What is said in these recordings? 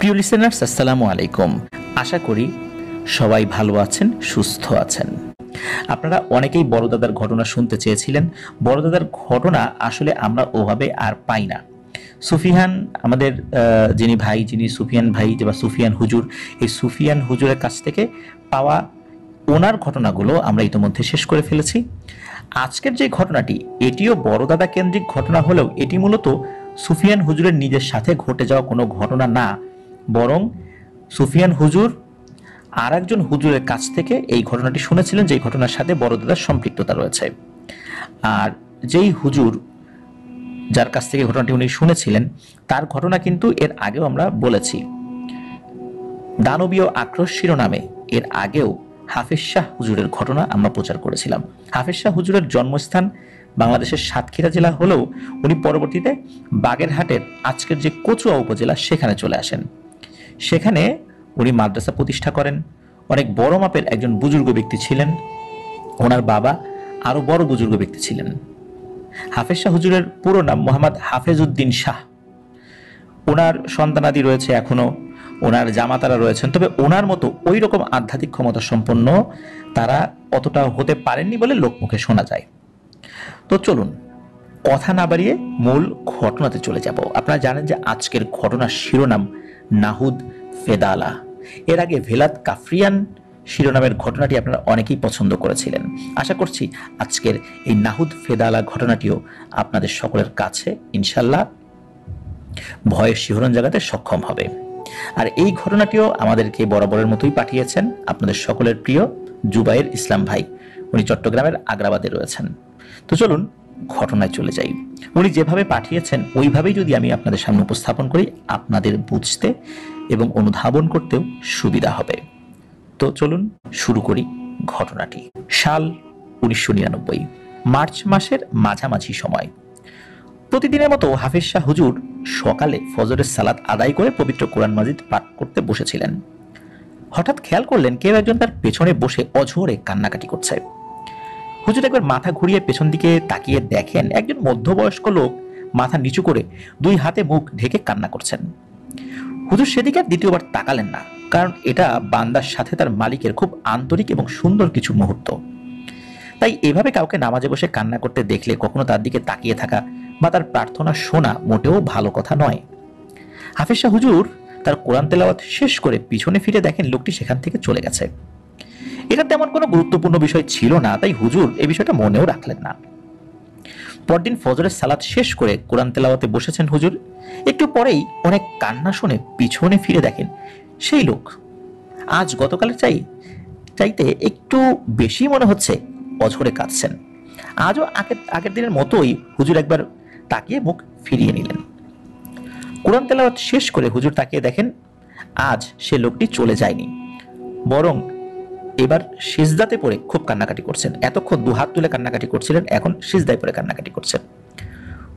প্রিয় লিসেনার্স, আসসালামু আলাইকুম। আশা করি সবাই ভালো আছেন, সুস্থ আছেন। আপনারা অনেকেই বড়দাদার ঘটনা শুনতে চেয়েছিলেন। বড়দাদার ঘটনা আসলে আমরা ওভাবে আর পাই না। সুফিয়ান আমাদের যিনি সুফিয়ান ভাই বা সুফিয়ান হুজুর, এই সুফিয়ান হুজুরের কাছ থেকে পাওয়া ওনার ঘটনাগুলো আমরা ইতিমধ্যে শেষ করে ফেলেছি। আজকের যে ঘটনাটি, এটিও বড়দাদা কেন্দ্রিক ঘটনা হলেও এটি মূলত সুফিয়ান হুজুরের নিজের সাথে ঘটে যাওয়া কোনো ঘটনা না, বরং সুফিয়ান হুজুর আর একজন হুজুরের কাছ থেকে এই ঘটনাটি শুনেছিলেন, যেই ঘটনার সাথে বড়দাদার সম্পৃক্ততা রয়েছে। আর যেই হুজুর যার কাছ থেকে ঘটনাটি উনি শুনেছিলেন, তার ঘটনা কিন্তু এর আগেও আমরা বলেছি। দানবীয় আক্রোশ শিরোনামে এর আগেও হাফেজ শাহ হুজুরের ঘটনা আমরা প্রচার করেছিলাম। হাফেজ শাহ হুজুরের জন্মস্থান বাংলাদেশের সাতক্ষীরা জেলা হলেও উনি পরবর্তীতে বাগেরহাটের আজকের যে কচুয়া উপজেলা সেখানে চলে আসেন। সেখানে উনি মাদ্রাসা প্রতিষ্ঠা করেন। অনেক বড় মাপের একজন বুজুর্গ ব্যক্তি ছিলেন। ওনার বাবা আরো বড় বুজুর্গ ব্যক্তি ছিলেন। হাফেজ শাহ হুজুরের পুরো নাম মোহাম্মদ হাফেজ উদ্দিন শাহ। ওনার সন্তানাদি রয়েছে এখনো, ওনার জামাতারা রয়েছেন, তবে ওনার মতো ওই রকম আধ্যাত্মিক ক্ষমতা সম্পন্ন তারা অতটা হতে পারেননি বলে লোকমুখে শোনা যায়। তো চলুন কথা না বাড়িয়ে মূল ঘটনাতে চলে যাব। আপনারা জানেন যে আজকের ঘটনার শিরোনাম নাহুদ ফেদালা। এর আগে ভেলাত কাফরিয়ান শিরোনামের ঘটনাটি আপনারা অনেকেই পছন্দ করেছিলেন। আশা করছি আজকের এই নাহুদ ফেদালা ঘটনাটিও আপনাদের সকলের কাছে ইনশাল্লাহ ভয়ের শিহরণ জাগাতে সক্ষম হবে। আর এই ঘটনাটিও আমাদেরকে বরাবরের মতোই পাঠিয়েছেন আপনাদের সকলের প্রিয় জুবাইর ইসলাম ভাই। উনি চট্টগ্রামের আগ্রাবাদে রয়েছেন। তো চলুন ঘটনায় চলে যাই। উনি যেভাবে পাঠিয়েছেন ওইভাবেই যদি আমি আপনাদের সামনে উপস্থাপন করি, আপনাদের বুঝতে এবং অনুধাবন করতেও সুবিধা হবে। তো চলুন শুরু করি ঘটনাটি। সাল 1999, মার্চ মাসের মাঝামাঝি সময়। প্রতিদিনের মতো হাফেজ শাহ হুজুর সকালে ফজরের সালাত আদায় করে পবিত্র কোরআন মাজিদ পাঠ করতে বসেছিলেন। হঠাৎ খেয়াল করলেন কেউ একজন তার পেছনে বসে অঝোরে কান্নাকাটি করছে। হুজুর একবার মাথা ঘুরিয়ে পেছন দিকে তাকিয়ে দেখেন একজন মধ্যবয়স্ক লোক মাথা নিচু করে দুই হাতে মুখ ঢেকে কান্না করছেন। হুজুর সেদিকে আর দ্বিতীয়বার তাকালেন না, কারণ এটা বান্দার সাথে তার মালিকের খুব আন্তরিক এবং সুন্দর কিছু মুহূর্ত। তাই এভাবে কাউকে নামাজে বসে কান্না করতে দেখলে কখনো তার দিকে তাকিয়ে থাকা বা তার প্রার্থনা শোনা মোটেও ভালো কথা নয়। হাফেজ শাহ হুজুর তার কোরআন তেলাওয়াত শেষ করে পিছনে ফিরে দেখেন লোকটি সেখান থেকে চলে গেছে। এটা তেমন কোনো গুরুত্বপূর্ণ বিষয় ছিল না, তাই হুজুর এই বিষয়টা মনেও রাখলেন না। পরদিন ফজরের সালাত শেষ করে কোরআন তেলাওয়াতে বসেছেন হুজুর। একটু পরেই অনেক কান্না শুনে পিছনে ফিরে দেখেন সেই লোক আজ গতকালের চাইতে একটু বেশি মনে হচ্ছে অঝরে কাঁদছেন। আজও আগের দিনের মতোই হুজুর একবার তাকিয়ে মুখ ফিরিয়ে নিলেন। কোরআন তেলাওয়াত শেষ করে হুজুর তাকিয়ে দেখেন আজ সে লোকটি চলে যায়নি, বরং এবার সিজদাতে পড়ে খুব কান্নাকাটি করছেন। এতক্ষণ দুহাত তুলে কান্নাকাটি করছিলেন, এখন সিজদায় পড়ে কান্নাকাটি করছেন।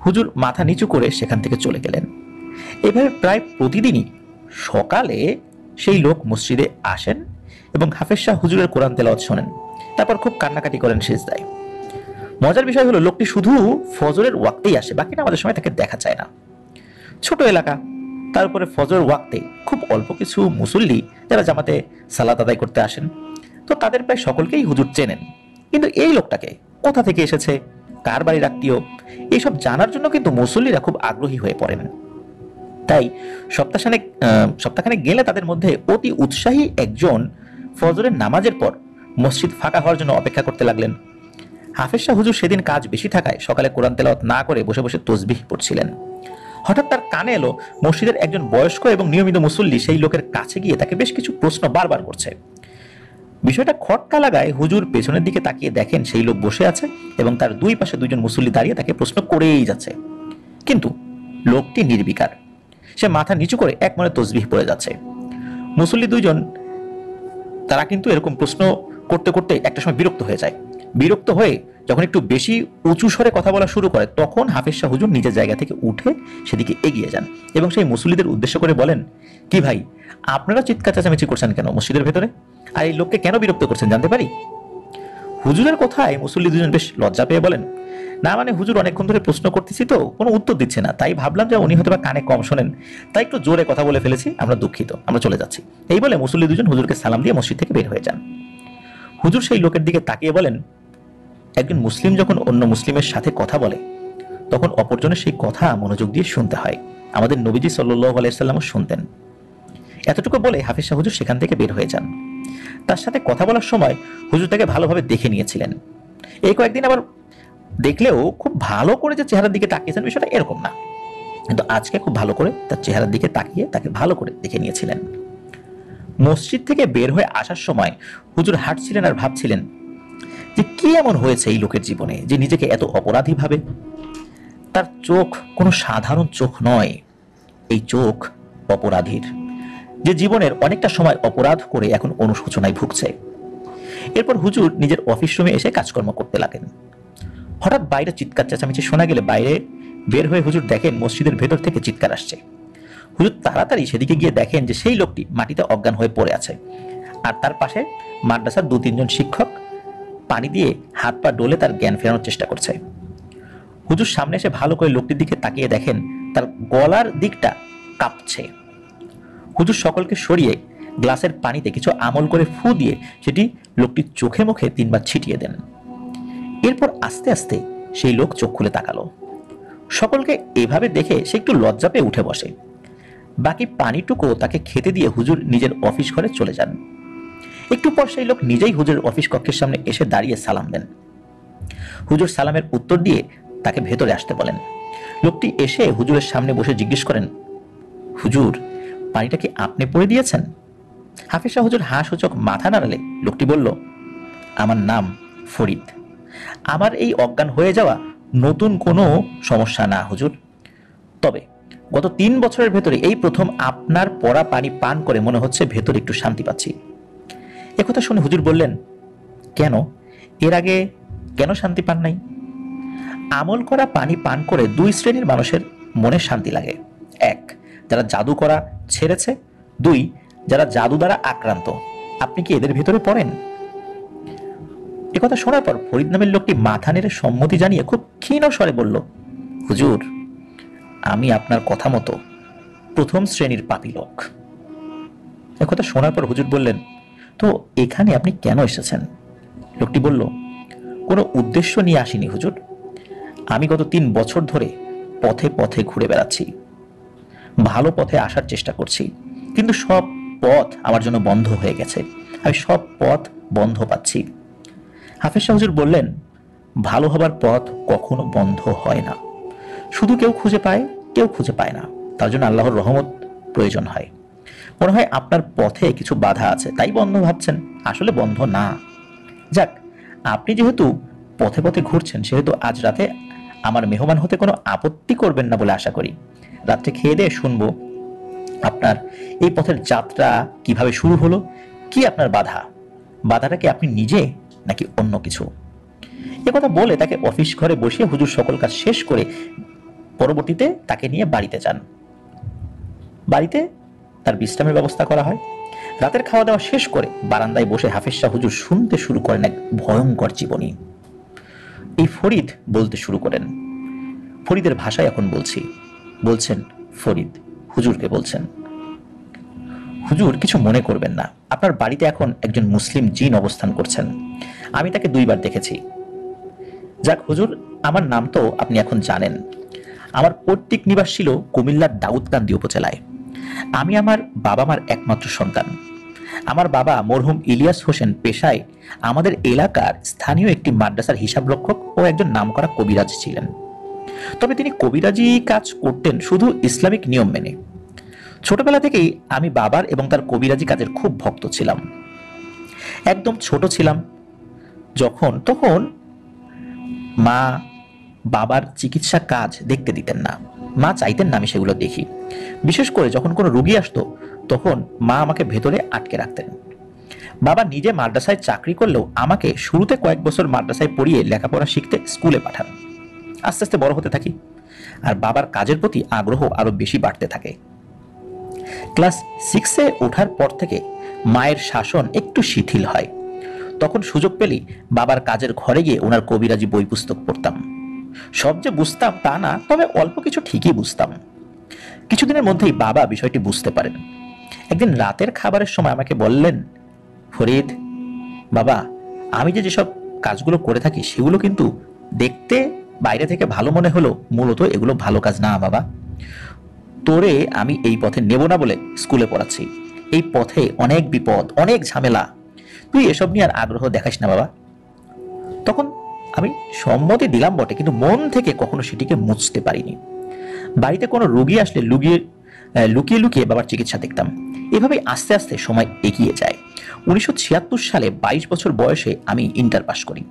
হুজুর মাথা নিচু করে সেখান থেকে চলে গেলেন। এভাবে প্রায় প্রতিদিনই সকালে সেই লোক মসজিদে আসেন এবং হাফেজ শাহ হুজুরের কোরআন তেলাওয়াত শোনেন, তারপর খুব কান্নাকাটি করেন সিজদায়। মজার বিষয় হলো লোকটি শুধু ফজরের ওয়াক্তেই আসে, বাকি নামাজের সময় তাকে দেখা যায় না। ছোট এলাকা, তার উপরে ফজরের ওয়াক্তে খুব অল্প কিছু মুসল্লি যারা জামাতে সালাত আদায় করতে আসেন, তো তাদের প্রায় সকলকেই হুজুর চেনেন। কিন্তু এই লোকটাকে কোথা থেকে এসেছে, কার বাড়ির আত্মীয়, এইসব জানার জন্য কিন্তু মুসল্লিরা খুব আগ্রহী হয়ে পড়েন। তাই সপ্তাহখানেক গেলে তাদের মধ্যে অতি উৎসাহী একজন ফজরের নামাজের পর মসজিদ ফাঁকা হওয়ার জন্য অপেক্ষা করতে লাগলেন। হাফেজ শাহ হুজুর সেদিন কাজ বেশি থাকায় সকালে কোরআন তেলাওয়াত না করে বসে বসে তসবিহ পড়ছিলেন। হঠাৎ তার কানে এলো মসজিদের একজন বয়স্ক এবং নিয়মিত মুসল্লি সেই লোকের কাছে গিয়ে তাকে বেশ কিছু প্রশ্ন বারবার করছে। বিষয়টা খটকা লাগায় হুজুর পেছনের দিকে তাকিয়ে দেখেন সেই লোক বসে আছে এবং তার দুই পাশে দুইজন মুসল্লি দাঁড়িয়ে তাকে প্রশ্ন করেই যাচ্ছে। কিন্তু লোকটি নির্বিকার, সে মাথা নিচু করে এক মনে তসবিহ পড়ে যাচ্ছে। মুসল্লি দুইজন তারা কিন্তু এরকম প্রশ্ন করতে করতে একটা সময় বিরক্ত হয়ে যায়। বিরক্ত হয়ে যখন একটু বেশি উঁচু স্বরে কথা বলা শুরু করে, তখন হাফেজ শাহ হুজুর নিজের জায়গা থেকে উঠে সেদিকে এগিয়ে যান এবং সেই মুসল্লিদের উদ্দেশ্য করে বলেন, কি ভাই, আপনারা চিৎকার চেঁচামেচি করছেন কেন মসজিদের ভেতরে? আর এই লোককে কেন বিরক্ত করছেন জানতে পারি? হুজুরের কথায় মুসল্লি দুজন বেশ লজ্জা পেয়ে বলেন, না মানে হুজুর অনেকক্ষণ ধরে প্রশ্ন করতেছি তো কোনো উত্তর দিচ্ছে না, তাই ভাবলাম যে উনি হয়তো বা কানে কম শোনেন, তাই একটু জোরে কথা বলে ফেলেছি, আমরা দুঃখিত, আমরা চলে যাচ্ছি। এই বলে মুসল্লি দুজন হুজুরকে সালাম দিয়ে মসজিদ থেকে বের হয়ে যান। হুজুর সেই লোকের দিকে তাকিয়ে বলেন, একজন মুসলিম যখন অন্য মুসলিমের সাথে কথা বলে তখন অপরজনের সেই কথা মনোযোগ দিয়ে শুনতে হয়। আমাদের নবীজি সাল্লাল্লাহু আলাইহি সাল্লামও শুনতেন। এতটুকু বলে হাফিজ শাহ হুজুর সেখান থেকে বের হয়ে যান। তার সাথে কথা বলার সময় হুজুর তাকে ভালোভাবে দেখে নিয়েছিলেন। এই কয়েকদিন আবার দেখলেও খুব ভালো করে যে চেহারার দিকে তাকিয়েছেন বিষয়টা এরকম না, কিন্তু আজকে খুব ভালো করে তার চেহারার দিকে তাকিয়ে তাকে ভালো করে দেখে নিয়েছিলেন। মসজিদ থেকে বের হয়ে আসার সময় হুজুর হাঁটছিলেন আর ভাবছিলেন যে কি এমন হয়েছে এই লোকের জীবনে যে নিজেকে এত অপরাধী ভাবে। তার চোখ কোনো সাধারণ চোখ নয়, এই চোখ অপরাধীর, যে জীবনের অনেকটা সময় অপরাধ করে এখন অনুশোচনায় ভুগছে। এরপর হুজুর নিজের অফিস রুমে এসে কাজকর্ম করতে লাগেন। হঠাৎ বাইরে চিৎকার চেঁচামেচি শোনা গেলে বাইরে বের হয়ে হুজুর দেখেন মসজিদের ভেতর থেকে চিৎকার আসছে। হুজুর তাড়াতাড়ি সেদিকে গিয়ে দেখেন যে সেই লোকটি মাটিতে অজ্ঞান হয়ে পড়ে আছে, আর তার পাশে মাদ্রাসার 2-3 জন শিক্ষক পানি দিয়ে হাত পা ডলে তার জ্ঞান ফেরানোর চেষ্টা করছে। হুজুর সামনে এসে ভালো করে লোকটির দিকে তাকিয়ে দেখেন তার গলার দিকটা কাঁপছে। হুজুর সকলকে সরিয়ে গ্লাসের পানিতে কিছু আমল করে ফু দিয়ে সেটি লোকটির চোখে মুখে 3 বার ছিটিয়ে দেন। এরপর আস্তে আস্তে সেই লোক চোখ খুলে তাকালো। সকলকে এভাবে দেখে সে একটু লজ্জা পেয়ে উঠে বসে। বাকি পানিটুকু তাকে খেতে দিয়ে হুজুর নিজের অফিস ঘরে চলে যান। একটু পর সেই লোক নিজেই হুজুরের অফিস কক্ষের সামনে এসে দাঁড়িয়ে সালাম দেন। হুজুর সালামের উত্তর দিয়ে তাকে ভেতরে আসতে বলেন। লোকটি এসে হুজুরের সামনে বসে জিজ্ঞেস করেন, হুজুর পানিটা কি আপনি পড়ে দিয়েছেন? হাফিজ শাহ হুজুর হাসূচক মাথা নাড়ালে লোকটি বলল, আমার নাম ফরিদ। আমার এই অজ্ঞান হয়ে যাওয়া নতুন কোনো সমস্যা না হুজুর, তবে গত 3 বছরের ভেতরে এই প্রথম আপনার পড়া পানি পান করে মনে হচ্ছে ভেতরে একটু শান্তি পাচ্ছি। একথা শুনে হুজুর বললেন, কেন, এর আগে কেন শান্তি পান নাই? আমল করা পানি পান করে 2 শ্রেণীর মানুষের মনে শান্তি লাগে। 1, যারা জাদু করা ছেড়েছে। 2, যারা জাদু দ্বারা আক্রান্ত। আপনি কি এদের ভিতরে পড়েন? একথা শোনার পর ফরিদ নামের লোকটি মাথা নেড়ে সম্মতি জানিয়ে খুব ক্ষীণ স্বরে বলল, হুজুর আমি আপনার কথা মতো 1ম শ্রেণীর পাপী লোক। একথা শোনার পর হুজুর বললেন, তো এখানে আপনি কেন এসেছেন? লোকটি বলল, কোনো উদ্দেশ্য নিয়ে আসিনি হুজুর, আমি গত 3 বছর ধরে পথে পথে ঘুরে বেড়াচ্ছি, ভালো পথে আসার চেষ্টা করছি, কিন্তু সব পথ আমার জন্য বন্ধ হয়ে গেছে, আমি সব পথ বন্ধ পাচ্ছি। হাফেজ শাহ হুজুর বললেন, ভালো হবার পথ কখনো বন্ধ হয় না, শুধু কেউ খুঁজে পায়, কেউ খুঁজে পায় না, তার জন্য আল্লাহর রহমত প্রয়োজন হয়। মনে হয় আপনার পথে কিছু বাধা আছে তাই বন্ধ ভাবছেন, আসলে বন্ধ না। যাক, আপনি যেহেতু পথে পথে ঘুরছেন সেহেতু আজ রাতে আমার মেহমান হতে কোনো আপত্তি করবেন না বলে আশা করি। রাত্রে খেয়ে দিয়ে শুনবো আপনার এই পথের যাত্রা কিভাবে শুরু হলো, কি আপনার বাধাটা কি আপনি নিজে নাকি অন্য কিছু? একথা বলে তাকে অফিস ঘরে বসিয়ে হুজুর সকল কাজ শেষ করে পরবর্তীতে তাকে নিয়ে বাড়িতে যান। বাড়িতে তার বিশ্রামের ব্যবস্থা করা হয়। রাতের খাওয়া দাওয়া শেষ করে বারান্দায় বসে হাফেজ শাহ হুজুর শুনতে শুরু করেন এক ভয়ঙ্কর জীবনী। এই ফরিদ বলতে শুরু করেন, ফরিদের ভাষায় এখন বলছেন ফরিদ হুজুরকে বলছেন, হুজুর কিছু মনে করবেন না, আপনার বাড়িতে এখন একজন মুসলিম জিন অবস্থান করছেন, আমি তাকে 2 বার দেখেছি। যাক হুজুর, আমার নাম তো আপনি এখন জানেন। আমার পৈতৃক নিবাস ছিল কুমিল্লার দাউদকান্দি উপজেলায়। আমি আমার বাবা মার একমাত্র সন্তান। আমার বাবা মরহুম ইলিয়াস হোসেন পেশায় আমাদের এলাকার স্থানীয় একটি মাদ্রাসার হিসাবরক্ষক ও একজন নামকরা কবিরাজ ছিলেন। তবে তিনি কবিরাজি কাজ করতেন শুধু ইসলামিক নিয়ম মেনে। ছোটবেলা থেকেই আমি বাবার এবং তার কবিরাজি কাজের খুব ভক্ত ছিলাম। একদম ছোট ছিলাম তখন মা বাবার চিকিৎসা কাজ দেখতে দিতেন না, মা চাইতেন না আমি সেগুলো দেখি। বিশেষ করে যখন কোনো রোগী আসতো তখন মা আমাকে ভেতরে আটকে রাখতেন। বাবা নিজে মাদ্রাসায় চাকরি করলেও আমাকে শুরুতে কয়েক বছর মাদ্রাসায় পড়িয়ে লেখাপড়া শিখতে স্কুলে পাঠান। আস্তে আস্তে বড় হতে থাকি আর বাবার কাজের প্রতি আগ্রহ আরো বেশি বাড়তে থাকে। ক্লাস 6-এ ওঠার পর থেকে মায়ের শাসন একটু শিথিল হয়। তখন সুযোগ পেলেই বাবার কাজের ঘরে গিয়ে ওনার কবিরাজি বই পুস্তক পড়তাম। সব যে বুঝতাম তা না, তবে অল্প কিছু ঠিকই বুঝতাম। কিছুদিনের মধ্যেই বাবা বিষয়টি বুঝতে পারেন। একদিন রাতের খাবারের সময় আমাকে বললেন, ফরিদ বাবা, আমি যেসব কাজগুলো করে থাকি সেগুলো কিন্তু দেখতে বাইরে থেকে ভালো মনে হলো, মূলত এগুলো ভালো কাজ না বাবা। তোরে আমি এই পথে নেব না বলে স্কুলে পড়াচ্ছি। এই পথে অনেক বিপদ, অনেক ঝামেলা, তুই এসব নিয়ে আর আগ্রহ দেখাস না বাবা। তখন আমি সম্মতি দিলাম বটে, কিন্তু মন থেকে কখনো সেটিকে মুছতে পারিনি। বাড়িতে কোনো রোগী আসলে লুকিয়ে লুকিয়ে বাবার চিকিৎসা দেখতাম। এভাবে আস্তে আস্তে সময় এগিয়ে যায়। 1976 সালে 22 বছর বয়সে আমি ইন্টার পাস করি।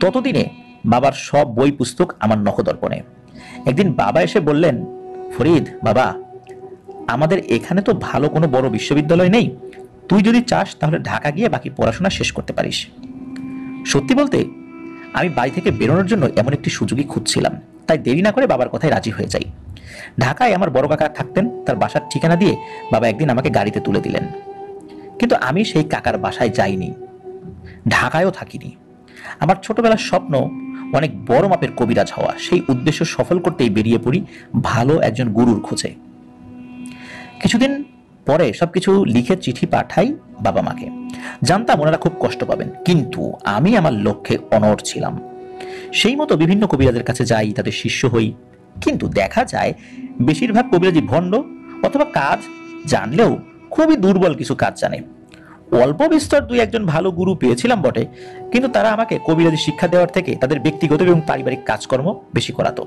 ততদিনে বাবার সব বই পুস্তক আমার নখদর্পণে। একদিন বাবা এসে বললেন, ফরিদ বাবা, আমাদের এখানে তো ভালো কোনো বড় বিশ্ববিদ্যালয় নেই, তুই যদি চাস তাহলে ঢাকা গিয়ে বাকি পড়াশোনা শেষ করতে পারিস। সত্যি বলতে আমি বাড়ি থেকে বেরোনোর জন্য এমন একটি সুযোগই খুঁজছিলাম, তাই দেরি না করে বাবার কথায় রাজি হয়ে যাই। ঢাকায় আমার বড় কাকা থাকতেন, তার বাসার ঠিকানা দিয়ে বাবা একদিন আমাকে গাড়িতে তুলে দিলেন। কিন্তু আমি সেই কাকার বাসায় যাইনি, ঢাকায়ও থাকিনি। আমার ছোটবেলার স্বপ্ন অনেক বড় মাপের কবিরাজ হওয়া। সেই উদ্দেশ্য সফল করতেই বেরিয়ে পড়ি ভালো একজন গুরুর খোঁজে। কিছুদিন পরে সবকিছু লিখে চিঠি পাঠাই বাবা মাকে। জানতাম ওনারা খুব কষ্ট পাবেন, কিন্তু আমি আমার লক্ষ্যে অনড় ছিলাম। সেই মতো বিভিন্ন কবিরাজের কাছে যাই, তাদের শিষ্য হই। কিন্তু দেখা যায় বেশিরভাগ কবিরাজি ভণ্ড, অথবা কাজ জানলেও খুবই দুর্বল কিছু কাজ জানে। অল্প বিস্তর দুই একজন ভালো গুরু পেয়েছিলাম বটে, কিন্তু তারা আমাকে কবিরাজি শিক্ষা দেওয়ার থেকে তাদের ব্যক্তিগত এবং পারিবারিক কাজকর্ম বেশি করাতো।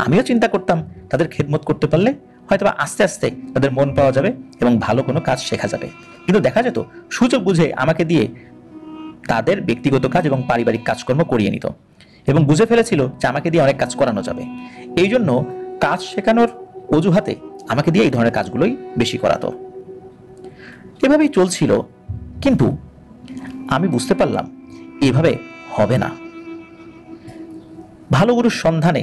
আমিও চিন্তা করতাম তাদের খেদমত করতে পারলে হয়তো আস্তে আস্তে তাদের মন পাওয়া যাবে এবং ভালো কোনো কাজ শেখা যাবে। কিন্তু দেখা যেত সুযোগ বুঝে আমাকে দিয়ে তাদের ব্যক্তিগত কাজ এবং পারিবারিক কাজকর্ম করিয়ে নিত, এবং বুঝে ফেলেছিল যে আমাকে দিয়ে অনেক কাজ করানো যাবে। এই জন্য কাজ শেখানোর অজুহাতে আমাকে দিয়ে এই ধরনের কাজগুলোই বেশি করাতো। এভাবেই চলছিল, কিন্তু আমি বুঝতে পারলাম এভাবে হবে না। ভালো গুরুর সন্ধানে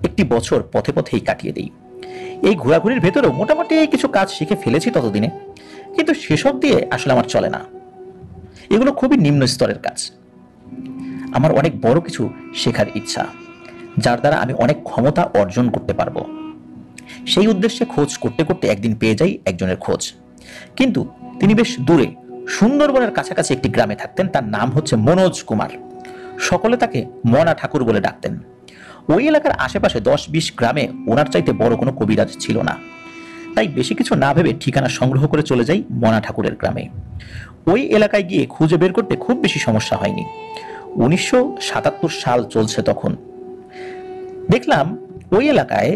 একটি বছর পথে পথেই কাটিয়ে দিই। এই ঘোরাঘুরির ভেতরেও মোটামুটি কিছু কাজ শিখে ফেলেছি ততদিনে, কিন্তু সেসব দিয়ে আসলে আমার চলে না। এগুলো খুবই নিম্ন স্তরের কাজ। আমার অনেক বড় কিছু শেখার ইচ্ছা, যার দ্বারা আমি অনেক ক্ষমতা অর্জন করতে পারবো। সেই উদ্দেশ্যে খোঁজ করতে করতে একদিন পেয়ে যাই একজনের খোঁজ। কিন্তু তিনি বেশ দূরে সুন্দরবনের কাছাকাছি একটি গ্রামে থাকতেন। তার নাম হচ্ছে মনোজ কুমার। সকলে তাকে মনা ঠাকুর বলে ডাকতেন। ওই এলাকার আশেপাশে 10-20 গ্রামে ওনার চাইতে বড় কোনো কবিরাজ ছিল না। তাই বেশি কিছু না ভেবে ঠিকানা সংগ্রহ করে চলে যাই মনা ঠাকুরের গ্রামে। ওই এলাকায় গিয়ে খুঁজে বের করতে খুব বেশি সমস্যা হয়নি। 1977 সাল চলছে তখন। দেখলাম ওই এলাকায়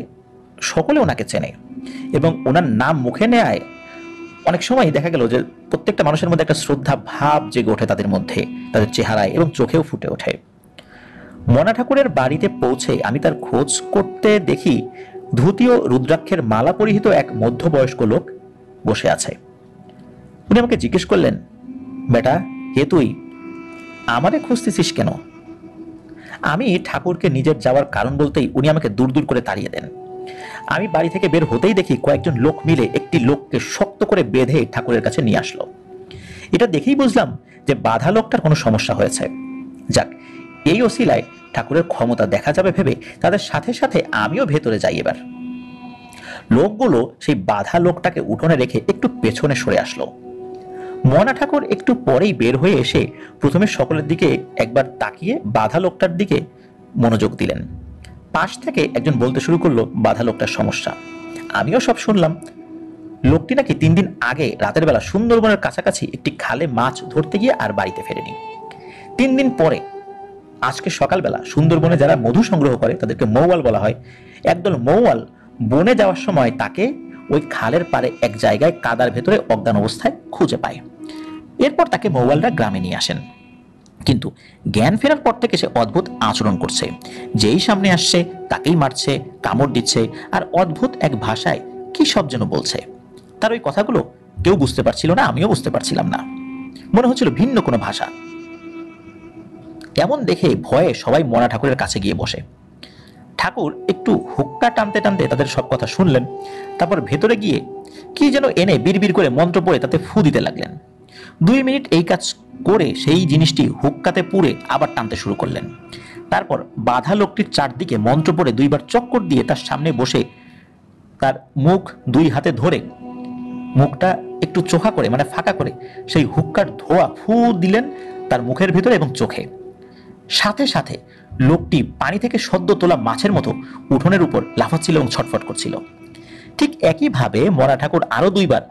সকলে ওনাকে চেনে, এবং ওনার নাম মুখে নেয় অনেক সময় দেখা গেল যে প্রত্যেকটা মানুষের মধ্যে একটা শ্রদ্ধা ভাব জেগে ওঠে তাদের মধ্যে, তাদের চেহারায় এবং চোখেও ফুটে ওঠে। মনা ঠাকুরের বাড়িতে পৌঁছে আমি তার খোঁজ করতে দেখি ধুতি ও রুদ্রাক্ষের মালা পরিহিত এক মধ্যবয়স্ক লোক বসে আছে। উনি আমাকে জিজ্ঞেস করলেন, বেটা কে তুই, আমারে খুঁজতেছিস কেন? আমি ঠাকুরকে নিজের যাওয়ার কারণ বলতেই উনি আমাকে দূর দূর করে তাড়িয়ে দেন। আমি বাড়ি থেকে বের হতেই দেখি কয়েকজন লোক মিলে একটি লোককে শক্ত করে বেঁধে ঠাকুরের কাছে নিয়ে আসলো। এটা দেখেই বুঝলাম যে বাধা লোকটার কোনো সমস্যা হয়েছে। যাক, এই ওসিলায় ঠাকুরের ক্ষমতা দেখা যাবে ভেবে তাদের সাথে সাথে আমিও ভেতরে যাই। এবার লোকগুলো সেই বাধা লোকটাকে উঠোনে রেখে একটু পেছনে সরে আসলো। মনা ঠাকুর একটু পরেই বের হয়ে এসে প্রথমে সকলের দিকে একবার তাকিয়ে বাধা লোকটার দিকে মনোযোগ দিলেন। পাশ থেকে একজন বলতে শুরু করলো বাধা লোকটার সমস্যা। আমিও সব শুনলাম। লোকটি নাকি 3 দিন আগে রাতের বেলা সুন্দরবনের কাছাকাছি একটি খালে মাছ ধরতে গিয়ে আর বাড়িতে ফেরেনি। 3 দিন পরে আজকে সকালবেলা সুন্দরবনে যারা মধু সংগ্রহ করে তাদেরকে মৌয়াল বলা হয়, একদল মৌয়াল বনে যাওয়ার সময় তাকে ওই খালের পারে এক জায়গায় কাদার ভেতরে অজ্ঞান অবস্থায় খুঁজে পায়। এরপর তাকে মৌয়ালরা গ্রামে নিয়ে আসেন। কিন্তু জ্ঞান ফেরার পর থেকে সে অদ্ভুত আচরণ করছে। যেই সামনে আসছে তাকেই মারছে, কামড় দিচ্ছে, আর অদ্ভুত এক ভাষায় কি সব যেন বলছে। তার ওই কথাগুলো কেউ বুঝতে পারছিল না, আমিও বুঝতে পারছিলাম না। মনে হচ্ছিল ভিন্ন কোনো ভাষা। এমন দেখে ভয়ে সবাই মনা ঠাকুরের কাছে গিয়ে বসে। ঠাকুর একটু হুক্কা টানতে টানতে তাদের সব কথা শুনলেন। তারপর ভেতরে গিয়ে কি যেন এনে বিড়বিড় করে মন্ত্র পড়ে তাতে ফু দিতে লাগলেন। 2 মিনিট এই কাজ করে সেই জিনিসটি হুক্কাতে পুড়ে আবার টানতে শুরু করলেন। তারপর বাধা লোকটির চারদিকে মন্ত্র পড়ে 2বার চক্কর দিয়ে তার সামনে বসে তার মুখ 2 হাতে ধরে মুখটা একটু চোখা করে মানে ফাঁকা করে সেই হুক্কার ধোঁয়া ফু দিলেন তার মুখের ভিতরে এবং চোখে। সাথে সাথে লোকটি পানি থেকে সদ্য তোলা মাছের মতো উঠোনের উপর লাফাচ্ছিল এবং ছটফট করছিল। ঠিক একইভাবে মরা ঠাকুর আরো 2বার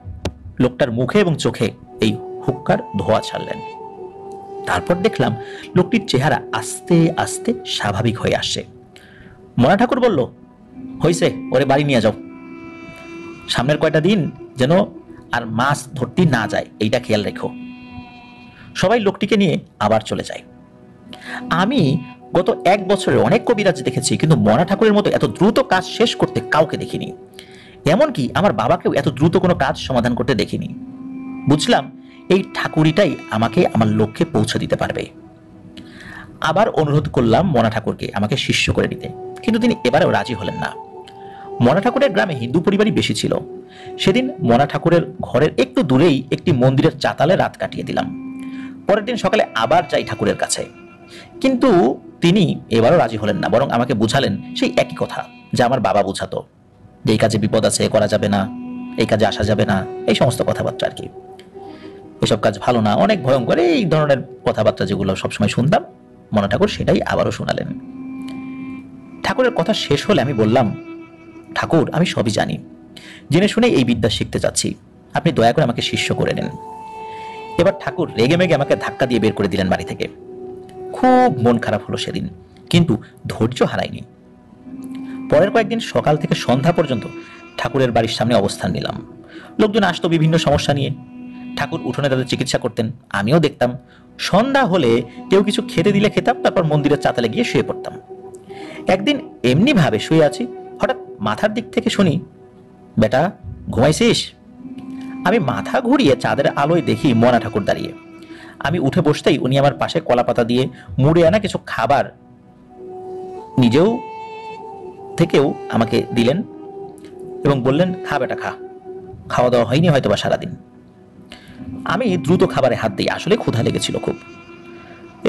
লোকটার মুখে এবং চোখে এই হুক্কার ধোঁয়া ছাড়লেন। তারপর দেখলাম লোকটির চেহারা আস্তে আস্তে স্বাভাবিক হয়ে আসছে। মরা ঠাকুর বলল, হইছে, ওরে বাড়ি নিয়ে যাও, সামনের কয়টা দিন যেন আর মাছ ধরতে না যায় এইটা খেয়াল রেখো। সবাই লোকটিকে নিয়ে আবার চলে যায়। আমি গত 1 বছরে অনেক কবিরাজ দেখেছি, কিন্তু মরা ঠাকুরের মতো এত দ্রুত কাজ শেষ করতে কাউকে দেখিনি। এমনকি আমার বাবাকেও এত দ্রুত কোনো কাজ সমাধান করতে দেখিনি। বুঝলাম এই ঠাকুরিটাই আমাকে আমার লক্ষ্যে পৌঁছে দিতে পারবে। আবার অনুরোধ করলাম মরা ঠাকুরকে আমাকে শিষ্য করে নিতে, কিন্তু তিনি এবারেও রাজি হলেন না। মরা ঠাকুরের গ্রামে হিন্দু পরিবারই বেশি ছিল। সেদিন মরা ঠাকুরের ঘরের একটু দূরেই একটি মন্দিরের চাতালে রাত কাটিয়ে দিলাম। পরের দিন সকালে আবার যাই ঠাকুরের কাছে, কিন্তু তিনি এবারও রাজি হলেন না, বরং আমাকে বুঝালেন সেই একই কথা যা আমার বাবা বুঝাতো, যে এই কাজে বিপদ আছে, করা যাবে না, এই কাজে আসা যাবে না, এই সমস্ত কথাবার্তা আর কি। এসব কাজ ভালো না, অনেক ভয়ঙ্কর, এই ধরনের কথাবার্তা যেগুলো সবসময় শুনতাম, মরা ঠাকুর সেটাই আবারও শোনালেন। ঠাকুরের কথা শেষ হলে আমি বললাম, ঠাকুর আমি সবই জানি, জেনে শুনে এই বিদ্যা শিখতে চাচ্ছি, আপনি দয়া করে আমাকে শিষ্য করে নেন। এবার ঠাকুর রেগে মেগে আমাকে ধাক্কা দিয়ে বের করে দিলেন বাড়ি থেকে। খুব মন খারাপ হলো সেদিন, কিন্তু ধৈর্য হারাইনি। পরের কয়েকদিন সকাল থেকে সন্ধ্যা পর্যন্ত ঠাকুরের বাড়ির সামনে অবস্থান নিলাম। লোকজন আসতো বিভিন্ন সমস্যা নিয়ে, ঠাকুর উঠোনে তাদের চিকিৎসা করতেন, আমিও দেখতাম। সন্ধ্যা হলে কেউ কিছু খেতে দিলে খেতাম, তারপর মন্দিরের চাতালে গিয়ে শুয়ে পড়তাম। একদিন এমনি ভাবে শুয়ে আছি, হঠাৎ মাথার দিক থেকে শুনি, বেটা ঘুমাইছিস? আমি মাথা ঘুরিয়ে চাঁদের আলোয় দেখি মরা ঠাকুর দাঁড়িয়ে। আমি উঠে বসতেই উনি আমার পাশে কলা পাতা দিয়ে মুড়ে আনা কিছু খাবার নিজেও থেকেও আমাকে দিলেন এবং বললেন, খা বেটা খা, খাওয়া দাওয়া হয়নি হয়তো বা সারাদিন। আমি দ্রুত খাবারে হাত দিই, আসলে ক্ষুধা লেগেছিল খুব।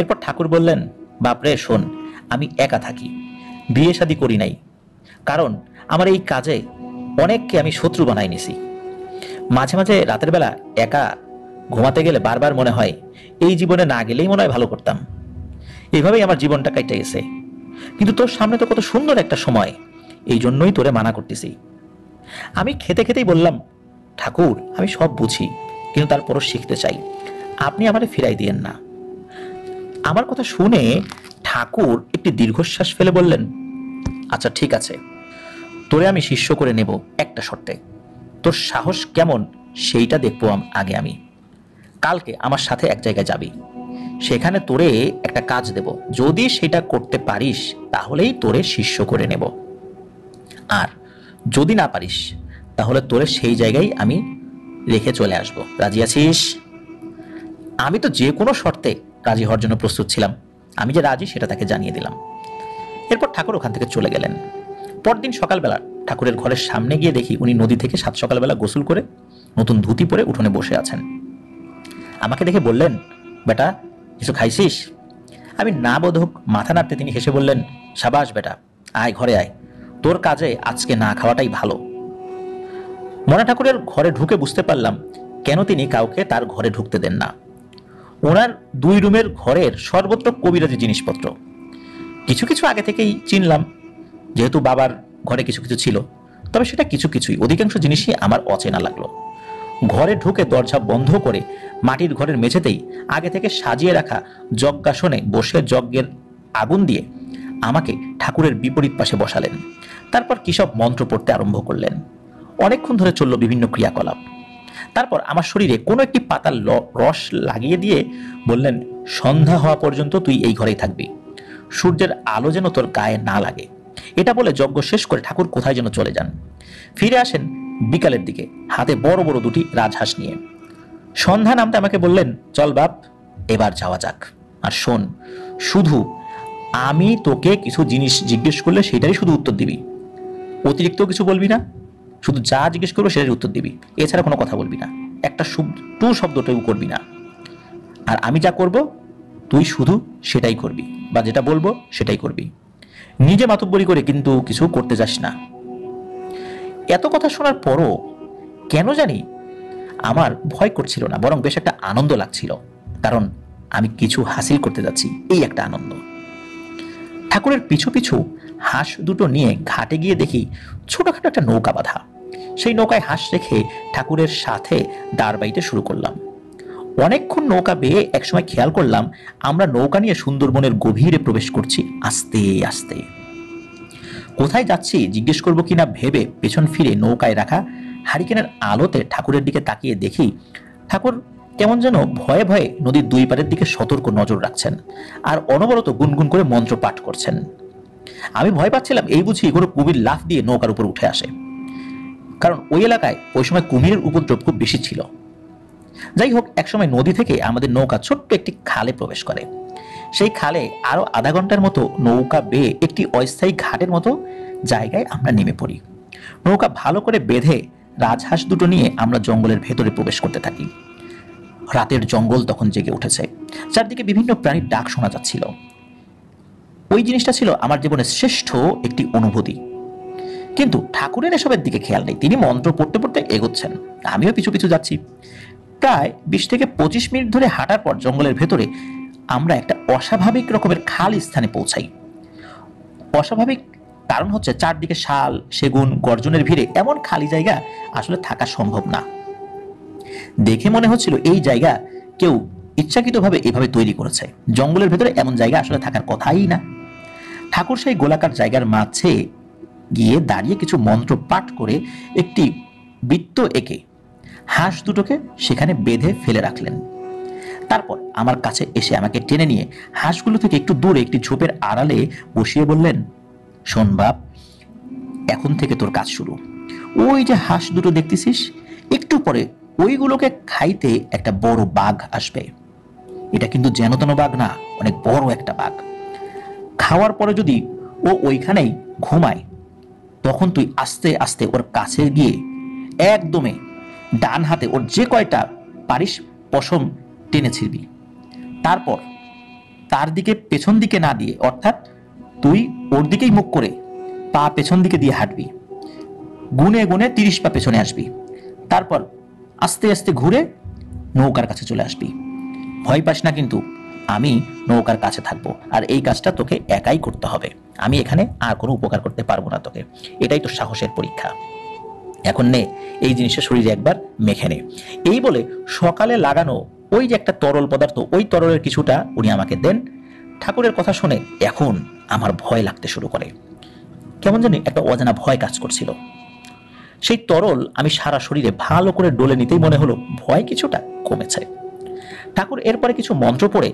এরপর ঠাকুর বললেন, বাপরে শোন, আমি একা থাকি, বিয়ে শাদী করি নাই, কারণ আমার এই কাজে অনেককে আমি শত্রু বানাই নিছি। মাঝে মাঝে রাতের বেলা একা ঘুমাতে গেলে বারবার মনে হয় এই জীবনে না গেলেই মনে হয় ভালো করতাম। এইভাবেই আমার জীবনটা কাটতে গেছে, কিন্তু তোর সামনে তো কত সুন্দর একটা সময়, এই জন্যই তোরে মানা করতেছি। আমি খেতে খেতেই বললাম, ঠাকুর আমি সব বুঝি, কিন্তু তারপরও শিখতে চাই, আপনি আমারে ফিরাই দিয়েন না। আমার কথা শুনে ঠাকুর একটি দীর্ঘশ্বাস ফেলে বললেন, আচ্ছা ঠিক আছে, তোরে আমি শিষ্য করে নেব একটা শর্তে। তোর সাহস কেমন সেইটা দেখবো আগে আমি। কালকে আমার সাথে এক জায়গায় যাবি, সেখানে তোরে একটা কাজ দেব, যদি সেটা করতে পারিস তাহলেই তোরে শিষ্য করে নেব, আর যদি না পারিস তাহলে তোরে সেই জায়গায় আমি রেখে চলে আসব। রাজি আছিস? আমি তো যে কোনো শর্তে রাজি হওয়ার জন্য প্রস্তুত ছিলাম। আমি যে রাজি সেটা তাকে জানিয়ে দিলাম। এরপর ঠাকুর ওখান থেকে চলে গেলেন। পরদিন সকালবেলা ঠাকুরের ঘরের সামনে গিয়ে দেখি উনি নদী থেকে সাত সকালবেলা গোসল করে নতুন ধুতি পরে উঠোনে বসে আছেন। আমাকে দেখে বললেন, বেটা কিছু খাইছিস? আমি না বোধক মাথা নাড়তে তিনি হেসে বললেন, সাবাস বেটা, আয় ঘরে আয়, তোর কাজে আজকে না খাওয়াটাই ভালো। মরা ঠাকুরের ঘরে ঢুকে বুঝতে পারলাম কেন তিনি কাউকে তার ঘরে ঢুকতে দেন না। ওনার 2 রুমের ঘরের সর্বত্র কবিরাজি জিনিসপত্র। কিছু কিছু আগে থেকেই চিনলাম, যেহেতু বাবার ঘরে কিছু কিছু ছিল, তবে সেটা কিছু কিছুই, অধিকাংশ জিনিসই আমার অচেনা লাগলো। ঘরে ঢুকে দরজা বন্ধ করে মাটির ঘরের মেঝেতেই আগে থেকে সাজিয়ে রাখা যজ্ঞাসনে বসে যজ্ঞের আগুন দিয়ে আমাকে ঠাকুরের বিপরীত পাশে বসালেন। তারপর কিসব মন্ত্র পড়তে আরম্ভ করলেন। অনেকক্ষণ ধরে চলল বিভিন্ন ক্রিয়াকলাপ। তারপর আমার শরীরে কোনো একটি পাতার রস লাগিয়ে দিয়ে বললেন, সন্ধ্যা হওয়া পর্যন্ত তুই এই ঘরেই থাকবি, সূর্যের আলো যেন তোর গায়ে না লাগে। এটা বলে যজ্ঞ শেষ করে ঠাকুর কোথায় যেন চলে যান। ফিরে আসেন বিকালের দিকে, হাতে বড় বড় 2টি রাজহাঁস নিয়ে। সন্ধ্যা নামতে আমাকে বললেন, চল বাপ এবার যাওয়া যাক, আর শোন, শুধু আমি তোকে কিছু জিনিস জিজ্ঞেস করলে সেটারই শুধু উত্তর দিবি, অতিরিক্ত কিছু বলবি না, শুধু যা জিজ্ঞেস করবো সেটারই উত্তর দিবি, এছাড়া কোনো কথা বলবি না, একটা টু শব্দটাও করবি না, আর আমি যা করব তুই শুধু সেটাই করবি, বা যেটা বলবো সেটাই করবি, নিজে মাতব্বরি করে কিন্তু কিছু করতে যাস না। এত কথা শোনার পরও কেন জানি আমার ভয় করছিল না, বরং বেশ একটা আনন্দ লাগছিল, কারণ আমি কিছু হাসিল করতে যাচ্ছি, এই একটা আনন্দ। ঠাকুরের পিছু পিছু হাঁস দুটো নিয়ে ঘাটে গিয়ে দেখি ছোটখাটো একটা নৌকা বাঁধা। সেই নৌকায় হাঁস রেখে ঠাকুরের সাথে দাঁড় বাইতে শুরু করলাম। অনেকক্ষণ নৌকা বেয়ে একসময় খেয়াল করলাম আমরা নৌকা নিয়ে সুন্দরবনের গভীরে প্রবেশ করছি আস্তে আস্তে। কোথায় যাচ্ছি জিজ্ঞেস করবো কিনা ভেবে পেছন ফিরে নৌকায় রাখা হারিকেনের আলোতে ঠাকুরের দিকে তাকিয়ে দেখি ঠাকুর কেমন যেন ভয়ে ভয়ে নদীর দুই পারের দিকে সতর্ক নজর রাখছেন আর অনবরত গুনগুন করে মন্ত্র পাঠ করছেন। আমি ভয় পাচ্ছিলাম এই বুঝি কোনো কুমির লাফ দিয়ে নৌকার উপর উঠে আসে, কারণ ওই এলাকায় ওই সময় কুমিরের উপদ্রব খুব বেশি ছিল। যাই হোক, একসময় নদী থেকে আমাদের নৌকা ছোট্ট একটি খালে প্রবেশ করে। সেই খালে আরো আধা ঘন্টার মতো নৌকা বেয়ে একটি অস্থায়ী ঘাটের মতো জায়গায় আমরা নেমে পড়ি। নৌকা ভালো করে বেঁধে রাজহাঁস দুটো নিয়ে আমরা জঙ্গলের ভেতরে প্রবেশ করতে থাকি। রাতের জঙ্গল তখন জেগে উঠেছে, চারদিকে বিভিন্ন প্রাণীর ডাক শোনা যাচ্ছিল। ওই জিনিসটা ছিল আমার জীবনের শ্রেষ্ঠ একটি অনুভূতি। কিন্তু ঠাকুরের এসবের দিকে খেয়াল নেই, তিনি মন্ত্র পড়তে পড়তে এগোচ্ছেন, আমিও পিছু পিছু যাচ্ছি। প্রায় 20 থেকে 25 মিনিট ধরে হাঁটার পর জঙ্গলের ভেতরে আমরা একটা অস্বাভাবিক রকমের খালি স্থানে পৌঁছাই। অস্বাভাবিক কারণ হচ্ছে চারদিকে শাল, সেগুন, গর্জনের ভিড়ে এমন খালি জায়গা আসলে থাকা সম্ভব না। দেখে মনে হচ্ছিল এই জায়গা কেউ ইচ্ছাকৃতভাবে এভাবে তৈরি করেছে। জঙ্গলের ভেতরে এমন জায়গা আসলে থাকার কথাই না। ঠাকুর সেই গোলাকার জায়গার মাঝে গিয়ে দাঁড়িয়ে কিছু মন্ত্র পাঠ করে একটি বৃত্ত এঁকে হাঁস দুটোকে সেখানে বেঁধে ফেলে রাখলেন। তারপর আমার কাছে এসে আমাকে টেনে নিয়ে হাঁসগুলো থেকে একটু দূরে একটি ঝোপের আড়ালে বসিয়ে বললেন, শোন বাপ, এখন থেকে তোর কাজ শুরু। ওই যে হাঁস দুটো দেখতেছিস, একটু পরে ওইগুলোকে খাইতে একটা বড় বাঘ আসবে। এটা কিন্তু যেন তেন বাঘ না, অনেক বড় একটা বাঘ। খাওয়ার পরে যদি ও ওইখানেই ঘুমায়, তখন তুই আস্তে আস্তে ওর কাছে গিয়ে একদমে ডান হাতে ওর যে কয়টা পারিস পশম টেনে ছিড়বি। তারপর তার দিকে পেছন দিকে না দিয়ে, অর্থাৎ তুই ওর দিকেই মুখ করে পা পেছন দিকে দিয়ে হাঁটবি। গুনে গুনে 30 পা পেছনে আসবি। তারপর আস্তে আস্তে ঘুরে নৌকার কাছে চলে আসবি। ভয় পাস না কিন্তু, আমি নৌকার কাছে থাকবো, আর এই কাজটা তোকে একাই করতে হবে। আমি এখানে আর কোনো উপকার করতে পারবো না তোকে। এটাই তো সাহসের পরীক্ষা। এখন নে, এই জিনিসটা শরীরে একবার মেখে নে। এই বলে সকালে লাগানো ওই যে একটা তরল পদার্থ, ওই তরলের কিছুটা উনি আমাকে দেন। ঠাকুরের কথা শুনে এখন আমার ভয় লাগতে শুরু করে। কেমন জানি একটা অজানা ভয় কাজ করছিল। সেই তরল আমি সারা শরীরে ভালো করে ডলে নিতেই মনে হলো ভয় কিছুটা কমেছে। ঠাকুর এরপরে কিছু মন্ত্র পড়ে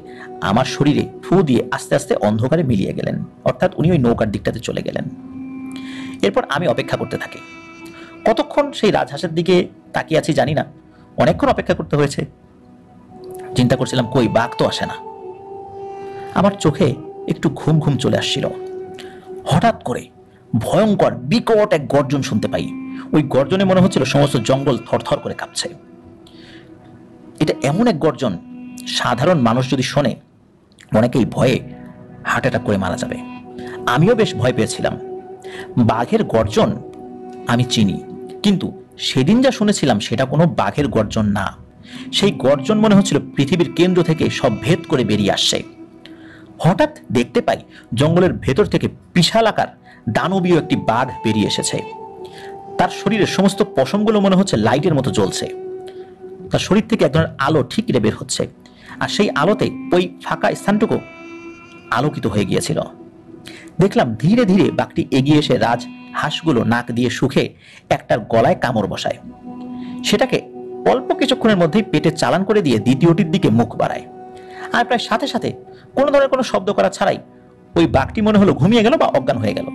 আমার শরীরে ফু দিয়ে আস্তে আস্তে অন্ধকারে মিলিয়ে গেলেন, অর্থাৎ উনি ওই নৌকার দিকটাতে চলে গেলেন। এরপর আমি অপেক্ষা করতে থাকি। কতক্ষণ সেই রাজহাঁসের দিকে তাকিয়ে আছি জানি না, অনেকক্ষণ অপেক্ষা করতে হয়েছে। চিন্তা করছিলাম কই বাঘ তো আসে না। আমার চোখে একটু ঘুম ঘুম চলে আসছিল। হঠাৎ করে ভয়ঙ্কর বিকট এক গর্জন শুনতে পাই। ওই গর্জনে মনে হচ্ছিল সমস্ত জঙ্গল থরথর করে কাঁপছে। এটা এমন এক গর্জন, সাধারণ মানুষ যদি শোনে অনেকেই ভয়ে হার্ট অ্যাটাক করে মারা যাবে। আমিও বেশ ভয় পেয়েছিলাম। বাঘের গর্জন আমি চিনি, কিন্তু সেদিন যা শুনেছিলাম সেটা কোনো বাঘের গর্জন না। সেই গর্জন মনে হচ্ছিল পৃথিবীর কেন্দ্র থেকে সব ভেদ করে বেরিয়ে আসছে। হঠাৎ দেখতে পাই জঙ্গলের ভেতর থেকে বিশাল আকার দানবীয় একটি বাঘ বেরিয়ে এসেছে। তার শরীরের সমস্ত পশমগুলো মনে হচ্ছে লাইটের মতো জ্বলছে। তার শরীর থেকে এক ধরনের আলো ঠিকরে বের হচ্ছে, আর সেই আলোতে ওই ফাঁকা স্থানটুকু আলোকিত হয়ে গিয়েছিল। দেখলাম ধীরে ধীরে বাঘটি এগিয়ে এসে রাজ হাঁসগুলো নাক দিয়ে শুকে একটার গলায় কামড় বসায়। সেটাকে অল্প কিছুক্ষণের মধ্যেই পেটে চালান করে দিয়ে দ্বিতীয়টির দিকে মুখ বাড়ায়। আর প্রায় সাথে সাথে কোনো ধরনের কোনো শব্দ করা ছাড়াই ওই বাঘটি মনে হলো ঘুমিয়ে গেল বা অজ্ঞান হয়ে গেল।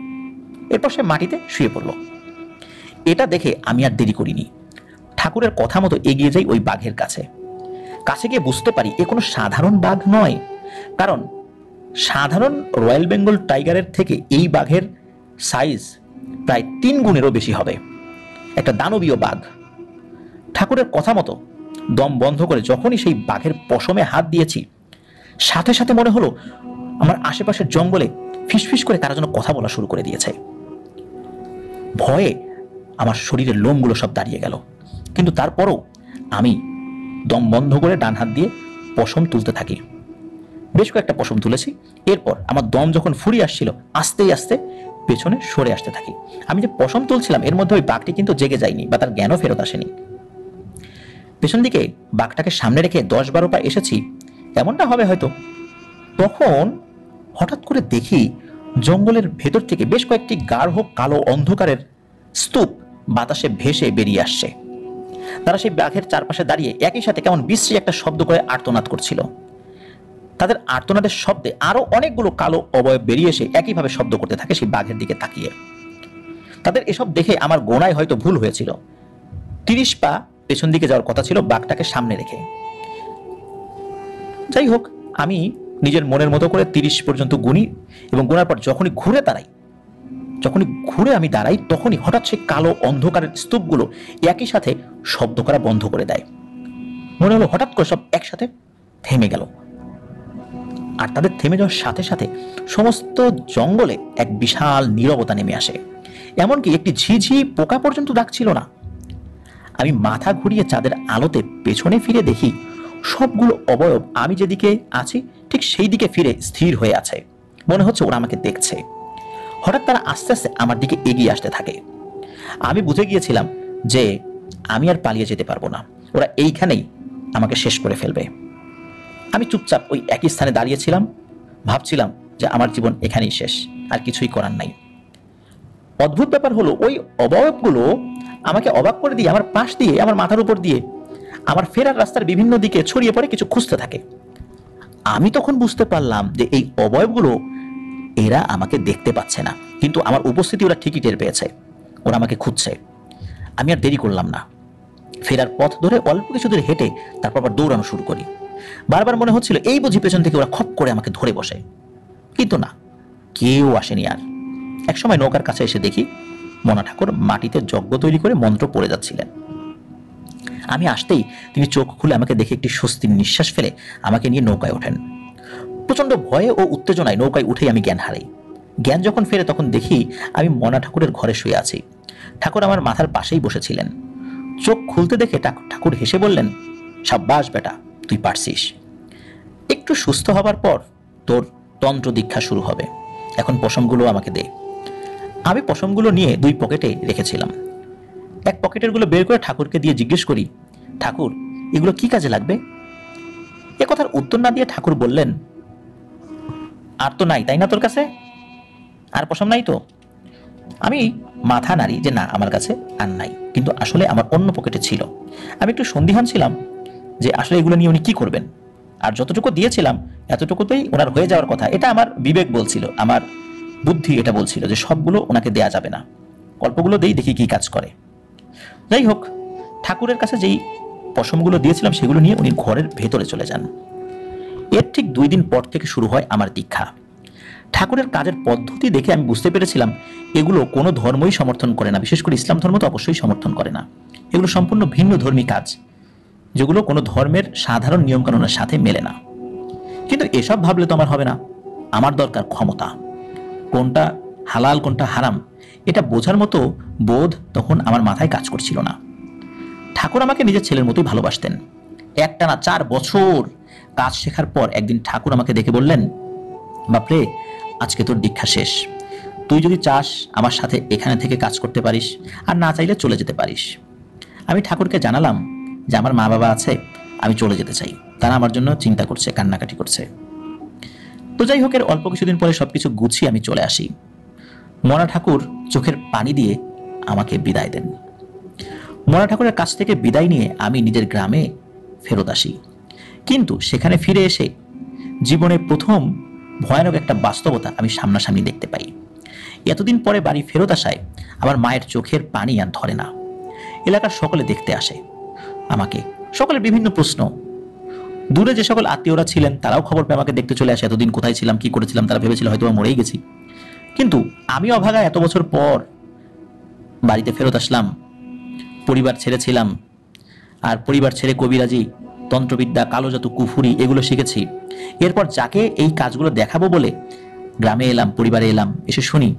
এরপর সে মাটিতে শুয়ে পড়ল। এটা দেখে আমি আর দেরি করিনি, ঠাকুরের কথা মতো এগিয়ে যাই ওই বাঘের কাছে। কাছে গিয়ে বুঝতে পারি এ কোনো সাধারণ বাঘ নয়, কারণ সাধারণ রয়্যাল বেঙ্গল টাইগারের থেকে এই বাঘের সাইজ প্রায় 3 গুণেরও বেশি হবে। একটা দানবীয় বাঘ। ঠাকুরের কথা মতো দম বন্ধ করে যখনই সেই বাঘের পশমে হাত দিয়েছি, সাথে সাথে মনে হলো আমার আশেপাশের জঙ্গলে ফিসফিস করে কারা যেন কথা বলা শুরু করে দিয়েছে। ভয়ে আমার শরীরের লোমগুলো সব দাঁড়িয়ে গেল, কিন্তু তারপরও আমি দম বন্ধ করে ডান হাত দিয়ে পশম তুলতে থাকি। বেশ কয়েকটা পশম তুলেছি। এরপর আমার দম যখন ফুরিয়ে আসছিল, আস্তে আস্তে পেছনে সরে আসতে থাকি। আমি যে পশম তুলছিলাম এর মধ্যে ওই বাঘটি কিন্তু জেগে যায়নি বা তার জ্ঞানও ফেরত আসেনি। পেছন দিকে বাঘটাকে সামনে রেখে 10-12 পা এসেছি, এমনটা হবে হয়তো। তখন হঠাৎ করে দেখি জঙ্গলের ভেতর থেকে বেশ কয়েকটি গাঢ় কালো অন্ধকারের স্তূপ বাতাসে ভেসে বেরিয়ে আসছে। তারা সেই বাঘের চারপাশে দাঁড়িয়ে একই সাথে কেমন বিশ্রী একটা শব্দ করে আর্তনাদ করছিল। তাদের আর্তনাদের শব্দে আরো অনেকগুলো কালো অবয়ব বেরিয়ে এসে একইভাবে শব্দ করতে থাকে সেই বাঘের দিকে তাকিয়ে। তাদের এসব দেখে আমার গোনায় হয়তো ভুল হয়েছিল। 30 পা পেছন দিকে যাওয়ার কথা ছিল বাঘটাকে সামনে রেখে। যাই হোক, আমি নিজের মনের মতো করে 30 পর্যন্ত গুনি এবং গোনার পর যখনই ঘুরে আমি দাঁড়াই, তখনই হঠাৎ সেই কালো অন্ধকারের স্তূপগুলো একই সাথে শব্দ করা বন্ধ করে দেয়। মনে হলো হঠাৎ করে সব একসাথে থেমে গেল। আর তাদের থেমে যাওয়ার সাথে সাথে সমস্ত জঙ্গলে এক বিশাল নীরবতা নেমে আসে। এমনকি একটি ঝিঝি পোকা পর্যন্ত ডাকছিল না। আমি মাথা ঘুরিয়ে চাঁদের আলোতে পেছনে ফিরে দেখি সবগুলো অবয়ব আমি যেদিকে আছি ঠিক সেই দিকে ফিরে স্থির হয়ে আছে। মনে হচ্ছে ওরা আমাকে দেখছে। হঠাৎ তারা আস্তে আস্তে আমার দিকে এগিয়ে আসতে থাকে। আমি বুঝে গিয়েছিলাম যে আমি আর পালিয়ে যেতে পারবো না, ওরা এইখানেই আমাকে শেষ করে ফেলবে। আমি চুপচাপ ওই একই স্থানে দাঁড়িয়েছিলাম, ভাবছিলাম যে আমার জীবন এখানেই শেষ, আর কিছুই করার নাই। অদ্ভুত ব্যাপার হলো, ওই অবয়বগুলো আমাকে অবাক করে দিয়ে আমার পাশ দিয়ে, আমার মাথার উপর দিয়ে আমার ফেরার রাস্তার বিভিন্ন দিকে ছড়িয়ে পড়ে কিছু খুঁজতে থাকে। আমি তখন বুঝতে পারলাম যে এই অবয়বগুলো এরা আমাকে দেখতে পাচ্ছে না, কিন্তু আমার উপস্থিতি ওরা ঠিকই টের পেয়েছে। ওরা আমাকে খুঁজছে। আমি আর দেরি করলাম না, ফেরার পথ ধরে অল্প কিছু দূর হেঁটে তারপর আবার দৌড়ানো শুরু করি। বারবার মনে হচ্ছিল এই বুঝি পেছন থেকে ওরা খপ করে আমাকে ধরে বসে, কিন্তু না, কেউ আসেনি। আর একসময় নৌকার কাছে এসে দেখি মনা ঠাকুর মাটিতে যজ্ঞ তৈরি করে মন্ত্র পড়ে যাচ্ছিলেন। আমি আসতেই তিনি চোখ খুলে আমাকে দেখে একটি স্বস্তির নিঃশ্বাস ফেলে আমাকে নিয়ে নৌকায় ওঠেন। প্রচন্ড ভয়ে ও উত্তেজনায় নৌকায় উঠেই আমি জ্ঞান হারাই। জ্ঞান যখন ফেরে তখন দেখি আমি মনা ঠাকুরের ঘরে শুয়ে আছি। ঠাকুর আমার মাথার পাশেই বসেছিলেন। চোখ খুলতে দেখে ঠাকুর হেসে বললেন, সাব্বাস বেটা, তুই পারছিস। একটু সুস্থ হবার পর তোর তন্ত্র দীক্ষা শুরু হবে। এখন পশমগুলো আমাকে দে। আমি পশমগুলো নিয়ে 2 পকেটে রেখেছিলাম। এক পকেটের গুলো বের করে ঠাকুরকে দিয়ে জিজ্ঞেস করি, ঠাকুর, এগুলো কি কাজে লাগবে? এ কথার উত্তর না দিয়ে ঠাকুর বললেন, আর তো নাই তাই না তোর কাছে? আর পশম নাই তো? আমি মাথা নাড়ি যে না, আমার কাছে আর নাই, কিন্তু আসলে আমার অন্য পকেটে ছিল। আমি একটু সন্দিহান ছিলাম যে আসলে এগুলো নিয়ে উনি কি করবেন। আর যতটুকু দিয়েছিলাম এতটুকুতেই ওনার হয়ে যাওয়ার কথা, এটা আমার বিবেক বলছিল, আমার বুদ্ধি এটা বলছিল যে সবগুলো ওনাকে দেয়া যাবে না, অল্পগুলো দেই, দেখি কি কাজ করে। যাই হোক, ঠাকুরের কাছে যেই পশমগুলো দিয়েছিলাম সেগুলো নিয়ে উনি ঘরের ভেতরে চলে যান। এর ঠিক 2 দিন পর থেকে শুরু হয় আমার দীক্ষা। ঠাকুরের কাজের পদ্ধতি দেখে আমি বুঝতে পেরেছিলাম এগুলো কোনো ধর্মই সমর্থন করে না, বিশেষ করে ইসলাম ধর্ম তো অবশ্যই সমর্থন করে না। এগুলো সম্পূর্ণ ভিন্ন ধর্মী কাজ, যেগুলো কোনো ধর্মের সাধারণ নিয়মকানুনের সাথে মেলে না। কিন্তু এসব ভাবলে তো আমার হবে না। আমার দরকার ক্ষমতা। কোনটা হালাল কোনটা হারাম এটা বোঝার মতো বোধ তখন আমার মাথায় কাজ করছিল না। ঠাকুর আমাকে নিজের ছেলের মতোই ভালোবাসতেন। একটানা 4 বছর কাজ শেখার পর একদিন ঠাকুর আমাকে দেখে বললেন, বাপরে, আজকে তোর দীক্ষা শেষ। তুই যদি চাস আমার সাথে এখানে থেকে কাজ করতে পারিস, আর না চাইলে চলে যেতে পারিস। আমি ঠাকুরকে জানালাম যে আমার মা বাবা আছে, আমি চলে যেতে চাই, তারা আমার জন্য চিন্তা করছে, কান্নাকাটি করছে। তো যাই হোক, এর অল্প কিছুদিন পরে সবকিছু গুছিয়ে আমি চলে আসি। মনা ঠাকুর চোখের পানি দিয়ে আমাকে বিদায় দেন। মনা ঠাকুরের কাছ থেকে বিদায় নিয়ে আমি নিজের গ্রামে ফেরত আসি। কিন্তু সেখানে ফিরে এসে জীবনে প্রথম ভয়ানক একটা বাস্তবতা আমি সামনাসামনি দেখতে পাই। এতদিন পরে বাড়ি ফেরত আসায় আমার মায়ের চোখের পানি আর ধরে না। এলাকার সকলে দেখতে আসে আমাকে, সকলের বিভিন্ন প্রশ্ন। দূরে যে সকল আত্মীয়রা ছিলেন তারাও খবর পেয়ে আমাকে দেখতে চলে আসে। এতদিন কোথায় ছিলাম, কি করেছিলাম, তারা ভেবেছিল হয়তো মরেই গেছি। কিন্তু আমি অভাগা এত বছর পর বাড়িতে ফেরত আসলাম, পরিবার ছেড়েছিলাম, আর পরিবার ছেড়ে কবিরাজি তন্ত্রবিদ্যা, কালো জাদু, কুফুরি এগুলো শিখেছি। এরপর যাকে এই কাজগুলো দেখাবো বলে গ্রামে এলাম, পরিবারে এলাম, এসে শুনি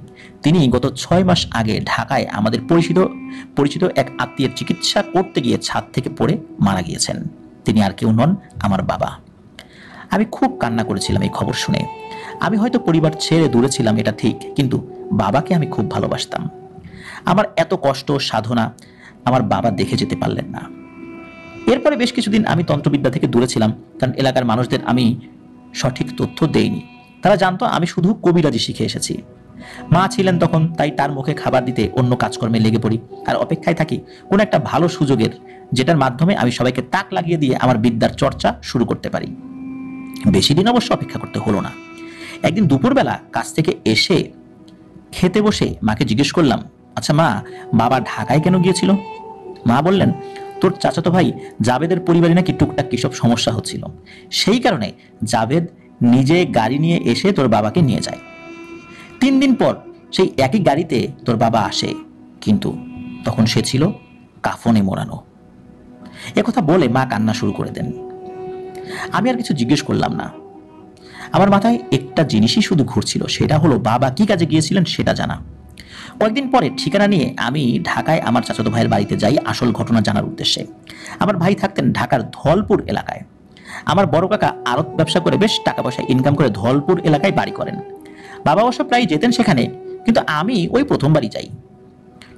তিনি গত 6 মাস আগে ঢাকায় আমাদের পরিচিত পরিচিত এক আত্মীয়ের চিকিৎসা করতে গিয়ে ছাদ থেকে পড়ে মারা গিয়েছেন। তিনি আর কেউ নন, আমার বাবা। আমি খুব কান্না করেছিলাম এই খবর শুনে। আমি হয়তো পরিবার ছেড়ে দূরে ছিলাম, এটা ঠিক, কিন্তু বাবাকে আমি খুব ভালোবাসতাম। আমার এত কষ্ট সাধনা আমার বাবা দেখে যেতে পারলেন না। এরপরে বেশ কিছুদিন আমি তন্ত্রবিদ্যা থেকে দূরে ছিলাম, কারণ এলাকার মানুষদের আমি সঠিক তথ্য দেইনি। তারা জানতো আমি শুধু কবিরাজি শিখে এসেছি। মা ছিলেন তখন, তাই তার মুখে খাবার দিতে অন্য কাজকর্মে লেগে পড়ি আর অপেক্ষায় থাকি কোনো একটা ভালো সুযোগের, যেটার মাধ্যমে আমি সবাইকে তাক লাগিয়ে দিয়ে আমার বিদ্যার চর্চা শুরু করতে পারি। বেশি দিন অবশ্য অপেক্ষা করতে হলো না। একদিন দুপুরবেলা কাজ থেকে এসে খেতে বসে মাকে জিজ্ঞেস করলাম, আচ্ছা মা, বাবা ঢাকায় কেন গিয়েছিল? মা বললেন, তোর চাচাতো ভাই জাবেদের পরিবারে নাকি টুকটাক কিসব সমস্যা হচ্ছিল, সেই কারণে জাবেদ নিজে গাড়ি নিয়ে এসে তোর বাবাকে নিয়ে যায়। 3 দিন পর সেই একই গাড়িতে তোর বাবা আসে, কিন্তু তখন সে ছিল কাফনে মোড়ানো। একথা বলে মা কান্না শুরু করে দেন। আমি আর কিছু জিজ্ঞেস করলাম না। আমার মাথায় একটা জিনিসই শুধু ঘুরছিল, সেটা হলো বাবা কি কাজে গিয়েছিলেন সেটা জানা। কয়েকদিন পরে ঠিকানা নিয়ে আমি ঢাকায় আমার চাচাতো ভাইয়ের বাড়িতে যাই আসল ঘটনা জানার উদ্দেশ্যে। আমার ভাই থাকতেন ঢাকার ধলপুর এলাকায়। আমার বড় কাকা আড়ত ব্যবসা করে বেশ টাকা পয়সা ইনকাম করে ধলপুর এলাকায় বাড়ি করেন। বাবা অবশ্য প্রায় যেতেন সেখানে, কিন্তু আমি ওই প্রথমবারই যাই।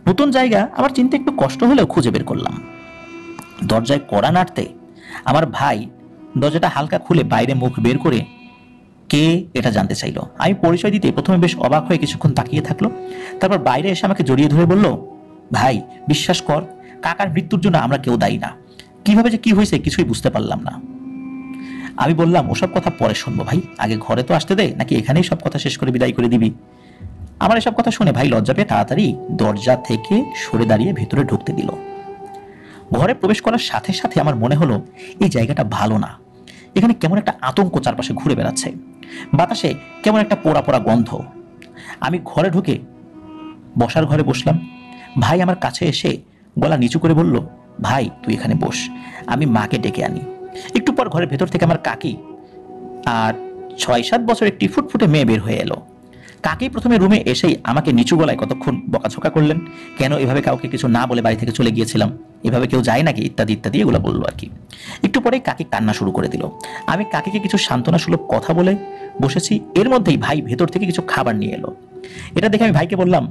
নতুন জায়গা, আমার চিনতে একটু কষ্ট হলেও খুঁজে বের করলাম। দরজায় কড়া নাড়তে আমার ভাই দরজাটা হালকা খুলে বাইরে মুখ বের করে কে এটা জানতে চাইলো। আমি পরিচয় দিতে প্রথমে বেশ অবাক হয়ে কিছুক্ষণ তাকিয়ে থাকলো, তারপর বাইরে এসে আমাকে জড়িয়ে ধরে বলল, ভাই বিশ্বাস কর, কাকার মৃত্যুর জন্য আমরা কেউ দায়ী না। কিভাবে যে কি হয়েছে কিছুই বুঝতে পারলাম না। আমি বললাম, ওসব কথা পরে শুনবো ভাই, আগে ঘরে তো আসতে দে, নাকি এখানেই সব কথা শেষ করে বিদায় করে দিবি? আমার এসব কথা শুনে ভাই লজ্জা পেয়ে তাড়াতাড়ি দরজা থেকে সরে দাঁড়িয়ে ভেতরে ঢুকতে দিল। ঘরে প্রবেশ করার সাথে সাথে আমার মনে হলো এই জায়গাটা ভালো না। এখানে কেমন একটা আতঙ্ক চারপাশে ঘুরে বেড়াচ্ছে, বাতাসে কেমন একটা পোড়া পোড়া গন্ধ। আমি ঘরে ঢুকে বসার ঘরে বসলাম। ভাই আমার কাছে এসে গলা নিচু করে বলল, ভাই তুই এখানে বস, আমি মাকে ডেকে আনি। একটু পর ঘরের ভেতর থেকে আমার কাকি আর 6-7 বছর একটি ফুটফুটে মেয়ে বের হয়ে এলো। কাকি প্রথমে রুমে এসেই আমাকে নিচু গলায় কতক্ষণ বকাঝকা করলেন, কেন এভাবে কাউকে কিছু না বলে বাড়ি থেকে চলে গিয়েছিলাম, এভাবে কেউ যায় নাকি, ইত্যাদি ইত্যাদি এগুলো বললো আর কি। একটু পরে কাকি কান্না শুরু করে দিল। আমি কাকিকে কিছু সান্ত্বনা সুলভ কথা বলে বসেছি, এর মধ্যেই ভাই ভেতর থেকে কিছু খাবার নিয়ে এলো। এটা দেখে আমি ভাইকে বললাম,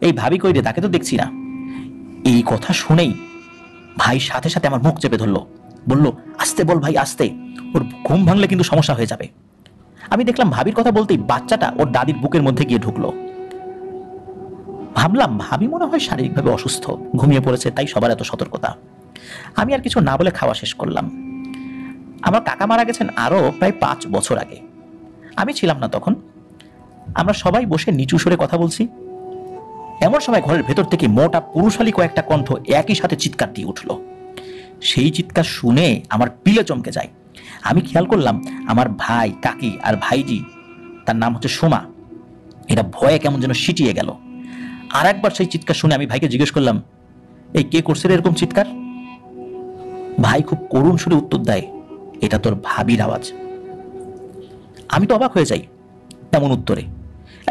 এই ভাবি কই রে, তাকে তো দেখছি না। এই কথা শুনেই ভাই সাথে সাথে আমার মুখ চেপে ধরলো, বলল, আস্তে বল ভাই আস্তে, ওর ঘুম ভাঙলে কিন্তু সমস্যা হয়ে যাবে। আমি দেখলাম ভাবির কথা বলতেই বাচ্চাটা ওর দাদির বুকের মধ্যে গিয়ে ঢুকলো। ভাবলাম ভাবি মনে হয় শারীরিকভাবে অসুস্থ, ঘুমিয়ে পড়েছে, তাই সবার এত সতর্কতা। আমি আর কিছু না বলে খাওয়া শেষ করলাম। আমার কাকা মারা গেছেন আরো প্রায় 5 বছর আগে। আমি ছিলাম না তখন। আমরা সবাই বসে নিচু সুরে কথা বলছি। এমন সময় ঘরের ভেতর থেকে মোটা পুরুষালী কয়েকটা কণ্ঠ একই সাথে চিৎকার দিয়ে উঠল। সেই চিৎকার শুনে আমার পিলে চমকে যায়। আমি খেয়াল করলাম আমার ভাই, কাকি আর ভাইজি, তার নাম হচ্ছে সোমা, এরা ভয়ে কেমন যেন সিটিয়ে গেল। আর একবার সেই চিৎকার শুনে আমি ভাইকে জিজ্ঞেস করলাম, এই কে করছে এরকম চিৎকার? ভাই খুব করুণ সুরে উত্তর দেয়, এটা তোর ভাবির আওয়াজ। আমি তো অবাক হয়ে যাই এমন উত্তরে।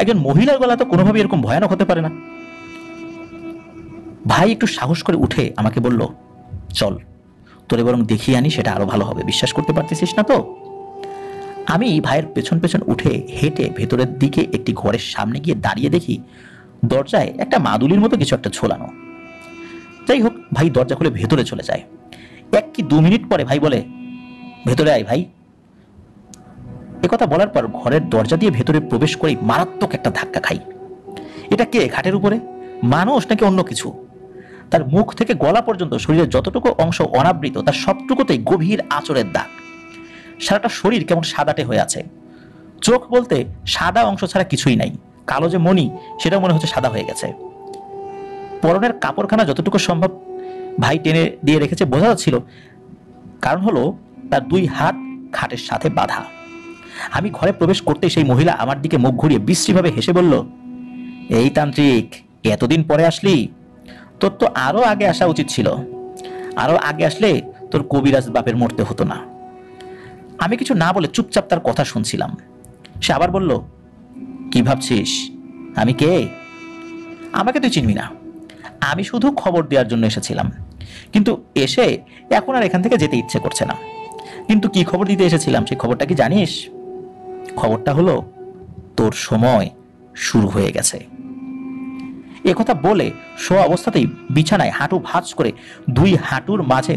একজন মহিলার গলা তো কোনোভাবে এরকম ভয়ানক হতে পারে না। ভাই একটু সাহস করে উঠে আমাকে বলল, চল তোরে বরং দেখিয়ে আনি, সেটা আরো ভালো হবে, বিশ্বাস করতে পারতেছিস না তো? আমি ভাইয়ের পেছন পেছন উঠে হেঁটে ভেতরের দিকে একটি ঘরের সামনে গিয়ে দাঁড়িয়ে দেখি দরজায় একটা মাদুলির মতো কিছু একটা ঝোলানো। যাই হোক, ভাই দরজা খুলে ভেতরে চলে যায়। 1 কি 2 মিনিট পরে ভাই বলে, ভেতরে আয় ভাই। একথা বলার পর ঘরের দরজা দিয়ে ভেতরে প্রবেশ করে মারাত্মক একটা ধাক্কা খাই। এটা কে ঘাটের উপরে, মানুষ নাকি অন্য কিছু? তার মুখ থেকে গলা পর্যন্ত শরীরের যতটুকু অংশ অনাবৃত তার সবটুকুতেই গভীর আঁচড়ের দাগ। সারাটা শরীর কেমন সাদাটে হয়ে আছে। চোখ বলতে সাদা অংশ ছাড়া কিছুই নাই, কালো যে মণি সেটাও মনে হচ্ছে সাদা হয়ে গেছে। পরনের কাপড়খানা যতটুকু সম্ভব ভাই টেনে দিয়ে রেখেছে বোঝা যাচ্ছিল, কারণ হলো তার 2 হাত খাটের সাথে বাঁধা। আমি ঘরে প্রবেশ করতেই সেই মহিলা আমার দিকে মুখ ঘুরিয়ে বিশ্রীভাবে হেসে বলল, এই তান্ত্রিক, এতদিন পরে আসলি? তোর তো আরো আগে আসা উচিত ছিল। আরো আগে আসলে তোর কবিরাজ বাপের মরতে হতো না। আমি কিছু না বলে চুপচাপ তার কথা শুনছিলাম। সে আবার বলল, কি ভাবছিস আমি কে? আমাকে তুই চিনবি না, আমি শুধু খবর দেওয়ার জন্য এসেছিলাম, কিন্তু এসে এখন আর এখান থেকে যেতে ইচ্ছে করছে না। কিন্তু কি খবর দিতে এসেছিলাম সেই খবরটা কি জানিস? খবরটা হলো তোর সময় শুরু হয়ে গেছে। একথা বলে শোয়া অবস্থাতেই বিছানায় হাঁটু ভাঁজ করে দুই হাঁটুর মাঝে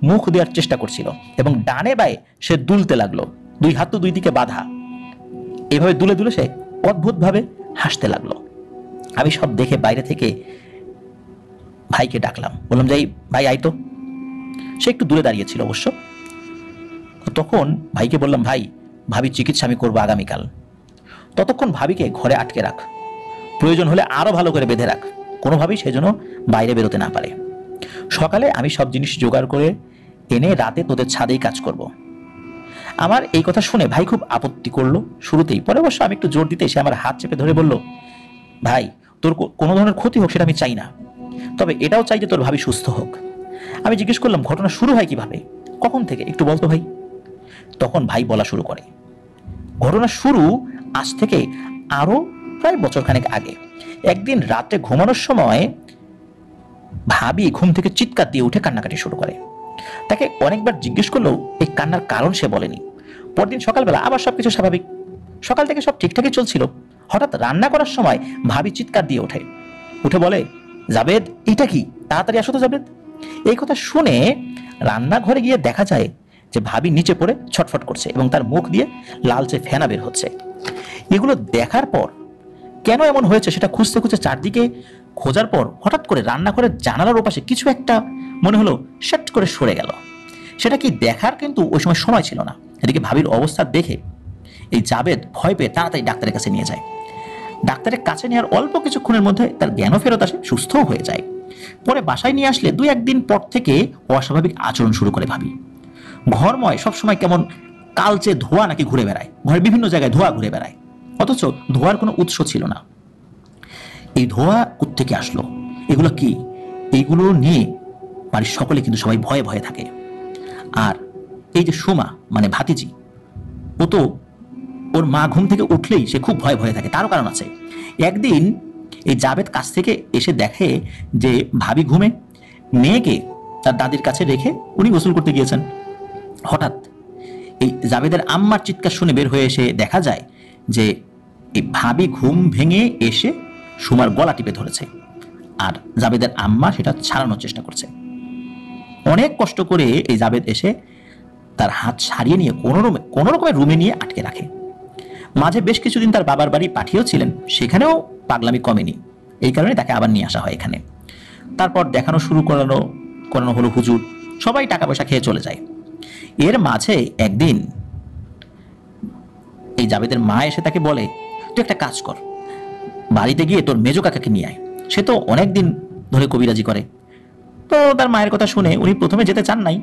মুখ দেওয়ার চেষ্টা করছিল এবং ডানে বায়ে সে দুলতে লাগলো, দুই হাত তো দুই দিকে বাঁধা। এভাবে দুলে দুলে সে অদ্ভুতভাবে হাসতে লাগলো। আমি সব দেখে বাইরে থেকে ভাইকে ডাকলাম, বললাম, যাই ভাই আয় তো। সে একটু দূরে দাঁড়িয়েছিল অবশ্য। তখন ভাইকে বললাম, ভাই ভাবির চিকিৎসা আমি করবো আগামীকাল, ততক্ষণ ভাবিকে ঘরে আটকে রাখ, প্রয়োজন হলে আরো ভালো করে বেঁধে রাখ, কোনোভাবেই সে যেন বাইরে বেরোতে না পারে। সকালে আমি সব জিনিস জোগাড় করে এনে রাতে তোদের ছাদেই কাজ করব। আমার এই কথা শুনে ভাই খুব আপত্তি করলো শুরুতেই, পরে অবশ্য আমি একটু জোর দিতে সে আমার হাত চেপে ধরে বলল, ভাই তোর কোনো ধরনের ক্ষতি হোক সেটা আমি চাই না, তবে এটাও চাই যে তোর ভাবি সুস্থ হোক। আমি জিজ্ঞেস করলাম, ঘটনা শুরু হয় কিভাবে, কখন থেকে, একটু বলতো ভাই। তখন ভাই বলা শুরু করে, ঘটনা শুরু আজ থেকে আরো প্রায় বছরখানেক আগে। একদিন রাতে ঘুমানোর সময় ভাবি ঘুম থেকে চিৎকার দিয়ে উঠে কান্নাকাটি শুরু করে। তাকে অনেকবার জিজ্ঞেস করলেও এই কান্নার কারণ সে বলেনি। পরদিন সকালবেলা আবার সবকিছু স্বাভাবিক, সকাল থেকে সব ঠিকঠাকই চলছিল। হঠাৎ রান্না করার সময় ভাবি চিৎকার দিয়ে ওঠে, উঠে বলে, জাবেদ এটা কি, তাড়াতাড়ি আসো তো জাবেদ। এই কথা শুনে রান্নাঘরে গিয়ে দেখা যায় যে ভাবি নিচে পড়ে ছটফট করছে এবং তার মুখ দিয়ে লালচে ফেনা বের হচ্ছে। এগুলো দেখার পর কেন এমন হয়েছে সেটা খুঁজতে খুঁজতে চারদিকে খোঁজার পর হঠাৎ করে রান্নাঘরের জানালার ওপাশে কিছু একটা মনে হলো সেট করে সরে গেল। সেটা কি দেখার কিন্তু ওই সময় ছিল না। এদিকে ভাবির অবস্থা দেখে এই জাবেদ ভয় পেয়ে তাড়াতাড়ি ডাক্তারের কাছে নিয়ে যায়। ডাক্তারের কাছে নেওয়ার অল্প কিছুক্ষণের মধ্যে তার জ্ঞানও ফেরত আসে, সুস্থও হয়ে যায়। পরে বাসায় নিয়ে আসলে দুই একদিন পর থেকে অস্বাভাবিক আচরণ শুরু করে ভাবি। ঘরময় সবসময় কেমন কালচে ধোঁয়া নাকি ঘুরে বেড়ায়, ঘরের বিভিন্ন জায়গায় ধোঁয়া ঘুরে বেড়ায়, অথচ ধোঁয়ার কোনো উৎস ছিল না। এই ধোঁয়া কোত্থেকে আসলো, এগুলো কি, এইগুলো নিয়ে বাড়ির সকলে কিন্তু সবাই ভয়ে ভয়ে থাকে। আর এই যে সুমা মানে ভাতিজি, ও তো ওর মা ঘুম থেকে উঠলেই সে খুব ভয়ে ভয়ে থাকে, তারও কারণ আছে। একদিন এই জাবেদ কাছ থেকে এসে দেখে যে ভাবি ঘুমে, মেয়েকে তার দাদির কাছে রেখে উনি গোসল করতে গিয়েছেন। হঠাৎ এই জাবেদের আম্মার চিৎকার শুনে বের হয়ে এসে দেখা যায় যে এই ভাবি ঘুম ভেঙে এসে সুমার গলা টিপে ধরেছে, আর জাবেদের আম্মা সেটা ছাড়ানোর চেষ্টা করছে। অনেক কষ্ট করে এই জাবেদ এসে তার হাত ছাড়িয়ে নিয়ে কোনো রকমের রুমে নিয়ে আটকে রাখে। মাঝে বেশ কিছুদিন তার বাবার বাড়ি পাঠিয়েও ছিলেন, সেখানেও পাগলামি কমেনি, এই কারণে তাকে আবার নিয়ে আসা হয় এখানে। তারপর দেখানো শুরু করানো হলো হুজুর, সবাই টাকা পয়সা খেয়ে চলে যায়। এর মাঝে একদিন এই জাবেদের মা এসে তাকে বলে, তুই একটা কাজ কর, বাড়িতে গিয়ে তোর মেজো কাকাকে নিয়ে আয়, সে তো অনেকদিন ধরে কবিরাজি করে। তো তার মায়ের কথা শুনে উনি প্রথমে যেতে চান নাই।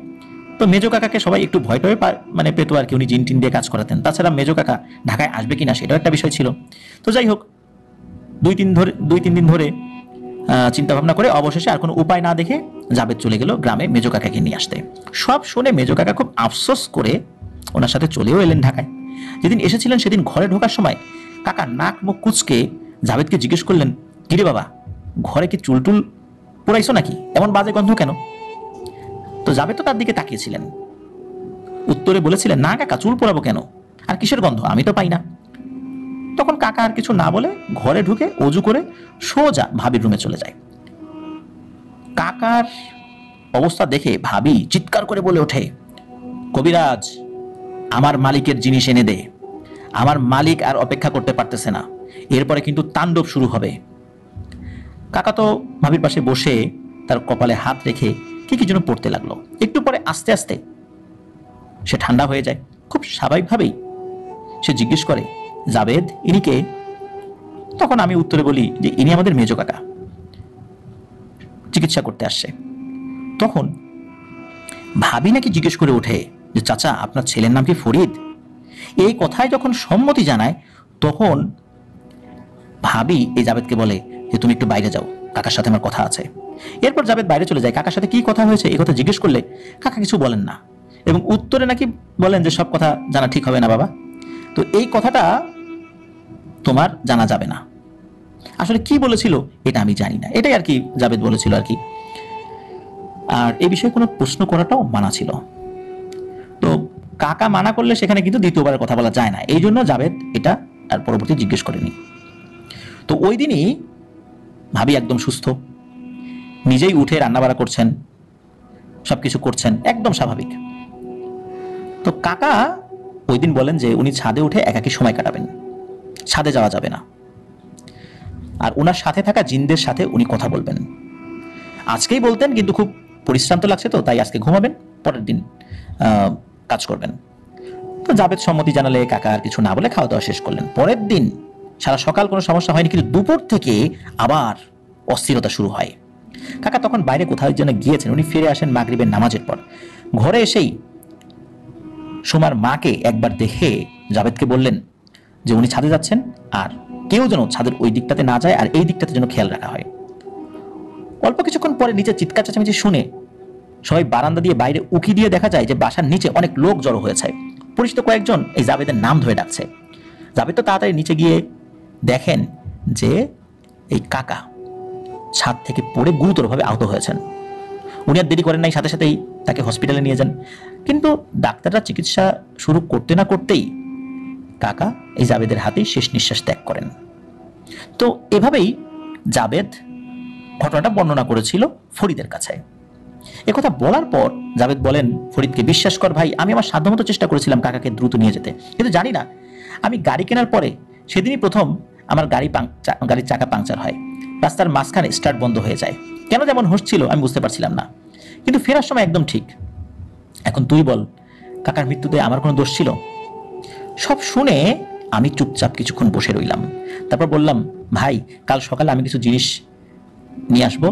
তো মেজো কাকাকে সবাই একটু ভয় টয়ে মানে পেতো আর কি, উনি জিন টিন দিয়ে কাজ করাতেন। তাছাড়া মেজো কাকা ঢাকায় আসবে কিনা সেটাও একটা বিষয় ছিল। তো যাই হোক, দুই তিন দিন ধরে চিন্তা ভাবনা করে অবশেষে আর কোনো উপায় না দেখে জাবেদ চলে গেল গ্রামে মেজো কাকাকে নিয়ে আসতে। সব শুনে মেজো কাকা খুব আফসোস করে ওনার সাথে চলেও এলেন ঢাকায়। যেদিন এসেছিলেন সেদিন ঘরে ঢোকার সময় কাকা নাক মুখ কুচকে জাবেদকে জিজ্ঞেস করলেন, কিরে বাবা, ঘরে কি চুলটুল পোড়াইছো নাকি, এমন বাজে গন্ধ কেন? তো জাবেদ তো তার দিকে তাকিয়েছিলেন, উত্তরে বলেছিলেন, না কাকা, চুল পোড়াবো কেন, আর কিসের গন্ধ, আমি তো পাই না। তখন কাকা আর কিছু না বলে ঘরে ঢুকে অজু করে সোজা ভাবির রুমে চলে যায়। কাকার অবস্থা দেখে ভাবি চিৎকার করে বলে ওঠে, কবিরাজ, আমার মালিকের জিনিস এনে দে, আমার মালিক আর অপেক্ষা করতে পারতেছে না, এরপরে কিন্তু তাণ্ডব শুরু হবে। কাকা তো ভাবির পাশে বসে তার কপালে হাত রেখে কি যেন পড়তে লাগলো। একটু পরে আস্তে আস্তে সে ঠান্ডা হয়ে যায়। খুব স্বাভাবিকভাবেই সে জিজ্ঞেস করে, জাবেদ ইনি কে? তখন আমি উত্তরে বলি যে ইনি আমাদের মেজো কাকা, চিকিৎসা করতে আসছে। তখন ভাবি নাকি জিজ্ঞেস করে ওঠে যে, চাচা আপনার ছেলের নাম কি ফরিদ? এই কথায় যখন সম্মতি জানায় তখন ভাবি এই জাবেদকে বলে যে তুমি একটু বাইরে যাও, কাকার সাথে আমার কথা আছে। এরপর জাবেদ বাইরে চলে যায়। কাকার সাথে কি কথা হয়েছে এই কথা জিজ্ঞেস করলে কাকা কিছু বলেন না, এবং উত্তরে নাকি বলেন যে সব কথা জানা ঠিক হবে না বাবা, তো এই কথাটা তোমার জানা যাবে না। আসলে কি বলেছিল এটা আমি জানি না, এটাই আর কি জাবেদ বলেছিল আর কি। আর এই বিষয়ে কোনো প্রশ্ন করাটাও মানা ছিল। তো কাকা মানা করলে সেখানে কিন্তু দ্বিতীয়বার কথা বলা যায় না, এই জন্য জাবেদ এটা আর পরবর্তী জিজ্ঞেস করেনি। তো ওই দিনই ভাবি একদম সুস্থ, নিজেই উঠে রান্নাবাড়া করছেন, সবকিছু করছেন একদম স্বাভাবিক। তো কাকা ওই দিন বলেন যে উনি ছাদে উঠে একাকী সময় কাটাবেন, ছাদে যাওয়া যাবে না, আর ওনার সাথে থাকা জিনদের সাথে উনি কথা বলবেন। আজকেই বলতেন কিন্তু খুব পরিশ্রান্ত লাগছে, তো তাই আজকে ঘুমাবেন, পরের দিন কাজ করবেন। তো জাবেদ সম্মতি জানালে কাকা আর কিছু না বলে খাওয়া দাওয়া শেষ করলেন। পরের দিন সারা সকাল কোনো সমস্যা হয়নি, কিন্তু দুপুর থেকে আবার অস্থিরতা শুরু হয়। কাকা তখন বাইরে কোথাও যেন গিয়েছেন, উনি ফিরে আসেন মাগরিবের নামাজের পর। ঘরে এসেই সুমার মাকে একবার দেখে জাবেদকে বললেন যে উনি ছাদে যাচ্ছেন, আর কেউ যেন ছাদের ওই দিকটাতে না যায়, আর এই দিকটাতে যেন খেয়াল রাখা হয়। অল্প কিছুক্ষণ পরে নিচে চিৎকার চেঁচামেচি শুনে সবাই বারান্দা দিয়ে বাইরে উকি দিয়ে দেখা যায় যে বাসার নিচে অনেক লোক জড়ো হয়েছে। পরিচিত কয়েকজন এই জাবেদের নাম ধরে ডাকছে। জাবেদ তো তাড়াতাড়ি নিচে গিয়ে দেখেন যে এই কাকা ছাদ থেকে পড়ে গুরুতরভাবে আহত হয়েছেন। উনি আর দেরি করেন নাই, সাথে সাথেই তাকে হসপিটালে নিয়ে যান। কিন্তু ডাক্তাররা চিকিৎসা শুরু করতে না করতেই কাকা এই জাবেদের হাতেই শেষ নিঃশ্বাস ত্যাগ করেন। তো এভাবেই জাবেদ ঘটনাটা বর্ণনা করেছিল ফরিদের কাছে। একথা বলার পর জাবেদ বলেন ফরিদকে, বিশ্বাস কর ভাই, আমি আমার সাধ্যমতো চেষ্টা করেছিলাম কাকাকে দ্রুত নিয়ে যেতে, কিন্তু জানি না, আমি গাড়ি কেনার পরে সেদিনই প্রথম আমার গাড়ির চাকা পাংচার হয়, রাস্তার মাঝখানে স্টার্ট বন্ধ হয়ে যায়। কেন যেমন হচ্ছিল আমি বুঝতে পারছিলাম না, কিন্তু ফেরার সময় একদম ঠিক। এখন তুই বল, কাকার মৃত্যুতে আমার কোনো দোষ ছিল? সব শুনে আমি চুপচাপ কিছুক্ষণ বসে রইলাম। তারপর বললাম, ভাই, কাল সকালে আমি কিছু জিনিস নিয়ে আসবো,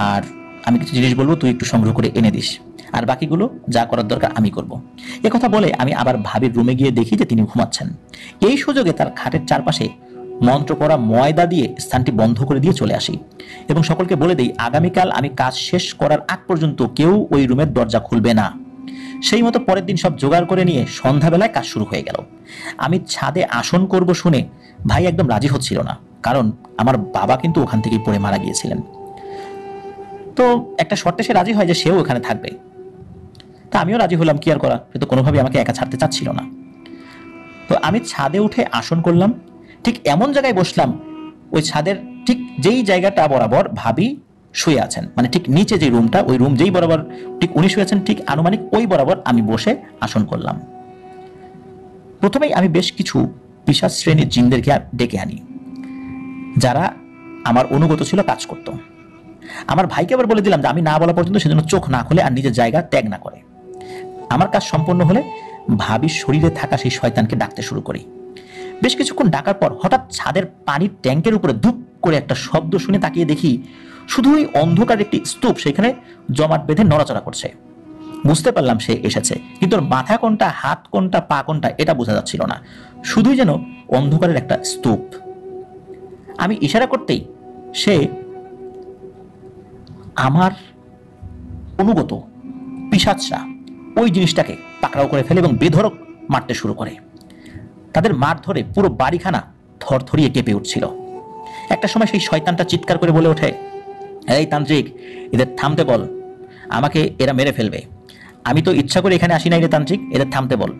আর আমি কিছু জিনিস বলবো, তুই একটু সংগ্রহ করে এনে দিস, আর বাকিগুলো যা করার দরকার আমি করব। কথা বলে আমি আবার ভাবির রুমে গিয়ে দেখি যে তিনি ঘুমাচ্ছেন। এই সুযোগে তার খাটের চারপাশে মন্ত্র পড়া ময়দা দিয়ে স্থানটি বন্ধ করে দিয়ে চলে আসি, এবং সকলকে বলে দেই আগামীকাল আমি কাজ শেষ করার আগ পর্যন্ত কেউ ওই রুমের দরজা খুলবে না। সেই মতো পরের দিন সব জোগাড় করে নিয়ে সন্ধ্যাবেলায় কাজ শুরু হয়ে গেল। আমি ছাদে আসন করব শুনে ভাই একদম রাজি হচ্ছিল না, কারণ আমার বাবা কিন্তু ওখান থেকেই পড়ে মারা গিয়েছিলেন। তো একটা শর্তে সে রাজি হয় যে সেও ওখানে থাকবে। তা আমিও রাজি হলাম, কি আর করা, সে তো কোনোভাবে আমাকে একা ছাড়তে চাচ্ছিল না। তো আমি ছাদে উঠে আসন করলাম, ঠিক এমন জায়গায় বসলাম ওই ছাদের ঠিক যেই জায়গাটা বরাবর ভাবি শুয়ে আছেন, মানে ঠিক নিচে যে রুমটা, ওই রুম যেই বরাবর ঠিক উনি শুয়ে আছেন, ঠিক আনুমানিক ওই বরাবর আমি বসে আসন করলাম। প্রথমেই আমি বেশ কিছু পিশাচ শ্রেণীর জিনদেরকে ডেকে আনি, যারা আমার অনুগত ছিল, কাজ করত। আমার ভাইকে আবার বলে দিলাম যে আমি না বলা পর্যন্ত সেজন্য চোখ না খুলে আর নিজের জায়গা ত্যাগ না করে। আমার কাজ সম্পন্ন হলে ভাবির শরীরে থাকা সেই শয়তানকে ডাকতে শুরু করি। বেশ কিছুক্ষণ ডাকার পর হঠাৎ ছাদের পানির ট্যাঙ্কের উপরে ধুপ করে একটা শব্দ শুনে তাকিয়ে দেখি শুধুই অন্ধকার একটি স্তূপ সেখানে জমাট বেঁধে নড়াচড়া করছে। বুঝতে পারলাম সে এসেছে, কিন্তু ওর মাথা কোনটা, হাত কোনটা, পা কোনটা এটা বোঝা যাচ্ছিল না, শুধুই যেন অন্ধকারের একটা স্তূপ। আমি ইশারা করতেই সে আমার অনুগত পিশাচরা ওই জিনিসটাকে পাকড়াও করে ফেলে এবং বেধড়ক মারতে শুরু করে। তাদের মার ধরে পুরো বাড়িখানা থরথরিয়ে কেঁপে উঠছিল। একটা সময় সেই শয়তানটা চিৎকার করে বলে ওঠে, এই তান্ত্রিক, এদের থামতে বল, আমাকে এরা মেরে ফেলবে। আমি তো ইচ্ছা করে এখানে আসি নাই রে তান্ত্রিক, এদের থামতে বল।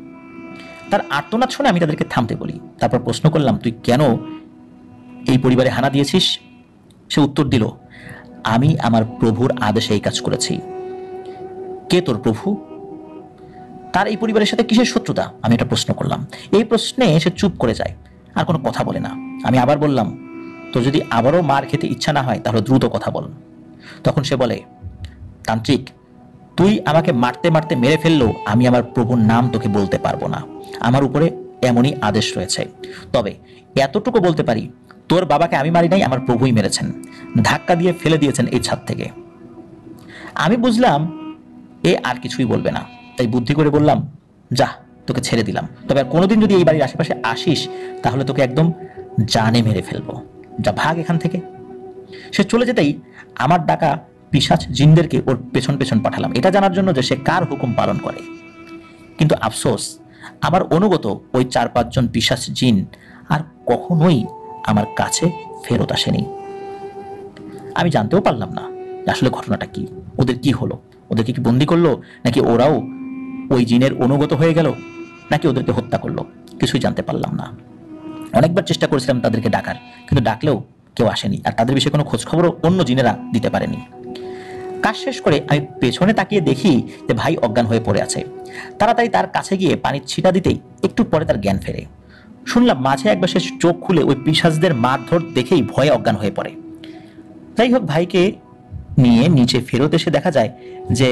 তার আর্তনাদ শুনে আমি তাদেরকে থামতে বলি। তারপর প্রশ্ন করলাম, তুই কেন এই পরিবারে হানা দিয়েছিস? সে উত্তর দিল, আমি আমার প্রভুর আদেশে এই কাজ করেছি। কে তোর প্রভু? তার এই পরিবারের সাথে কিসের শত্রুতা? আমি এটা প্রশ্ন করলাম। এই প্রশ্নে সে চুপ করে যায়, আর কোনো কথা বলে না। আমি আবার বললাম, তোর যদি আবারও মার খেতে ইচ্ছা না হয় তাহলে দ্রুত কথা বল। তখন সে বলে, তান্ত্রিক, তুই আমাকে মারতে মারতে মেরে ফেললেও আমি আমার প্রভুর নাম তোকে বলতে পারবো না, আমার উপরে এমনই আদেশ রয়েছে। তবে এতটুকু বলতে পারি, তোর বাবাকে আমি মারি নাই, আমার প্রভুই মেরেছেন, ধাক্কা দিয়ে ফেলে দিয়েছেন এই ছাদ থেকে। আমি বুঝলাম এ আর কিছুই বলবে না, তাই বুদ্ধি করে বললাম, যা, তোকে ছেড়ে দিলাম, তবে আর কোনোদিন যদি এই বাড়ির আশেপাশে আসিস তাহলে তোকে একদম জানে মেরে ফেলবো, যা, ভাগ এখান থেকে। সে চলে যেতেই আমার ডাকা পিশাচ জিনদেরকে ওর পেছন পেছন পাঠালাম, এটা জানার জন্য যে সে কার হুকুম পালন করে। কিন্তু আফসোস, আমার অনুগত ওই 4-5 জন পিশাচ জিন আর কখনোই আমার কাছে ফেরত আসেনি। আমি জানতেও পারলাম না আসলে ঘটনাটা কি, ওদের কি হলো, ওদেরকে কি বন্দি করলো, নাকি ওরাও ওই জিনের অনুগত হয়ে গেল, নাকি ওদেরকে হত্যা করলো, কিছুই জানতে পারলাম না। অনেকবার চেষ্টা করেছিলাম তাদেরকে ডাকার, কিন্তু ডাকলেও কেউ আসেনি, আর তাদের বিষয়ে কোনো খোঁজ খবরও অন্য জিনেরা দিতে পারেনি। কাজ শেষ করে আমি পেছনে তাকিয়ে দেখি যে ভাই অজ্ঞান হয়ে পড়ে আছে। তাড়াতাড়ি তার কাছে গিয়ে পানির ছিটা দিতেই একটু পরে তার জ্ঞান ফেরে। শুনলাম মাঝে একবার সে চোখ খুলে ওই পিশাচদের মারধর দেখেই ভয়ে অজ্ঞান হয়ে পড়ে। যাই হোক, ভাইকে নিয়ে নিচে ফেরত এসে দেখা যায় যে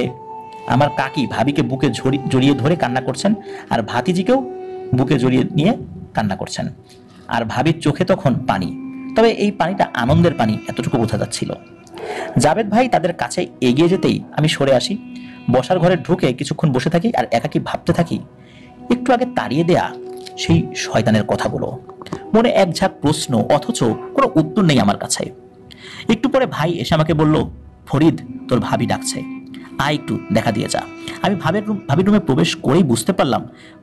আমার কাকি ভাবিকে বুকে জড়িয়ে ধরে কান্না করছেন, আর ভাতিজিকেও বুকে জড়িয়ে নিয়ে কান্না করছেন, আর ভাবির চোখে তখন পানি। তবে এই পানিটা আনন্দের পানি, এতটুকু বোঝা যাচ্ছিল। জাবেদ ভাই তাদের কাছে এগিয়ে যেতেই আমি সরে আসি, বসার ঘরে ঢুকে কিছুক্ষণ বসে থাকি আর একাকী ভাবতে থাকি একটু আগে তাড়িয়ে দেয়া সেই শয়তানের কথাগুলো। মনে এক ঝাঁক প্রশ্ন, অথচ কোনো উত্তর নেই আমার কাছে। একটু পরে ভাই এসে আমাকে বলল, ফরিদ, তোর ভাবি ডাকছে, আয় একটু দেখা দিয়ে যা। আমি ভাবির রুমে প্রবেশ করেই বুঝতে পারলাম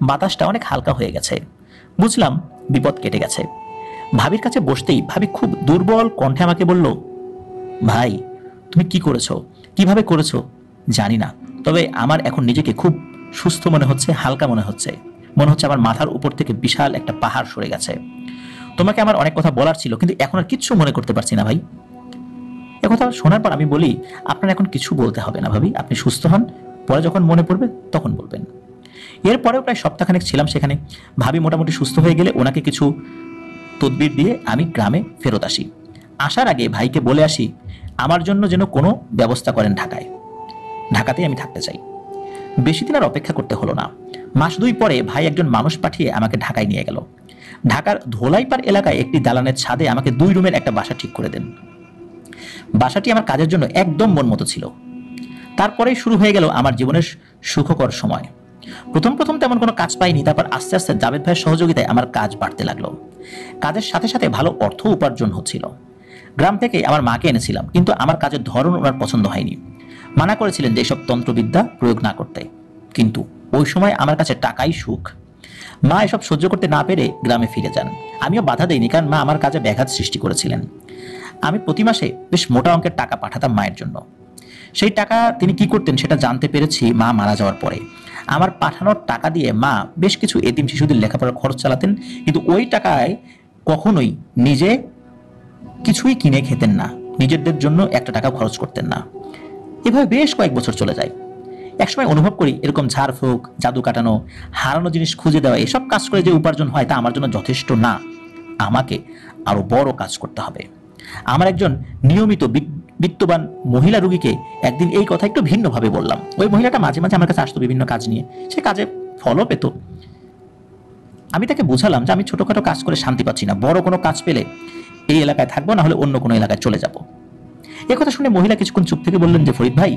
বাতাসটা অনেক হালকা হয়ে গেছে। বুঝলাম বিপদ কেটে গেছে। ভাবির কাছে বসতেই ভাবি খুব দুর্বল কণ্ঠে আমাকে বলল, ভাই, তুমি কি করেছো, কিভাবে করেছো জানি না, তবে আমার এখন নিজেকে খুব সুস্থ মনে হচ্ছে, হালকা মনে হচ্ছে আমার মাথার উপর থেকে বিশাল একটা পাহাড় সরে গেছে। তোমাকে আমার অনেক কথা বলার ছিল, কিন্তু এখন আর কিচ্ছু মনে করতে পারছি না ভাই। একথা শোনার পর আমি বলি, আপনার এখন কিছু বলতে হবে না ভাবি, আপনি সুস্থ হন, পরে যখন মনে পড়বে তখন বলবেন। এরপরেও প্রায় সপ্তাহখানেক ছিলাম সেখানে। ভাবি মোটামুটি সুস্থ হয়ে গেলে ওনাকে কিছু তদবির দিয়ে আমি গ্রামে ফেরত আসি। আসার আগে ভাইকে বলে আসি আমার জন্য যেন কোনো ব্যবস্থা করেন ঢাকাতেই আমি থাকতে চাই। বেশি দিন আর অপেক্ষা করতে হলো না। মাস 2 পরে ভাই একজন মানুষ পাঠিয়ে আমাকে ঢাকায় নিয়ে গেল। ঢাকার ধোলাইপাড় এলাকায় একটি দালানের ছাদে আমাকে 2 রুমের একটা বাসা ঠিক করে দেন। বাসাটি আমার কাজের জন্য একদম মন মতো ছিল। তারপরেই শুরু হয়ে গেল আমার জীবনের সুখকর সময়। প্রথম তেমন কোনো কাজ পাইনি, তারপর আস্তে আস্তে জাবেদ ভাইয়ের সহযোগিতায় আমার কাজ বাড়তে লাগলো। কাজের সাথে সাথে ভালো অর্থ উপার্জন হচ্ছিল। গ্রাম থেকে আমার মাকে এনেছিলাম, কিন্তু আমার কাজের ধরন ওনার পছন্দ হয়নি। মানা করেছিলেন যে এসব তন্ত্রবিদ্যা প্রয়োগ না করতে। কিন্তু ওই সময় আমার কাছে টাকাই সুখ। মা এসব সহ্য করতে না পেরে গ্রামে ফিরে যান। আমিও বাধা দেইনি, কারণ মা আমার কাজে ব্যাঘাত সৃষ্টি করেছিলেন। আমি প্রতি মাসে বেশ মোটা অঙ্কের টাকা পাঠাতাম মায়ের জন্য। সেই টাকা তিনি কি করতেন সেটা জানতে পেরেছি মা মারা যাওয়ার পরে। আমার পাঠানোর টাকা দিয়ে মা বেশ কিছু এতিম শিশুদের লেখাপড়ার খরচ চালাতেন, কিন্তু ওই টাকায় কখনোই নিজে কিছুই কিনে খেতেন না, নিজেদের জন্য একটা টাকা খরচ করতেন না। এভাবে বেশ কয়েক বছর চলে যায়। একসময় অনুভব করি এরকম ঝাড়ফুঁক, জাদু কাটানো, হারানো জিনিস খুঁজে দেওয়া, এসব কাজ করে যে উপার্জন হয় তা আমার জন্য যথেষ্ট না। আমাকে আরো বড় কাজ করতে হবে। আমার একজন নিয়মিত বিত্তবান মহিলা রোগীকে একদিন এই কথা একটু ভিন্নভাবে বললাম। ওই মহিলাটা মাঝে মাঝে আমার কাছে আসতো বিভিন্ন কাজ নিয়ে, সে কাজে ফলও পেত। আমি তাকে বোঝালাম যে আমি ছোটখাটো কাজ করে শান্তি পাচ্ছি না, বড় কোনো কাজ পেলে এই এলাকায় থাকবো, না হলে অন্য কোনো এলাকায় চলে যাব। কথা শুনে মহিলা কিছুক্ষণ চুপ থেকে বললেন যে, ফরিদ ভাই,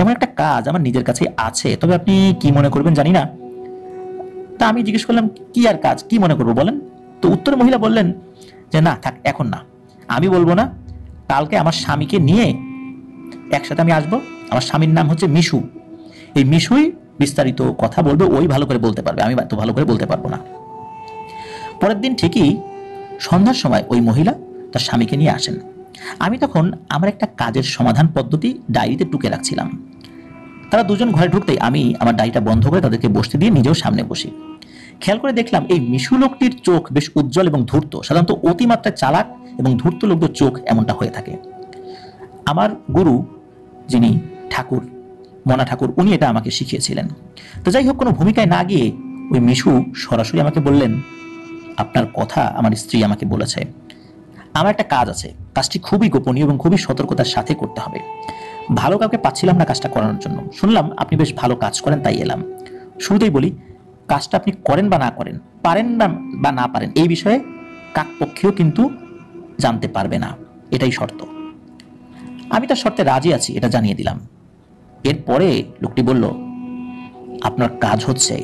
এমন একটা কাজ আমার নিজের কাছে আছে, তবে আপনি কি মনে করবেন জানি না। তা আমি জিজ্ঞেস করলাম, কি আর কাজ, কি মনে করবো বলেন। তো উত্তরে মহিলা বললেন যে, না থাক, এখন না, আমি বলবো না, কালকে আমার স্বামীকে নিয়ে একসাথে আমি আসবো। আমার স্বামীর নাম হচ্ছে মিশু। এই মিশুই বিস্তারিত কথা বলবে, ওই ভালো করে বলতে পারবে, আমি তো ভালো করে বলতে পারবো না। পরের দিন ঠিকই সন্ধ্যার সময় ওই মহিলা তার স্বামীকে নিয়ে আসেন। আমি তখন আমার একটা কাজের সমাধান পদ্ধতি ডায়েরিতে টুকে রাখছিলাম। তারা দুজন ঘরে ঢুকতেই আমি আমার ডায়েরিটা বন্ধ করে তাদেরকে বসতে দিয়ে নিজেও সামনে বসি। খেয়াল করে দেখলাম এই মিশু লোকটির চোখ বেশ উজ্জ্বল এবং ধূর্ত। সাধারণত অতিমাত্রায় চালাক এবং ধূর্ত লোকদের চোখ এমনটা হয়ে থাকে। আমার গুরু, যিনি ঠাকুর, মনা ঠাকুর, উনি এটা আমাকে শিখিয়েছিলেন। তো যাই হোক, কোনো ভূমিকায় না গিয়ে ওই মিশু সরাসরি আমাকে বললেন, আপনার কথা আমার স্ত্রী আমাকে বলেছে, আমার একটা কাজ আছে, কাজটি খুবই গোপনীয় এবং খুবই সতর্কতার সাথে করতে হবে। ভালো কাউকে পাচ্ছিলাম না কাজটা করানোর জন্য। শুনলাম আপনি বেশ ভালো কাজ করেন, তাই এলাম। শুরুতেই বলি, কাজটা আপনি করেন বা না করেন, পারেন বা না পারেন, এই বিষয়ে কাক পক্ষেও কিন্তু জানতে পারবে না, এটাই শর্ত। আমি তার শর্তে রাজি আছি, এটা জানিয়ে দিলাম। এরপরে লোকটি বলল, আপনার কাজ হচ্ছে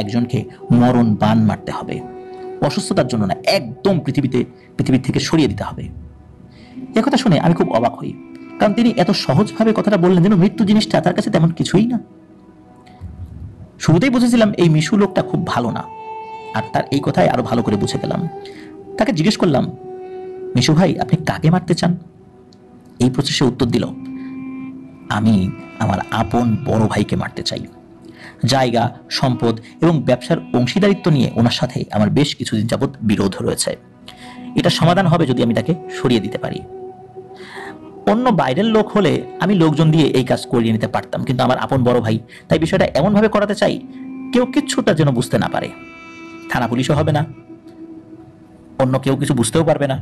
একজনকে মরণ বান মারতে হবে, অসুস্থতার জন্য না, একদম পৃথিবী থেকে সরিয়ে দিতে হবে। একথা শুনে আমি খুব অবাক হই, কারণ তিনি এত সহজভাবে কথাটা বললেন যেন মৃত্যু জিনিসটা তার কাছে তেমন কিছুই না। শুরুতেই বুঝেছিলাম এই মিশু লোকটা খুব ভালো না, আর তার এই কথাই আরো ভালো করে বুঝে গেলাম। তাকে জিজ্ঞেস করলাম, মিশু ভাই আপনি কাকে মারতে চান? এই প্রশ্নে উত্তর দিল, আমি আমার আপন বড় ভাইকে মারতে চাই। জায়গা, সম্পদ এবং ব্যবসার অংশীদারিত্ব নিয়ে ওনার সাথে আমার বেশ কিছুদিন যাবৎ বিরোধ রয়েছে। এটা সমাধান হবে যদি আমি তাকে সরিয়ে দিতে পারি। অন্য বাইরের লোক হলে আমি লোকজন দিয়ে এই কাজ করিয়ে নিতে পারতাম, কিন্তু আমার আপন বড় ভাই, তাই বিষয়টা এমনভাবে করাতে চাই কেউ কিচ্ছুটা যেন বুঝতে না পারে। থানা পুলিশও হবে না, অন্য কেউ কিছু বুঝতেও পারবে না।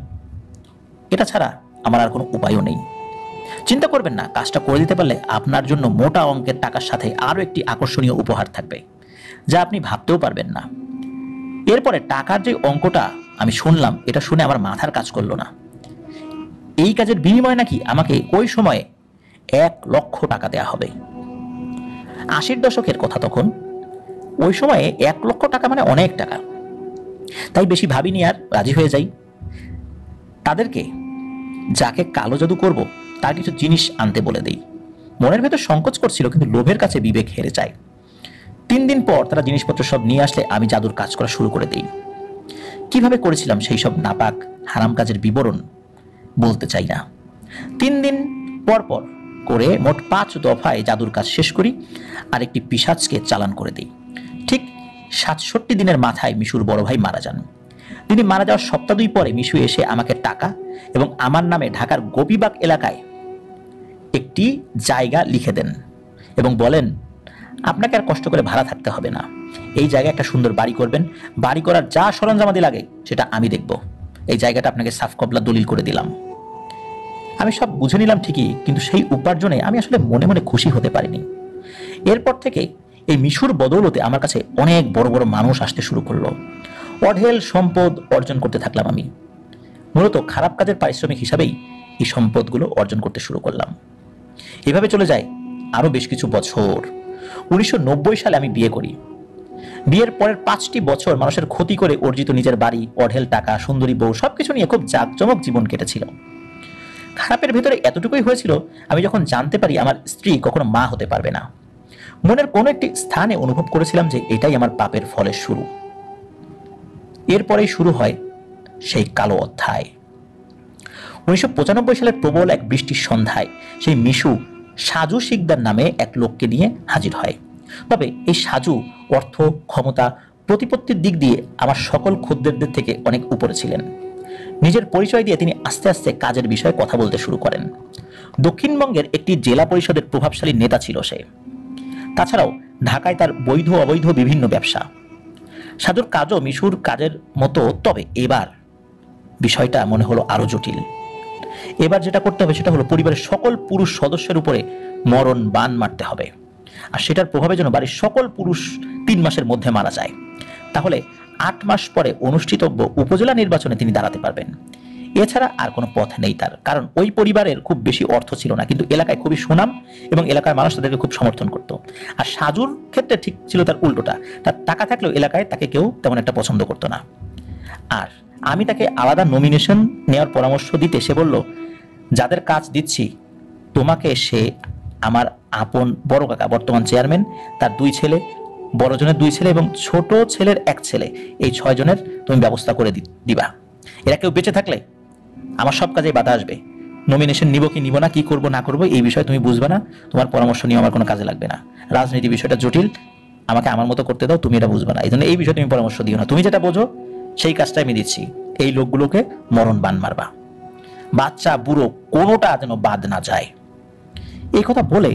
এটা ছাড়া আমার আর কোনো উপায়ও নেই। চিন্তা করবেন না, কাজটা করে দিতে পারলে আপনার জন্য মোটা অঙ্কের টাকার সাথে আরো একটি আকর্ষণীয় উপহার থাকবে, যা আপনি ভাবতেও পারবেন না। এরপরে টাকার যে অঙ্কটা আমি শুনলাম, এটা শুনে আমার মাথার কাজ করলো না। এই কাজের বিনিময়ে নাকি আমাকে ওই সময়ে 1,00,000 টাকা দেয়া হবে। 80-র দশকের কথা তখন। ওই সময়ে 1,00,000 টাকা মানে অনেক টাকা। তাই বেশি ভাবিনি, আর রাজি হয়ে যাই। তাদেরকে যাকে কালো জাদু করব তার কিছু জিনিস আনতে বলে দেই। মনের ভেতর সংকোচ করছিল, কিন্তু লোভের কাছে বিবেক হেরে যায়। 3 দিন পর তারা জিনিসপত্র সব নিয়ে আসলে আমি জাদুর কাজ করা শুরু করে দিই। কিভাবে করেছিলাম সেই সব নাপাক হারাম কাজের বিবরণ বলতে চাই না। 3 দিন পর পর করে মোট 5 দফায় জাদুর কাজ শেষ করি, আর একটি পিশাচকে চালান করে দিই। ঠিক 67 দিনের মাথায় মিশুর বড় ভাই মারা যান। তিনি মারা যাওয়ার সপ্তাহ 2 পরে মিশু এসে আমাকে টাকা এবং আমার নামে ঢাকার গোপীবাগ এলাকায় একটি জায়গা লিখে দেন এবং বলেন, আপনাকে আর কষ্ট করে ভাড়া থাকতে হবে না। এই জায়গায় একটা সুন্দর বাড়ি করবেন। বাড়ি করার যা সরঞ্জামাদি লাগে সেটা আমি দেখব। এই জায়গাটা আপনাকে সাফ কবলা দলিল করে দিলাম। আমি সব বুঝে নিলাম ঠিকই, কিন্তু সেই উপার্জনে আমি আসলে মনে মনে খুশি হতে পারিনি। এরপর থেকে এই মিশুর বদৌলতে আমার কাছে অনেক বড় বড় মানুষ আসতে শুরু করলো। অঢেল সম্পদ অর্জন করতে থাকলাম আমি। মূলত খারাপ কাজের পারিশ্রমিক হিসাবেই এই সম্পদগুলো অর্জন করতে শুরু করলাম। এভাবে চলে যায় আরো বেশ কিছু বছর। 1990 সালে আমি বিয়ে করি। বিয়ের পরের 5টি বছর মানুষের ক্ষতি করে অর্জিত নিজের বাড়ি, অঢেল টাকা, সুন্দরী বউ সবকিছু নিয়ে খুব জাঁকজমক জীবন কেটেছিল। খারাপের ভেতরে এতটুকুই হয়েছিল, আমি যখন জানতে পারি আমার স্ত্রী কখনো মা হতে পারবে না, মনের কোনো একটি স্থানে অনুভব করেছিলাম যে এটাই আমার পাপের ফলের শুরু। এরপরেই শুরু হয় সেই কালো অধ্যায়। 1995 সালের প্রবল এক বৃষ্টির সন্ধ্যায় সেই মিশু সাজু শিকদার নামে এক লোককে নিয়ে হাজির হয়। তবে এই সাজু অর্থ, ক্ষমতা, প্রতিপত্তির দিক দিয়ে আমার সকল খদ্দেরদের থেকে অনেক উপরে ছিলেন। নিজের পরিচয় দিয়ে তিনি আস্তে আস্তে কাজের বিষয়ে কথা বলতে শুরু করেন। দক্ষিণবঙ্গের একটি জেলা পরিষদের প্রভাবশালী নেতা ছিল সে। তাছাড়াও ঢাকায় তার বৈধ অবৈধ বিভিন্ন ব্যবসা। সাজুর কাজও মিশুর কাজের মতো, তবে এবার বিষয়টা মনে হলো আরো জটিল। এবার যেটা করতে হবে সেটা হলো পরিবারের সকল পুরুষ সদস্যের উপরে মরণ বান মারতে হবে, আর সেটার প্রভাবে যেন বাড়ির সকল পুরুষ 3 মাসের মধ্যে মারা যায়। তাহলে 8 মাস পরে অনুষ্ঠিতব্য উপজেলা নির্বাচনে তিনি দাঁড়াতে পারবেন। এছাড়া আর কোনো পথ নেই তার, কারণ ওই পরিবারের খুব বেশি অর্থ ছিল না, কিন্তু এলাকায় খুবই সুনাম এবং এলাকার মানুষ তাদেরকে খুব সমর্থন করত। আর সাজুর ক্ষেত্রে ঠিক ছিল তার উল্টোটা, তার টাকা থাকলেও এলাকায় তাকে কেউ তেমন একটা পছন্দ করতো না। আর আমি তাকে আলাদা নমিনেশন নেওয়ার পরামর্শ দিতে সে বলল, যাদের কাজ দিচ্ছি তোমাকে, সে আমার আপন বড় কাকা, বর্তমান চেয়ারম্যান, তার 2 ছেলে, বড় জনের 2 ছেলে এবং ছোট ছেলের 1 ছেলে, এই 6 জনের তুমি ব্যবস্থা করে দিবা। এরা কেউ বেঁচে থাকলে আমার সব কাজে বাধা আসবে। নমিনেশন নিব কি নিব না, কি করব না করব এই বিষয়ে তুমি বুঝবে না, তোমার পরামর্শ নিয়ে আমার কোনো কাজে লাগবে না। রাজনীতি বিষয়টা জটিল, আমাকে আমার মতো করতে দাও, তুমি এটা বুঝবে না, এই জন্য এই বিষয়ে তুমি পরামর্শ দিও না, তুমি যেটা বোঝো সেই কাজটা আমি দিচ্ছি। এই লোকগুলোকে মরণ বান মারবা, বাচ্চা বুড়ো কোনোটা যেন বাদ না যায়। এই কথা বলে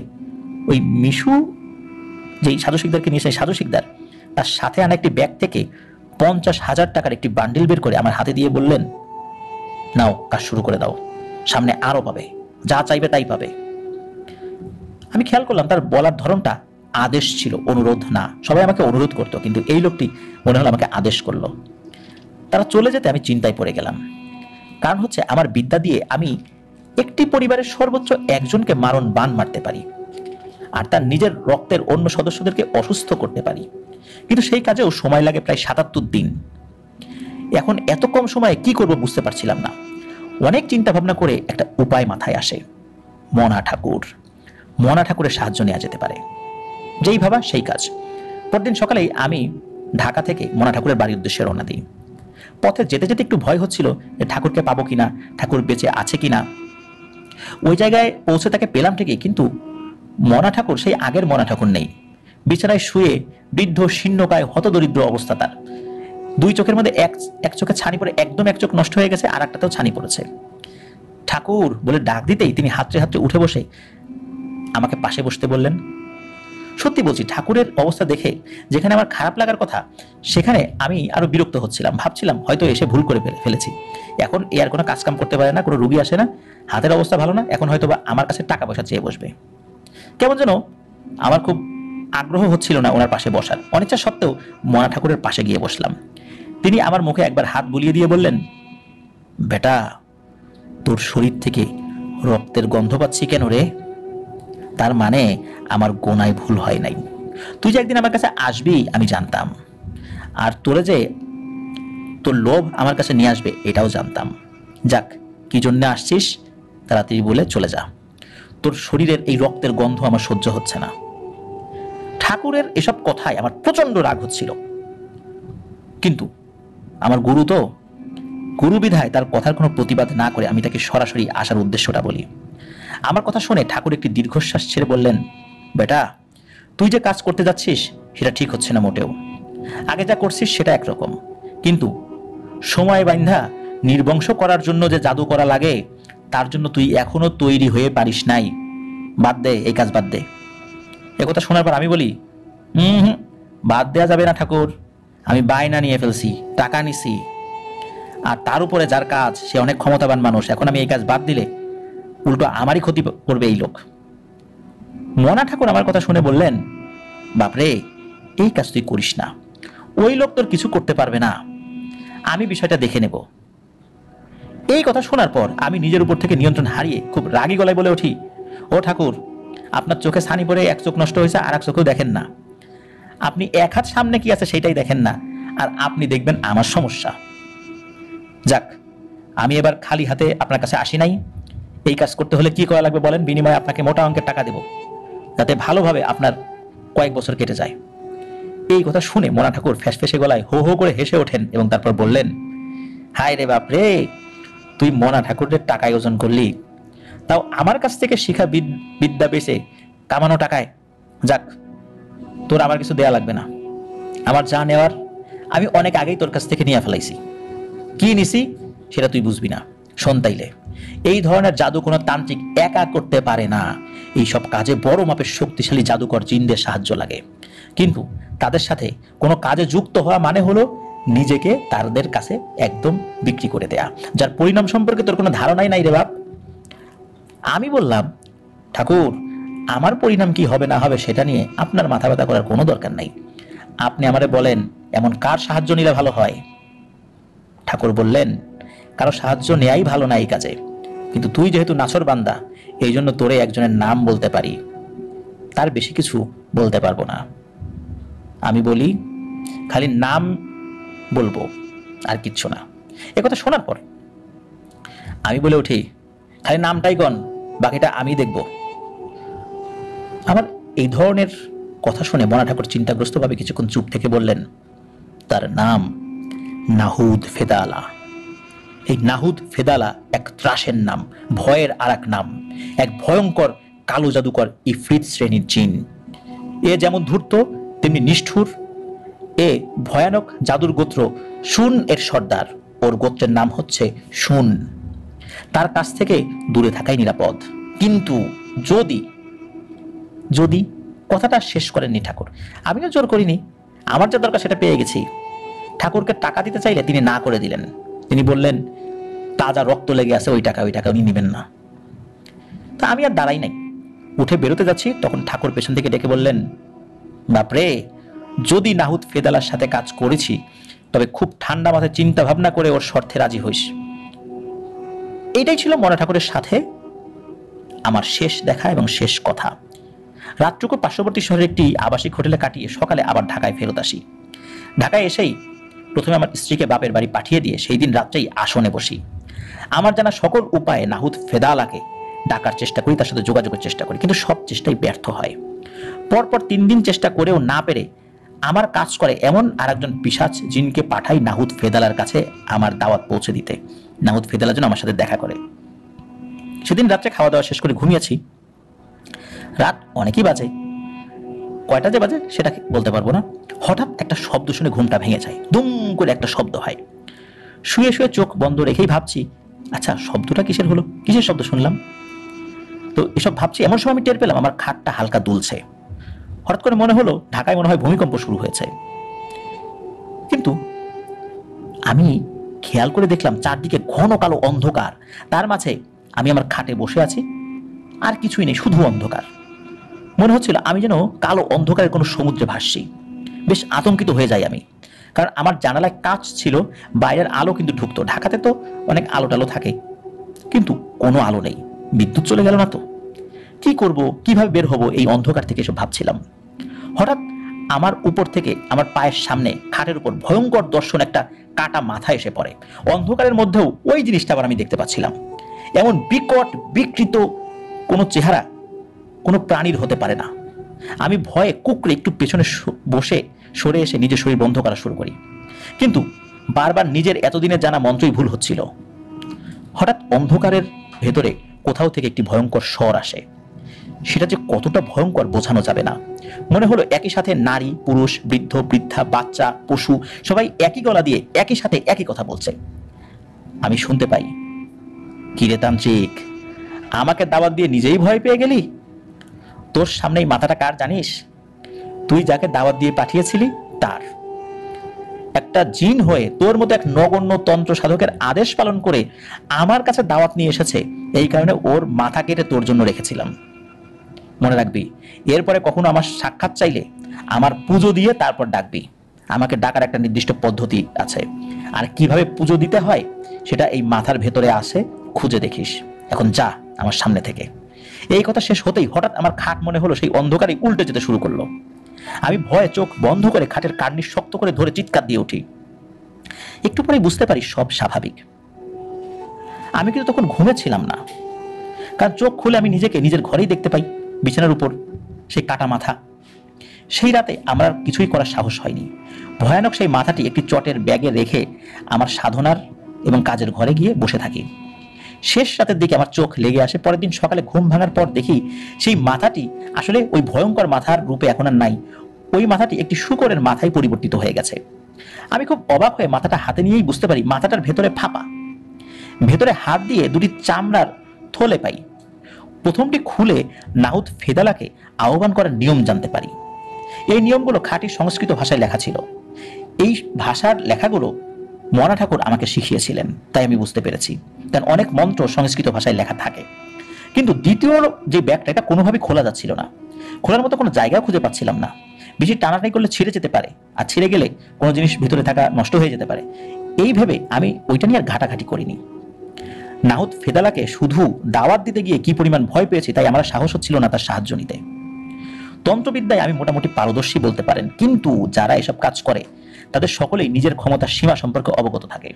ওই মিশু যেই সাজু শিকদারকে নিয়ে, সেই সাজু শিকদার তার সাথে আনা একটি ব্যাগ থেকে 50,000 টাকার একটি বান্ডিল বের করে আমার হাতে দিয়ে বললেন, নাও কাজ শুরু করে দাও, সামনে আরো পাবে, যা চাইবে তাই পাবে। আমি খেয়াল করলাম তার বলার ধরনটা আদেশ ছিল, অনুরোধ না। সবাই আমাকে অনুরোধ করতো, কিন্তু এই লোকটি মনে হলো আমাকে আদেশ করলো। তারা চলে যেতে আমি চিন্তায় পড়ে গেলাম। কারণ হচ্ছে আমার বিদ্যা দিয়ে আমি একটি পরিবারের সর্বোচ্চ একজনকে মারণ বান মারতে পারি, আর তার নিজের রক্তের অন্য সদস্যদেরকে অসুস্থ করতে পারি, কিন্তু সেই কাজেও সময় লাগে প্রায় 77 দিন। এখন এত কম সময়ে কি করব বুঝতে পারছিলাম না। অনেক চিন্তা ভাবনা করে একটা উপায় মাথায় আসে। মনা ঠাকুরের সাহায্য নেওয়া যেতে পারে। যেই ভাবা সেই কাজ। পরদিন সকালেই আমি ঢাকা থেকে মনা ঠাকুরের বাড়ির উদ্দেশ্যে রওনা দিই। পথে যেতে যেতে একটু ভয় হচ্ছিল যে ঠাকুরকে পাবো কিনা, ঠাকুর বেঁচে আছে কিনা। ওই জায়গায় পৌঁছে তাকে পেলাম ঠিকই, কিন্তু মনা ঠাকুর সেই আগের মনা ঠাকুর নেই। বিছানায় শুয়ে বৃদ্ধ শীর্ণকায় হতদরিদ্র অবস্থা তার। দুই চোখের মধ্যে এক চোখে ছানি পড়ে, একদম এক চোখ নষ্ট হয়ে গেছে, আর একটাতেও ছানি পড়েছে। ঠাকুর বলে ডাক দিতেই তিনি হাতড়ে হাতড়ে উঠে বসে আমাকে পাশে বসতে বললেন। সত্যি বলছি, ঠাকুরের অবস্থা দেখে যেখানে আমার খারাপ লাগার কথা, সেখানে আমি আরো বিরক্ত হচ্ছিলাম। ভাবছিলাম হয়তো এসে ভুল করে ফেলেছি। এখন এ আর কোনো কাজকাম করতে পারে না, কোনো রুগী আসে না, হাতের অবস্থা ভালো না, এখন হয়তো বা আমার কাছে টাকা পয়সা চেয়ে বসবে। কেমন যেন আমার খুব আগ্রহ হচ্ছিল না ওনার পাশে বসার। অনিচ্ছা সত্ত্বেও মনা ঠাকুরের পাশে গিয়ে বসলাম। তিনি আমার মুখে একবার হাত বুলিয়ে দিয়ে বললেন, বেটা, তোর শরীর থেকে রক্তের গন্ধ পাচ্ছি কেন রে? তার মানে আমার গোনায় ভুল হয় নাই। তুই যে একদিন আমার কাছে আসবি আমি জানতাম, আর তোরে যে তোর লোভ আমার কাছে নিয়ে আসবে এটাও জানতাম। যাক, কি জন্য আসছিস তাড়াতাড়ি বলে চলে যা। তোর শরীরের এই রক্তের গন্ধ আমার সহ্য হচ্ছে না। ঠাকুরের এসব কথায় আমার প্রচন্ড রাগ হচ্ছিল, কিন্তু আমার গুরু বিধায় তার কথার কোনো প্রতিবাদ না করে আমি তাকে সরাসরি আসার উদ্দেশ্যটা বলি। আমার কথা শুনে ঠাকুর একটি দীর্ঘশ্বাস ছেড়ে বললেন, বেটা, তুই যে কাজ করতে যাচ্ছিস সেটা ঠিক হচ্ছে না মোটেও। আগে যা করছিস সেটা একরকম, কিন্তু সময় বাইন্ধা নির্বংশ করার জন্য যে জাদু করা লাগে তার জন্য তুই এখনো তৈরি হয়ে পারিস নাই। বাদ দে, এই কাজ বাদ দে। একথা শোনার পর আমি বলি, বাদ দেয়া যাবে না ঠাকুর, আমি বায়না নিয়ে ফেলছি, টাকা নিছি, আর তার উপরে যার কাজ সে অনেক ক্ষমতাবান মানুষ। এখন আমি এই কাজ বাদ দিলে উল্টো আমারই ক্ষতি করবে এই লোক। মনা ঠাকুর আমার কথা শুনে বললেন, বাপরে, এই কাজ তুই করিস না, ওই লোক তোর কিছু করতে পারবে না, আমি বিষয়টা দেখে নেব। এই কথা শোনার পর আমি নিজের উপর থেকে নিয়ন্ত্রণ হারিয়ে খুব রাগী গলায় বলে উঠি, ও ঠাকুর, আপনার চোখে ছানি পড়ে এক চোখ নষ্ট হয়েছে, আর এক চোখেও দেখেন না। আপনি এক হাত সামনে কি আছে সেটাই দেখেন না, আর আপনি দেখবেন আমার সমস্যা। যাক, আমি এবার খালি হাতে আপনার কাছে আসি নাই। এই কাজ করতে হলে কি করা লাগবে বলেন, বিনিময়ে আপনাকে মোটা অঙ্কের টাকা দেব, যাতে ভালোভাবে আপনার কয়েক বছর কেটে যায়। এই কথা শুনে মনা ঠাকুর ফ্যাসফেসে গলায় হো হো করে হেসে ওঠেন এবং তারপর বললেন, হায় রে বাপ রে, তুই মনা ঠাকুরের টাকায় ওজন করলি, তাও আমার কাছ থেকে শিখা বিদ্যা বেচে কামানো টাকায়। যাক, তোর আমার কিছু দেয়া লাগবে না, আমার যা নেওয়ার আমি অনেক আগেই তোর কাছ থেকে নিয়ে ফেলাইছি। কি নিছি সেটা তুই বুঝবি না। শোন তাইলে, এই ধরনের জাদু কোনো তান্ত্রিক একা করতে পারে না। এই সব কাজে বড় মাপের শক্তিশালী জাদুকর জিনদের সাহায্য লাগে, কিন্তু তাদের সাথে কোনো কাজে যুক্ত হওয়া মানে হলো নিজেকে তাদের কাছে একদম বিক্রি করে দেয়া, যার পরিণাম সম্পর্কে তোর কোনো ধারণাই নাই রে বাপ। আমি বললাম, ঠাকুর, আমার পরিণাম কি হবে না হবে সেটা নিয়ে আপনার মাথা ব্যথা করার কোনো দরকার নাই। আপনি আমারে বলেন, এমন কার সাহায্য নিলে ভালো হয়? ঠাকুর বললেন, কারো সাহায্য নেয়াই ভালো না এই কাজে, কিন্তু তুই যেহেতু নাছর বান্দা, এই জন্য তোরে একজনের নাম বলতে পারি, তার বেশি কিছু বলতে পারবো না। আমি বলি, খালি নাম বলবো আর কিচ্ছু না। একথা শোনার পর আমি বলে উঠি, খালি নামটাই গণ, বাকিটা আমি দেখব। আমার এই ধরনের কথা শুনে মনা ঠাকুর চিন্তাগ্রস্তভাবে কিছুক্ষণ চুপ থেকে বললেন, তার নাম নাহুদ ফেদালা। এই নাহুদ ফেদালা এক ত্রাসের নাম, ভয়ের আর এক নাম, এক ভয়ঙ্কর কালো জাদুকর ইফরিত শ্রেণীর জিন। এ যেমন ধূর্ত তেমনি নিষ্ঠুর। এ ভয়ানক জাদুর গোত্র শুন এর সর্দার, ওর গোত্রের নাম হচ্ছে শুন। তার কাছ থেকে দূরে থাকাই নিরাপদ। কিন্তু যদি যদি কথাটা শেষ করেননি ঠাকুর, আমিও জোর করিনি, আমার যা দরকার সেটা পেয়ে গেছি। ঠাকুরকে টাকা দিতে চাইলে তিনি না করে দিলেন। তিনি বললেন, তাজা রক্ত লেগে আছে, ওই টাকা উনি নেবেন না। তা আমি আর দাঁড়াই নাই, উঠে বেরোতে যাচ্ছি, তখন ঠাকুর পেছন থেকে ডেকে বললেন, বাপরে, যদি নাহুদ ফেদালার সাথে কাজ করেছি তবে খুব ঠান্ডা মাথায় চিন্তা ভাবনা করে ওর শর্তে রাজি হইস। এইটাই ছিল মনা ঠাকুরের সাথে আমার শেষ দেখা এবং শেষ কথা। রাতটুকু পার্শ্ববর্তী শহরের একটি আবাসিক হোটেলে কাটিয়ে সকালে আবার ঢাকায় ফেরত আসি। ঢাকায় এসেই প্রথমে আমার স্ত্রীকে বাপের বাড়ি পাঠিয়ে দিয়ে সেই দিন রাত্রেই আসনে বসি। আমার জানা সকল উপায়ে নাহুদ ফেদালাকে ডাকার চেষ্টা করি, তার সাথে যোগাযোগের চেষ্টা করি, কিন্তু সব চেষ্টাই ব্যর্থ হয়। পরপর 3 দিন চেষ্টা করেও না পেরে আমার কাজ করে এমন আরেকজন পিশাচ জিনকে পাঠাই নাহুদ ফেদালার কাছে আমার দাওয়াত পৌঁছে দিতে। নাহুদ ফেদালা যেন আমার সাথে দেখা করে। সেদিন রাত্রে খাওয়া দাওয়া শেষ করে ঘুমিয়েছি। রাত অনেকই বাজে, কয়টা যে বাজে সেটা বলতে পারবো না। হঠাৎ একটা শব্দ শুনে ঘুমটা ভেঙে যায়, দুম করে একটা শব্দ হয়। শুয়ে শুয়ে চোখ বন্ধ রেখেই ভাবছি, আচ্ছা শব্দটা কিসের হলো, কিসের শব্দ শুনলাম। তো এসব ভাবছি, এমন সময় আমি টের পেলাম আমার খাটটা হালকা দুলছে। হঠাৎ করে মনে হলো ঢাকায় মনে হয় ভূমিকম্প শুরু হয়েছে। কিন্তু আমি খেয়াল করে দেখলাম চারদিকে ঘন কালো অন্ধকার, তার মাঝে আমি আমার খাটে বসে আছি, আর কিছুই নেই, শুধু অন্ধকার। মনে হচ্ছিল আমি যেন কালো অন্ধকারের কোনো সমুদ্রে ভাসছি। বেশ আতঙ্কিত হয়ে যাই আমি, কারণ আমার জানালায় কাঁচ ছিল, বাইরের আলো কিন্তু ঢুকতো। ঢাকাতে তো অনেক আলো টালো থাকে, কিন্তু কোনো আলো নেই। বিদ্যুৎ চলে গেল না তো, কি করব, কিভাবে বের হব এই অন্ধকার থেকে, এসব ভাবছিলাম। হঠাৎ আমার উপর থেকে আমার পায়ের সামনে খাটের উপর ভয়ঙ্কর দর্শন একটা কাটা মাথা এসে পড়ে। অন্ধকারের মধ্যেও ওই জিনিসটা আবার আমি দেখতে পাচ্ছিলাম। এমন বিকট বিকৃত কোনো চেহারা কোনো প্রাণীর হতে পারে না। আমি ভয়ে কুকড়ে একটু পেছনে বসে সরে এসে নিজের শরীর বন্ধ করা শুরু করি, কিন্তু বারবার নিজের এতদিনের জানা মন্ত্রই ভুল হচ্ছিল। হঠাৎ অন্ধকারের ভেতরে কোথাও থেকে একটি ভয়ঙ্কর স্বর আসে। সেটা যে কতটা ভয়ঙ্কর বোঝানো যাবে না। মনে হলো একই সাথে নারী, পুরুষ, বৃদ্ধ, বৃদ্ধা, বাচ্চা, পশু সবাই একই গলা দিয়ে একই সাথে একই কথা বলছে। আমি শুনতে পাই, কিরে তান্ত্রিক, আমাকে দাওয়াত দিয়ে নিজেই ভয় পেয়ে গেলি? তোর সামনেই মাথাটা কার জানিস? তুই যাকে দাওয়াত দিয়ে পাঠিয়েছিলি তার। একটা জিন হয়ে তোর মতো এক নগণ্য তন্ত্র সাধকের আদেশ পালন করে আমার কাছে দাওয়াত নিয়ে এসেছে, এই কারণে ওর মাথা কেটে তোর জন্য রেখেছিলাম। মনে রাখবি, এরপরে কখনো আমার সাক্ষাৎ চাইলে আমার পুজো দিয়ে তারপর ডাকবি। আমাকে ডাকার একটা নির্দিষ্ট পদ্ধতি আছে, আর কিভাবে পুজো দিতে হয় সেটা এই মাথার ভেতরে আসে, খুঁজে দেখিস। এখন যা আমার সামনে থেকে। এই কথা শেষ হতেই হঠাৎ আমার খাট মনে হলো সেই অন্ধকারে উল্টে যেতে শুরু করলো। আমি ভয়ে চোখ বন্ধ করে খাটের কার্নিশ শক্ত করে ধরে চিৎকার দিয়ে উঠি। একটু পরে বুঝতে পারি সব স্বাভাবিক। আমি কিন্তু তখন ঘুমেছিলাম না, কারণ চোখ খুলে আমি নিজেকে নিজের ঘরেই দেখতে পাই, বিছানার উপর সেই কাটা মাথা। সেই রাতে আমার কিছুই করার সাহস হয়নি। ভয়ানক সেই মাথাটি একটি চটের ব্যাগে রেখে আমার সাধনার এবং কাজের ঘরে গিয়ে বসে থাকি। শেষ রাতের দিকে আমার চোখ লেগে আসে। পরের দিন সকালে ঘুম ভাঙার পর দেখি সেই মাথাটি আসলে ওই ভয়ঙ্কর মাথার রূপে এখন আর নাই। ওই মাথাটি একটি শূকরের মাথায় পরিবর্তিত হয়ে গেছে। আমি খুব অবাক হয়ে মাথাটা হাতে নিয়েই বুঝতে পারি মাথাটার ভেতরে ফাঁপা। ভেতরে হাত দিয়ে দুটি চামড়ার থলে পাই। প্রথমটি খুলে নাহুদ ফেদালাকে আহ্বান করার নিয়ম জানতে পারি। এই নিয়মগুলো খাঁটি সংস্কৃত ভাষায় লেখা ছিল। এই ভাষার লেখাগুলো মনা ঠাকুর আমাকে শিখিয়েছিলেন, তাই আমি বুঝতে পেরেছি, কারণ অনেক মন্ত্র সংস্কৃত ভাষায় লেখা থাকে। কিন্তু দ্বিতীয় যে ব্যাগটা, এটা কোনোভাবে খোলা যাচ্ছিল না। খোলার মতো কোনো জায়গা খুঁজে পাচ্ছিলাম না। বেশি টানাটানি করলে ছিঁড়ে যেতে পারে, আর ছিঁড়ে গেলে কোনো জিনিস ভিতরে থাকা নষ্ট হয়ে যেতে পারে। এই ভেবে আমি ওইটা নিয়ে আর ঘাটাঘাটি করিনি। নাহুদ ফেদালাকে শুধু দাওয়াত দিতে গিয়ে কি পরিমাণ ভয় পেয়েছি, তাই আমার সাহস হচ্ছিল না তার সাহায্য নিতে। তন্ত্রবিদ্যায় আমি মোটামুটি পারদর্শী বলতে পারেন, কিন্তু যারা এসব কাজ করে তাদের সকলেই নিজের ক্ষমতার সীমা সম্পর্কে অবগত থাকে।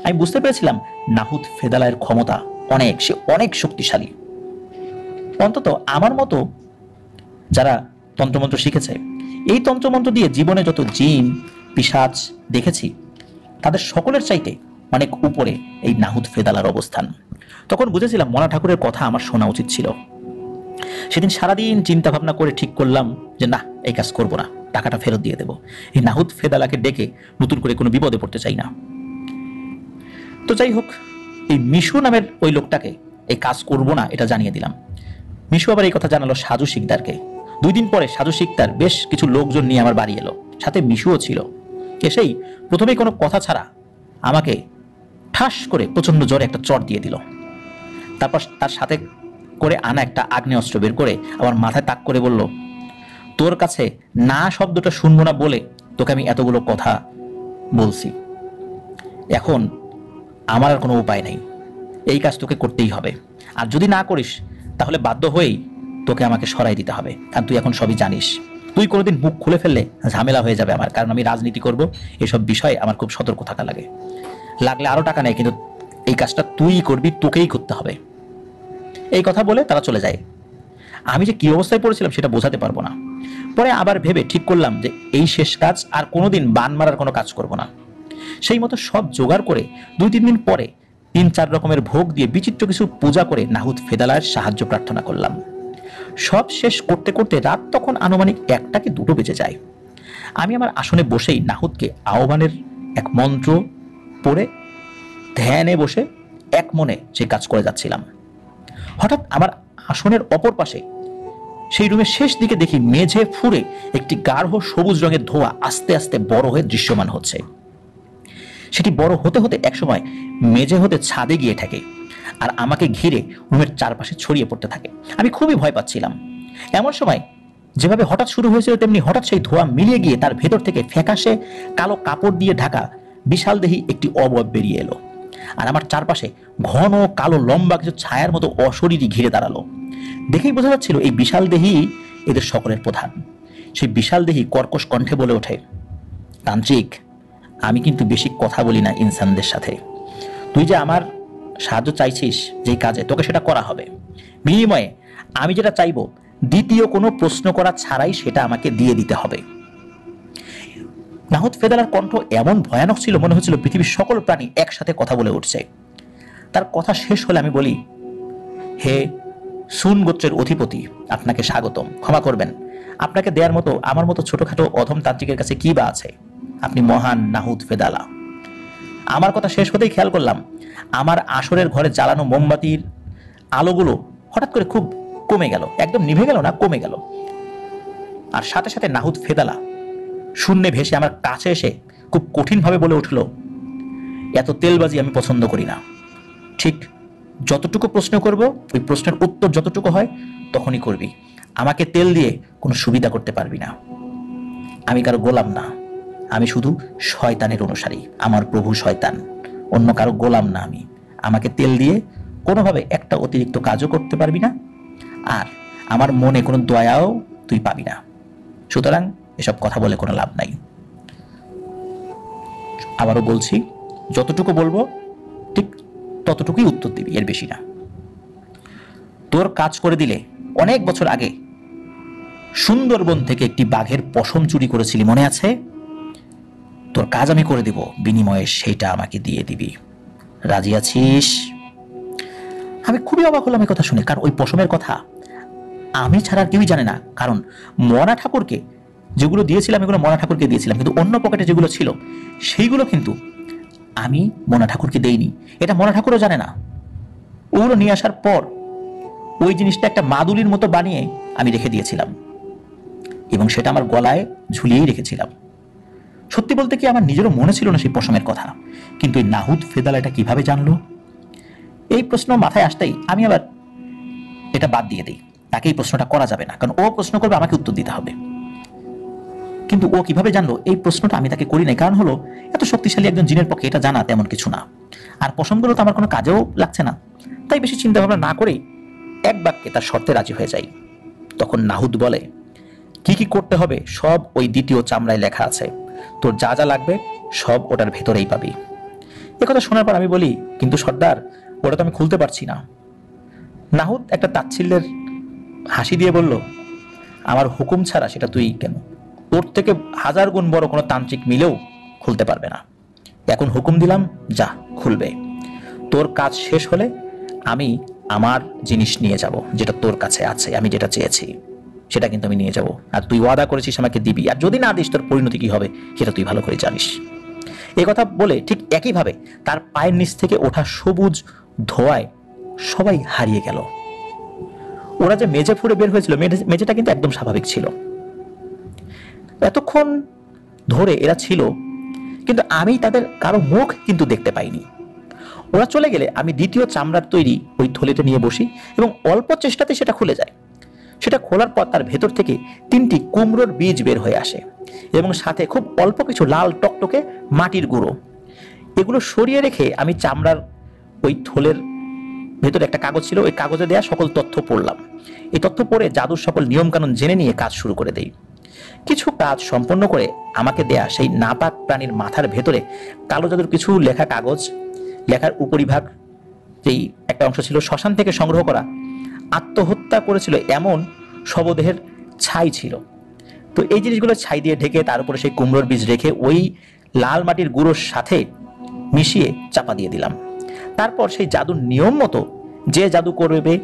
আমি বুঝতে পেরেছিলাম নাহুদ ফেদালার ক্ষমতা অনেক, সে অনেক শক্তিশালী। অন্তত আমার মতো যারা তন্ত্রমন্ত্র শিখেছে, এই তন্ত্রমন্ত্র দিয়ে জীবনে যত জিন পিশাচ দেখেছি, তাদের সকলের চাইতে অনেক উপরে এই নাহুদ ফেদালার অবস্থান। তখন বুঝেছিলাম মনা ঠাকুরের কথা আমার শোনা উচিত ছিল। সেদিন সারাদিন চিন্তা ভাবনা করে ঠিক করলাম যে না, এই কাজ করব না, টাকাটা ফেরত দিয়ে দেব। এই নাহুদ ফেদালাকে ডেকে নতুন করে কোনো বিপদে পড়তে চাই না। তো যাই হোক, এই মিশু নামের ওই লোকটাকে এই কাজ করব না এটা জানিয়ে দিলাম। মিশু আবার এই কথা জানালো সাজু শিকদারকে। 2 দিন পরে সাজু শিকদার বেশ কিছু লোকজন নিয়ে আমার বাড়ি এলো, সাথে মিশুও ছিল। এসেই প্রথমেই কোনো কথা ছাড়া আমাকে ঠাস করে প্রচন্ড জোরে একটা চট দিয়ে দিল। তারপর তার সাথে করে আনা একটা আগ্নেয়াস্ত্র বের করে আমার মাথায় তাক করে বলল, তোর কাছে না শব্দটা শুনবো না বলে তোকে আমি এতগুলো কথা বলছি। এখন আমার আর কোনো উপায় নেই, এই কাজ তোকে করতেই হবে। আর যদি না করিস তাহলে বাধ্য হয়েই তোকে আমাকে সরাই দিতে হবে, কারণ তুই এখন সবই জানিস। তুই কোনোদিন মুখ খুলে ফেললে ঝামেলা হয়ে যাবে আমার, কারণ আমি রাজনীতি করব, এসব বিষয়ে আমার খুব সতর্ক থাকা লাগে। লাগলে আরো টাকা নেই, কিন্তু এই কাজটা তুই করবি, তোকেই করতে হবে। এই কথা বলে তারা চলে যায়। আমি যে কি অবস্থায় পড়েছিলাম সেটা বোঝাতে পারবো না। পরে আবার ভেবে ঠিক করলাম যে এই শেষ কাজ, আর কোনোদিন বান মারার কোনো কাজ করব না। সেই মতো সব জোগাড় করে 2-3 দিন পরে 3-4 রকমের ভোগ দিয়ে বিচিত্র কিছু পূজা করে নাহুদ ফেদালার সাহায্য প্রার্থনা করলাম। সব শেষ করতে করতে রাত তখন আনুমানিক 1টা কি 2টো বেজে যায়। আমি আমার আসনে বসেই নাহুদকে আহ্বানের এক মন্ত্র পড়ে ধ্যানে বসে এক মনে সে কাজ করে যাচ্ছিলাম। হঠাৎ আমার আসনের অপর পাশে সেই রুমের শেষ দিকে দেখি মেঝে ফুঁড়ে একটি গাঢ় সবুজ রঙের ধোঁয়া আস্তে আস্তে বড় হয়ে দৃশ্যমান হচ্ছে। সেটি বড় হতে হতে একসময় মেঝে হতে ছাদে গিয়ে ঠেকে আর আমাকে ঘিরে রুমের চারপাশে ছড়িয়ে পড়তে থাকে। আমি খুবই ভয় পাচ্ছিলাম। এমন সময় যেভাবে হঠাৎ শুরু হয়েছিল তেমনি হঠাৎ সেই ধোঁয়া মিলিয়ে গিয়ে তার ভেতর থেকে ফ্যাকাশে কালো কাপড় দিয়ে ঢাকা বিশাল দেহি একটি অবয়ব বেরিয়ে এলো। আর আমার চারপাশে ঘন কালো লম্বা কিছু ছায়ার মতো অশরীরী ঘিরে দাঁড়ালো। দেখেই বোঝা যাচ্ছিল এই বিশাল দেহি এদের সকলের প্রধান। সেই বিশাল দেহি কর্কশ কণ্ঠে বলে ওঠে, তান্ত্রিক, আমি কিন্তু বেশি কথা বলি না ইনসানদের সাথে। তুই যে আমার সাহায্য চাইছিস যেই কাজে, তোকে সেটা করা হবে। বিনিময়ে আমি যেটা চাইবো দ্বিতীয় কোনো প্রশ্ন করা ছাড়াই সেটা আমাকে দিয়ে দিতে হবে। নাহুদ ফেদালার কণ্ঠ এমন ভয়ানক ছিল, মনে হচ্ছিল পৃথিবীর সকল প্রাণী একসাথে কথা বলে উঠছে। তার কথা শেষ হলে আমি বলি, হে সুন গোত্রের অধিপতি, আপনাকে স্বাগতম। ক্ষমা করবেন, আপনাকে দেওয়ার মতো আমার মতো ছোটখাটো অধম তান্ত্রিকের কাছে কি বা আছে? আপনি মহান নাহুদ ফেদালা। আমার কথা শেষ হতেই খেয়াল করলাম আমার আসরের ঘরে জ্বালানো মোমবাতির আলোগুলো হঠাৎ করে খুব কমে গেল। একদম নিভে গেল না, কমে গেল। আর সাথে সাথে নাহুদ ফেদালা শূন্যে ভেসে আমার কাছে এসে খুব কঠিনভাবে বলে উঠল, এত তেলবাজি আমি পছন্দ করি না। ঠিক যতটুকু প্রশ্ন করব, ওই প্রশ্নের উত্তর যতটুকু হয় তখনই করবি। আমাকে তেল দিয়ে কোনো সুবিধা করতে পারবি না। আমি কারো গোলাম না, আমি শুধু শয়তানের অনুসারী। আমার প্রভু শয়তান, অন্য কারো গোলাম না আমি। আমাকে তেল দিয়ে কোনোভাবে একটা অতিরিক্ত কাজও করতে পারবি না, আর আমার মনে কোনো দয়াও তুই পাবি না। সুতরাং এসব কথা বলে কোনো লাভ নাই। আবারও বলছি, যতটুকু বলবো ঠিক ততটুকুই উত্তর দিবি, এর বেশি না। তোর কাজ করে দিলে অনেক বছর আগে সুন্দরবন থেকে একটি বাঘের পশম চুরি করেছিলি, মনে আছে? তোর কাজ আমি করে দিব, বিনিময়ে সেইটা আমাকে দিয়ে দিবি। রাজি আছিস? আমি খুবই অবাক হলাম এই কথা শুনে, কারণ ওই পশমের কথা আমি ছাড়া আর কেউই জানে না। কারণ মনা ঠাকুরকে যেগুলো দিয়েছিলাম এগুলো মনা ঠাকুরকে দিয়েছিলাম, কিন্তু অন্য পকেটে যেগুলো ছিল সেইগুলো কিন্তু আমি মনা ঠাকুরকে দেইনি। এটা মনা ঠাকুরও জানে না। ওগুলো নিয়ে আসার পর ওই জিনিসটা একটা মাদুলির মতো বানিয়ে আমি রেখে দিয়েছিলাম এবং সেটা আমার গলায় ঝুলিয়েই রেখেছিলাম। সত্যি বলতে কি আমার নিজেরও মনে ছিল না সেই পশমের কথা, কিন্তু এই নাহুদ ফেদালা এটা কিভাবে জানলো? এই প্রশ্ন মাথায় আসতেই আমি আবার এটা বাদ দিয়ে দিই। তাকে এই প্রশ্নটা করা যাবে না, কারণ ও প্রশ্ন করবে, আমাকে উত্তর দিতে হবে। কিন্তু ও কিভাবে জানলো এই প্রশ্নটা আমি তাকে করি নাই। কারণ হলো, এত শক্তিশালী একজন জিনের পক্ষে এটা জানা তেমন কিছু না। আর পশমগুলো তো আমার কোনো কাজেও লাগছে না। তাই বেশি চিন্তা ভাবনা না করেই এক বাক্যে তার শর্তে রাজি হয়ে যাই। তখন নাহুদ বলে, কি কি করতে হবে সব ওই দ্বিতীয় চামড়ায় লেখা আছে। তোর যা যা লাগবে সব ওটার ভেতরেই পাবি। একথা শোনার পর আমি বলি, কিন্তু সর্দার, ওটা তো আমি খুলতে পারছি না। নাহুদ একটা তাচ্ছিল্যের হাসি দিয়ে বলল, আমার হুকুম ছাড়া সেটা তুই কেন, তোর থেকে 1000 গুণ বড় কোনো তান্ত্রিক মিলেও খুলতে পারবে না। এখন হুকুম দিলাম, যা, খুলবে। তোর কাজ শেষ হলে আমি আমার জিনিস নিয়ে যাব, যেটা তোর কাছে আছে। আমি যেটা চেয়েছি সেটা কিন্তু আমি নিয়ে যাব, আর তুই ওয়াদা করেছিস আমাকে দিবি। আর যদি না দিস তোর পরিণতি কি হবে সেটা তুই ভালো করে জানিস। এই কথা বলে ঠিক একইভাবে তার পায়ের নিচ থেকে ওঠা সবুজ ধোঁয়ায় সবাই হারিয়ে গেল। ওরা যে মেঝে ফুঁড়ে বের হয়েছিল, মেঝেটা কিন্তু একদম স্বাভাবিক ছিল। এতক্ষণ ধরে এরা ছিল, কিন্তু আমি তাদের কারো মুখ কিন্তু দেখতে পাইনি। ওরা চলে গেলে আমি দ্বিতীয় চামড়ার তৈরি ওই থলিটা নিয়ে বসি এবং অল্প চেষ্টাতে সেটা খুলে যায়। সেটা খোলার পর তার ভেতর থেকে 3টি কুমড়োর বীজ বের হয়ে আসে এবং সাথে খুব অল্প কিছু লাল টকটকে মাটির গুঁড়ো। এগুলো সরিয়ে রেখে আমি চামড়ার ওই থলের ভেতরে একটা কাগজ ছিল, ওই কাগজে দেয়া সকল তথ্য পড়লাম। এই তথ্য পড়ে জাদুর সকল নিয়মকানুন জেনে নিয়ে কাজ শুরু করে দেই। কিছু কাজ সম্পন্ন করে আমাকে দেয়া সেই নাপাক প্রাণীর মাথার ভেতরে কালো জাদুর কিছু লেখা কাগজ লেখার উপরিভাগ যেই একটা অংশ ছিল শ্মশান থেকে সংগ্রহ করা, আত্মহত্যা করেছিল এমন শবদেহের ছাই ছিল। তো এই জিনিসগুলো ছাই দিয়ে ঢেকে তার উপরে সেই কুমড়োর বীজ রেখে ওই লাল মাটির গুঁড়োর সাথে মিশিয়ে চাপা দিয়ে দিলাম। তারপর সেই জাদুর নিয়ম মতো যে জাদু করবে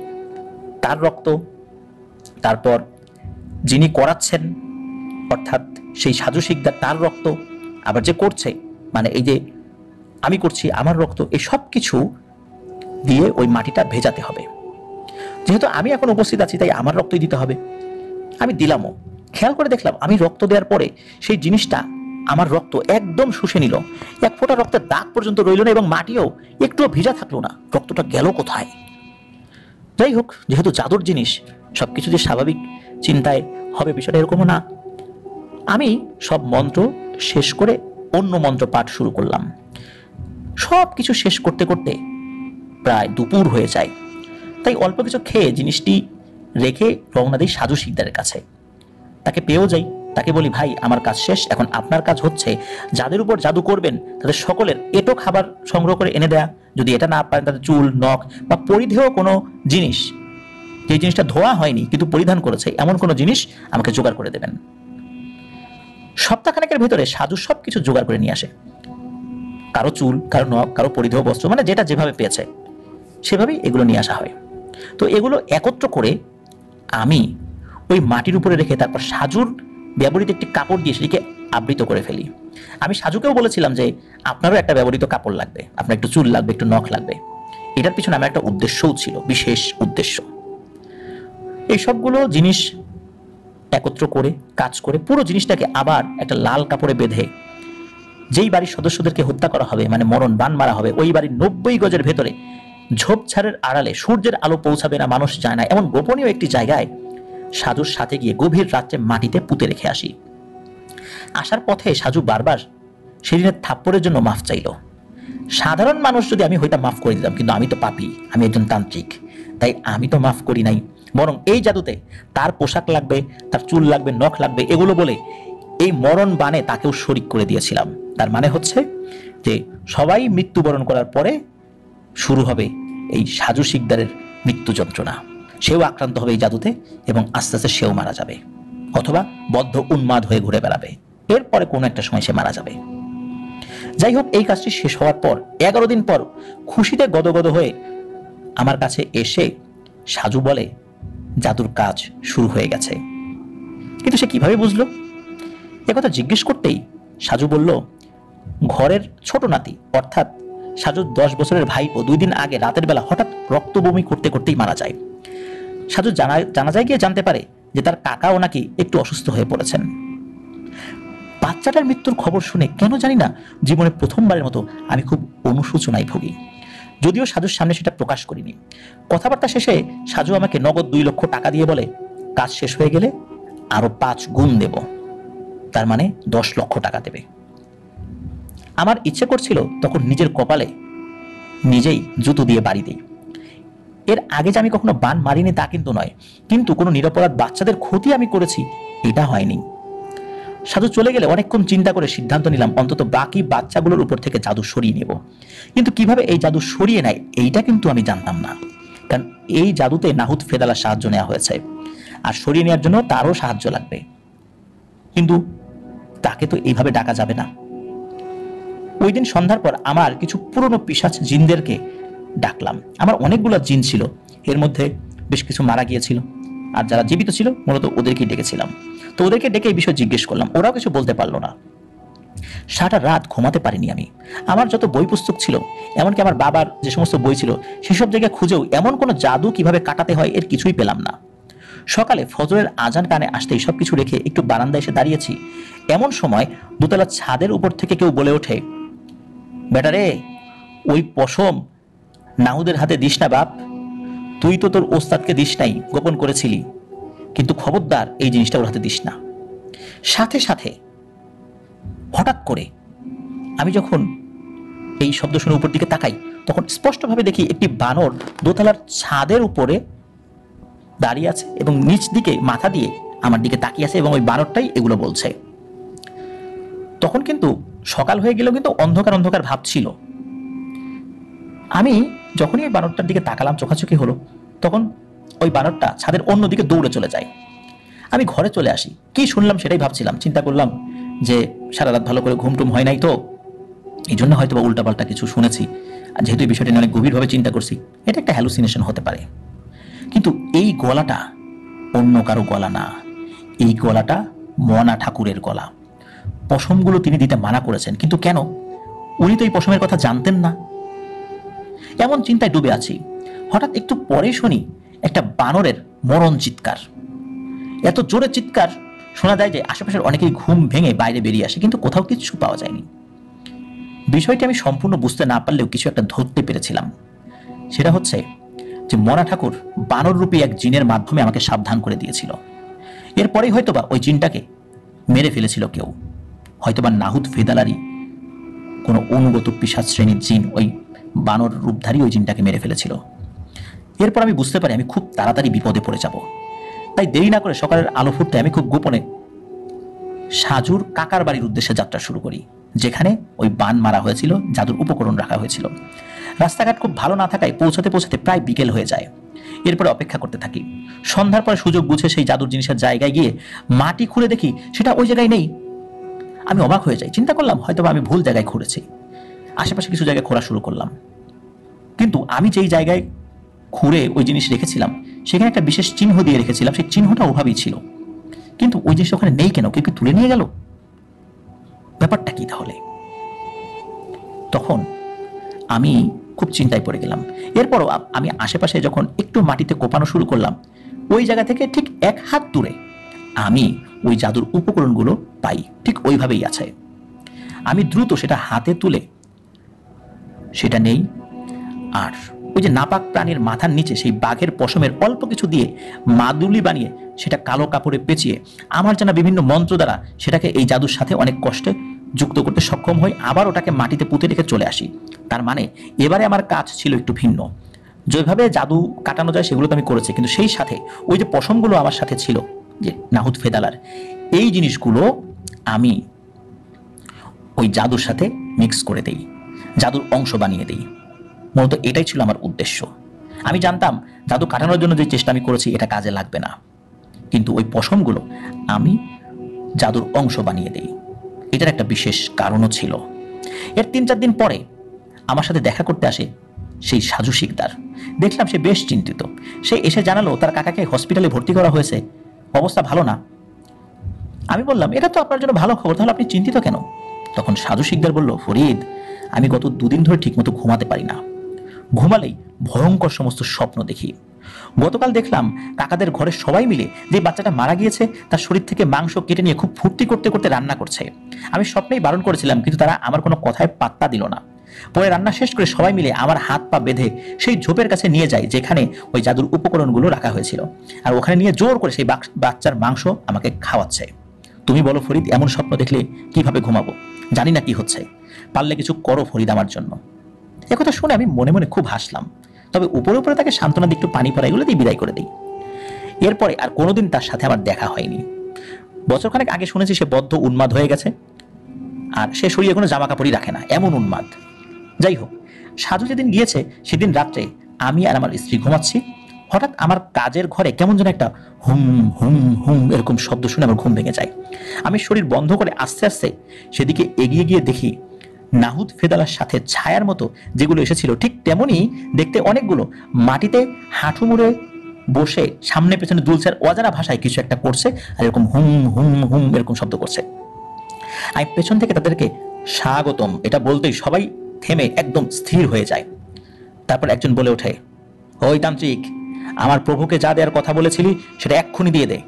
তার রক্ত, তারপর যিনি করাচ্ছেন অর্থাৎ সেই সাধু শিকদার তার রক্ত, আবার যে করছে মানে এই যে আমি করছি আমার রক্ত, এই সব কিছু দিয়ে ওই মাটিটা ভেজাতে হবে। যেহেতু আমি এখন উপস্থিত আছি তাই আমার রক্তই দিতে হবে। আমি দিলামও। খেয়াল করে দেখলাম আমি রক্ত দেওয়ার পরে সেই জিনিসটা আমার রক্ত একদম শুষে নিল, এক ফোঁটা রক্তের দাগ পর্যন্ত রইল না এবং মাটিও একটুও ভিজা থাকলো না। রক্তটা গেল কোথায়? যাই হোক, যেহেতু জাদুর জিনিস সবকিছু যে স্বাভাবিক চিন্তায় হবে বিষয়টা এরকমও না। আমি সব মন্ত্র শেষ করে অন্য মন্ত্র পাঠ শুরু করলাম। সব কিছু শেষ করতে করতে প্রায় দুপুর হয়ে যায়। তাই অল্প কিছু খেয়ে জিনিসটি রেখে রওনা দিই সাধু শিকদারের কাছে। তাকে পেয়েও যাই। তাকে বলি, ভাই আমার কাজ শেষ, এখন আপনার কাজ হচ্ছে যাদের উপর জাদু করবেন তাদের সকলের এটো খাবার সংগ্রহ করে এনে দেয়া, যদি এটা না পারেন তাদের চুল, নখ বা পরিধেয় কোনো জিনিস, যে জিনিসটা ধোয়া হয়নি কিন্তু পরিধান করেছে এমন কোনো জিনিস আমাকে জোগাড় করে দেবেন। সপ্তাহখানেকের ভেতরে সাধু সবকিছু জোগাড় করে নিয়ে আসে। কারো চুল, কারো নখ, কারো পরিধেয় বস্ত্র, মানে যেটা যেভাবে পেয়েছে সেভাবেই এগুলো নিয়ে আসা হয়। তো এগুলো একত্র করে আমি ওই মাটির উপরে রেখে তারপর সাজুর ব্যবহৃত একটি কাপড় দিয়ে সেটিকে আবৃত করে ফেলি। আমি সাজুকেও বলেছিলাম যে আপনারও একটা ব্যবহৃত কাপড় লাগবে, আপনার একটু চুল লাগবে, একটু নখ লাগবে। এটার পিছনে আমার একটা উদ্দেশ্যও ছিল, বিশেষ উদ্দেশ্য। এই সবগুলো জিনিস একত্র করে কাজ করে পুরো জিনিসটাকে আবার একটা লাল কাপড়ে বেঁধে যেই বাড়ির সদস্যদেরকে হত্যা করা হবে, মানে মরণ বান মারা হবে, ওই বাড়ির 90 গজের ভেতরে ঝোপঝাড়ের আড়ালে সূর্যের আলো পৌঁছাবে না, মানুষ যায় না এমন গোপনীয় একটি জায়গায় সাজুর সাথে গিয়ে গভীর রাত্রে মাটিতে পুঁতে রেখে আসি। আসার পথে সাজু বারবার সেদিনের থাপ্পড়ের জন্য মাফ চাইল। সাধারণ মানুষ যদি আমি হইতাম মাফ করে দিতাম, কিন্তু আমি তো পাপী, আমি একজন তান্ত্রিক, তাই আমি তো মাফ করি নাই। বরং এই জাদুতে তার পোশাক লাগবে, তার চুল লাগবে, নখ লাগবে, এগুলো বলে এই মরণ বানে তাকেও শরিক করে দিয়েছিলাম। তার মানে হচ্ছে যে সবাই মৃত্যুবরণ করার পরে শুরু হবে এই সাজু শিকদারের মৃত্যু যন্ত্রণা। সেও আক্রান্ত হবে এই জাদুতে এবং আস্তে আস্তে সেও মারা যাবে, অথবা বদ্ধ উন্মাদ হয়ে ঘুরে বেড়াবে। এরপরে কোনো একটা সময় সে মারা যাবে। যাই হোক, এই কাজটি শেষ হওয়ার পর 11 দিন পর খুশিতে গদগদ হয়ে আমার কাছে এসে সাজু বলে জাদুর কাজ শুরু হয়ে গেছে। কিন্তু সে কিভাবে বুঝলো? একথা জিজ্ঞেস করতেই সাজু বলল, ঘরের ছোট নাতি অর্থাৎ সাজুর 10 বছরের ভাইপো 2 দিন আগে রাতের বেলা হঠাৎ রক্ত বমি করতে করতেই মারা যায়। সাজু জানাজায় গিয়ে জানতে পারে যে তার কাকাও নাকি একটু অসুস্থ হয়ে পড়েছেন। বাচ্চাটার মৃত্যুর খবর শুনে কেন জানি না জীবনে প্রথমবারের মতো আমি খুব অনুশোচনায় ভুগি। যদিও সাজুর সামনে সেটা প্রকাশ করিনি। কথাবার্তা শেষে সাজু আমাকে নগদ 2 লক্ষ টাকা দিয়ে বলে, কাজ শেষ হয়ে গেলে আরো 5 গুণ দেব, তার মানে 10 লক্ষ টাকা দেবে। আমার ইচ্ছে করছিল তখন নিজের কপালে নিজেই জুতো দিয়ে বাড়ি দিই। এর আগে যে আমি কখনো বান মারিনি তা কিন্তু নয়, কিন্তু কোনো নিরপরাধ বাচ্চাদের ক্ষতি আমি করেছি এটা হয়নি। সাধু চলে গেলে অনেকক্ষণ চিন্তা করে সিদ্ধান্ত নিলাম অন্তত বাকি বাচ্চাগুলোর উপর থেকে জাদু সরিয়ে নেব। কিন্তু কিভাবে এই জাদু সরিয়ে নেয় এইটা কিন্তু আমি জানতাম না, কারণ এই জাদুতে নাহুদ ফেদালার সাহায্য নেওয়া হয়েছে, আর সরিয়ে নেওয়ার জন্য তারও সাহায্য লাগবে। কিন্তু তাকে তো এইভাবে ডাকা যাবে না। ওই দিন সন্ধ্যার পর আমার কিছু পুরনো পিশাচ জিনদেরকে ডাকলাম। আমার অনেকগুলো জিন ছিল, এর মধ্যে বেশ কিছু মারা গিয়েছিল, আর যারা জীবিত ছিল মূলত ওদেরকেই ডেকেছিলাম। তো ওদেরকে ডেকে এই বিষয়ে জিজ্ঞেস করলাম, ওরাও কিছু বলতে পারলো না। সারা রাত ঘুমাতে পারিনি আমি। আমার যত বই পুস্তক ছিল, এমনকি আমার বাবার যে সমস্ত বই ছিল, সেসব জায়গায় খুঁজেও এমন কোনো জাদু কিভাবে কাটাতে হয় এর কিছুই পেলাম না। সকালে ফজরের আজান কানে আসতেই সবকিছু রেখে একটু বারান্দায় এসে দাঁড়িয়েছি। এমন সময় দোতলা ছাদের উপর থেকে কেউ বলে ওঠে, বেটারে ওই পশম নাহুদের হাতে দিস না বাপ, তুই তো তোর ওস্তাদকে দিস নাই, গোপন করেছিলি, কিন্তু খবরদার এই জিনিসটা ওর হাতে দিস না। সাথে সাথে হঠাৎ করে আমি যখন এই শব্দ শুনে উপর দিকে তাকাই, তখন স্পষ্টভাবে দেখি একটি বানর দোতলার ছাদের উপরে দাঁড়িয়ে আছে এবং নিচ দিকে মাথা দিয়ে আমার দিকে তাকিয়ে আছে, এবং ওই বানরটাই এগুলো বলছে। তখন কিন্তু সকাল হয়ে গেলেও কিন্তু অন্ধকার অন্ধকার ভাব ছিল। আমি যখনই ওই বানরটার দিকে তাকালাম, চোখাচোখি হলো, তখন ওই বানরটা ছাদের অন্যদিকে দৌড়ে চলে যায়। আমি ঘরে চলে আসি, কি শুনলাম সেটাই ভাবছিলাম, চিন্তা করলাম যে সারা রাত ভালো করে ঘুমটুম হয় নাই তো, এই জন্য হয়তো বা উল্টাপাল্টা কিছু শুনেছি। আর যেহেতু এই বিষয়টা নিয়ে অনেক গভীরভাবে চিন্তা করছি, এটা একটা হ্যালুসিনেশন হতে পারে। কিন্তু এই গলাটা অন্য কারো গলা না, এই গলাটা মনা ঠাকুরের গলা। পশমগুলো তিনি দিতে মানা করেছেন, কিন্তু কেন? উনি তো এই পশমের কথা জানতেন না। এমন চিন্তায় ডুবে আছি, হঠাৎ একটু পরে শুনি একটা বানরের মরণ চিৎকার। এত জোরে চিৎকার শোনা যায় যে আশেপাশের অনেকেই ঘুম ভেঙে বাইরে বেরিয়ে আসে, কিন্তু কোথাও কিছু পাওয়া যায়নি। বিষয়টি আমি সম্পূর্ণ বুঝতে না পারলেও কিছু একটা ধরতে পেরেছিলাম। সেটা হচ্ছে যে মনা ঠাকুর বানর রূপী এক জিনের মাধ্যমে আমাকে সাবধান করে দিয়েছিল। এরপরেই হয়তোবা ওই জিনটাকে মেরে ফেলেছিল কেউ, হয়তোবা নাহুদ ফেদালারি কোনো অনুগত পিশাচ শ্রেণীর জিন ওই বানর রূপধারী ওই জিনটাকে মেরে ফেলেছিল। এরপর আমি বুঝতে পারি আমি খুব তাড়াতাড়ি বিপদে পড়ে যাব। তাই দেরি না করে সকালের আলো ফুটতে আমি খুব গোপনে সাজুর কাকার বাড়ির উদ্দেশ্যে যাত্রা শুরু করি, যেখানে ওই বান মারা হয়েছিল, জাদুর উপকরণ রাখা হয়েছিল। রাস্তাঘাট খুব ভালো না থাকায় পৌঁছাতে পৌঁছাতে প্রায় বিকেল হয়ে যায়। এরপরে অপেক্ষা করতে থাকি। সন্ধ্যার পরে সুযোগ বুঝে সেই জাদুর জিনিসের জায়গায় গিয়ে মাটি খুঁড়ে দেখি সেটা ওই জায়গায় নেই। আমি অবাক হয়ে যাই, চিন্তা করলাম হয়তো আমি ভুল জায়গায় খুঁড়েছি। আশেপাশে কিছু জায়গায় খোঁড়া শুরু করলাম, কিন্তু আমি যেই জায়গায় খুঁড়ে ওই জিনিস রেখেছিলাম সেখানে একটা বিশেষ চিহ্ন দিয়ে রেখেছিলাম, সেই চিহ্নটা ওভাবেই ছিল। কিন্তু ওই জিনিস ওখানে নেই কেন? কেউ কি তুলে নিয়ে গেল? ব্যাপারটা কি তাহলে? তখন আমি খুব চিন্তায় পড়ে গেলাম। এরপরও আমি আশেপাশে যখন একটু মাটিতে কোপানো শুরু করলাম, ওই জায়গা থেকে ঠিক 1 হাত দূরে আমি ওই জাদুর উপকরণগুলো পাই, ঠিক ওইভাবেই আছে। আমি দ্রুত সেটা হাতে তুলে, সেটা নেই। আর ওই যে নাপাক প্রাণীর মাথার নিচে সেই বাঘের পশমের অল্প কিছু দিয়ে মাদুলি বানিয়ে সেটা কালো কাপড়ে পেঁচিয়ে আমার জানা বিভিন্ন মন্ত্র দ্বারা সেটাকে এই জাদুর সাথে অনেক কষ্টে যুক্ত করতে সক্ষম হই। আবার ওটাকে মাটিতে পুঁতে রেখে চলে আসি। তার মানে এবারে আমার কাজ ছিল একটু ভিন্ন। যেভাবে জাদু কাটানো যায় সেগুলো তো আমি করেছি, কিন্তু সেই সাথে ওই যে পশমগুলো আমার সাথে ছিল, যে নাহুদ ফেদালার, এই জিনিসগুলো আমি ওই জাদুর সাথে মিক্স করে দেই, জাদুর অংশ বানিয়ে দেই। মূলত এটাই ছিল আমার উদ্দেশ্য। আমি জানতাম জাদু কাটানোর জন্য যে চেষ্টা আমি করেছি এটা কাজে লাগবে না, কিন্তু ওই পশমগুলো আমি জাদুর অংশ বানিয়ে দেই, এটার একটা বিশেষ কারণও ছিল। এর 3-4 দিন পরে আমার সাথে দেখা করতে আসে সেই সাজু শিকদার। দেখলাম সে বেশ চিন্তিত। সে এসে জানালো তার কাকাকে হসপিটালে ভর্তি করা হয়েছে, অবস্থা ভালো না। আমি বললাম, এটা তো আপনার জন্য ভালো খবর, তাহলে আপনি চিন্তিত কেন? তখন সাজু শিকদার বলল, ফরিদ, আমি গত 2 দিন ধরে ঠিকমতো ঘুমাতে পারি না। ঘুমালেই ভয়ঙ্কর সমস্ত স্বপ্ন দেখি। গতকাল দেখলাম কাকাদের ঘরে সবাই মিলে যে বাচ্চাটা মারা গিয়েছে তার শরীর থেকে মাংস কেটে নিয়ে খুব ফুর্তি করতে করতে রান্না করছে। আমি স্বপ্নেই বারণ করেছিলাম, কিন্তু তারা আমার কোনো কথায় পাত্তা দিল না। পরে রান্না শেষ করে সবাই মিলে আমার হাত পা বেঁধে সেই ঝোপের কাছে নিয়ে যায় যেখানে ওই জাদুর উপকরণগুলো রাখা হয়েছিল, আর ওখানে নিয়ে জোর করে সেই বাচ্চার মাংস আমাকে খাওয়াচ্ছে। তুমি বলো ফরিদ, এমন স্বপ্ন দেখলে কিভাবে ঘুমাবো? জানি না কি হচ্ছে, পারলে কিছু করো ফরিদ আমার জন্য। একথা শুনে আমি মনে মনে খুব হাসলাম, তবে উপরে উপরে তাকে সান্ত্বনা দিয়ে একটু পানি পড়া এগুলো দিয়ে বিদায় করে দিই। এরপরে আর কোনোদিন তার সাথে আমার দেখা হয়নি। বছরখানেক আগে শুনেছি সে বদ্ধ উন্মাদ হয়ে গেছে, আর সে শরীরে কোনো জামা কাপড়ই রাখে না, এমন উন্মাদ। যাই হোক, সাধু যেদিন গিয়েছে সেদিন রাত্রে আমি আর আমার স্ত্রী ঘুমাচ্ছি। হঠাৎ আমার কাজের ঘরে কেমন যেন একটা হুম হুম হুম এরকম শব্দ শুনে আমার ঘুম ভেঙে যায়। আমি শরীর বন্ধ করে আস্তে আস্তে সেদিকে এগিয়ে গিয়ে দেখি নাহুদ ফেদালার সাথে ছায়ার মতো যেগুলো এসেছিল ঠিক তেমনি দেখতে অনেকগুলো মাটিতে হাঁটু মুড়ে বসে সামনে পেছনে দুলছে, অজানা ভাষায় কিছু একটা করছে, আর এরকম হুম হুম হুম এরকম শব্দ করছে। আমি পেছন থেকে তাদেরকে স্বাগতম এটা বলতেই সবাই থেমে একদম স্থির হয়ে যায়। তারপর একজন বলে ওঠে, ওই তান্ত্রিক, আমার প্রভুকে যা দেওয়ার কথা বলেছিলি সেটা এক্ষুনি দিয়ে দে।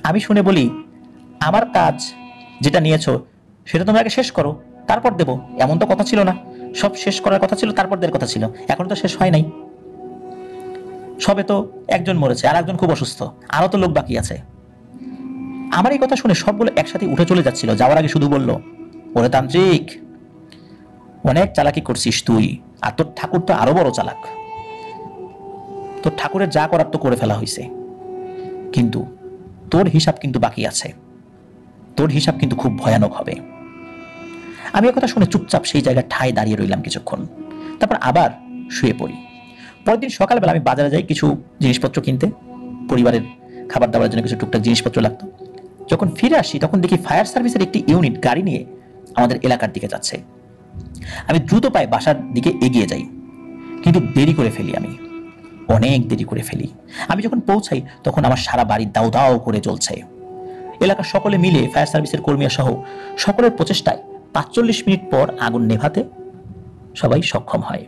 আমি শুনে বলি, আমার কাজ যেটা নিয়েছো সেটা তোমরা আগে শেষ করো, তারপর দেবো। এমন তো কথা ছিল না, সব শেষ করার কথা ছিল, তারপর দেওয়ার কথা ছিল, এখন তো শেষ হয় নাই। সবে তো একজন মরেছে, আর একজন খুব অসুস্থ, আরো তো লোক বাকি আছে। আমার এই কথা শুনে সবগুলো একসাথে উঠে চলে যাচ্ছিল। যাওয়ার আগে শুধু বলল, ওরে তান্ত্রিক, অনেক চালাকি করছিস তুই, আর তোর ঠাকুর তো আরো বড় চালাক। তোর ঠাকুরের যা করার তো করে ফেলা হয়েছে, কিন্তু তোর হিসাব কিন্তু বাকি আছে, তোর হিসাব কিন্তু খুব ভয়ানক হবে। আমি কথা শুনে চুপচাপ সেই জায়গায় ঠায় দাঁড়িয়ে রইলাম কিছুক্ষণ। তারপর আবার শুয়ে পড়ি। পরের দিন সকালবেলা আমি বাজারে যাই কিছু জিনিসপত্র কিনতে, পরিবারের খাবার দাবারের জন্য কিছু টুকটাক জিনিসপত্র লাগতো। যখন ফিরে আসি তখন দেখি ফায়ার সার্ভিসের একটি ইউনিট গাড়ি নিয়ে আমাদের এলাকার দিকে যাচ্ছে। আমি দ্রুত পায়ে বাসার দিকে এগিয়ে যাই, কিন্তু দেরি করে ফেলি, আমি অনেক দেরি করে ফেলি। আমি যখন পৌঁছাই তখন আমার সারা বাড়ি দাউ দাউ করে জ্বলছে। এলাকার সকলে মিলে ফায়ার সার্ভিসের কর্মীরা সহ সকলের প্রচেষ্টায় ৪৫ মিনিট পর আগুন নেভাতে সবাই সক্ষম হয়।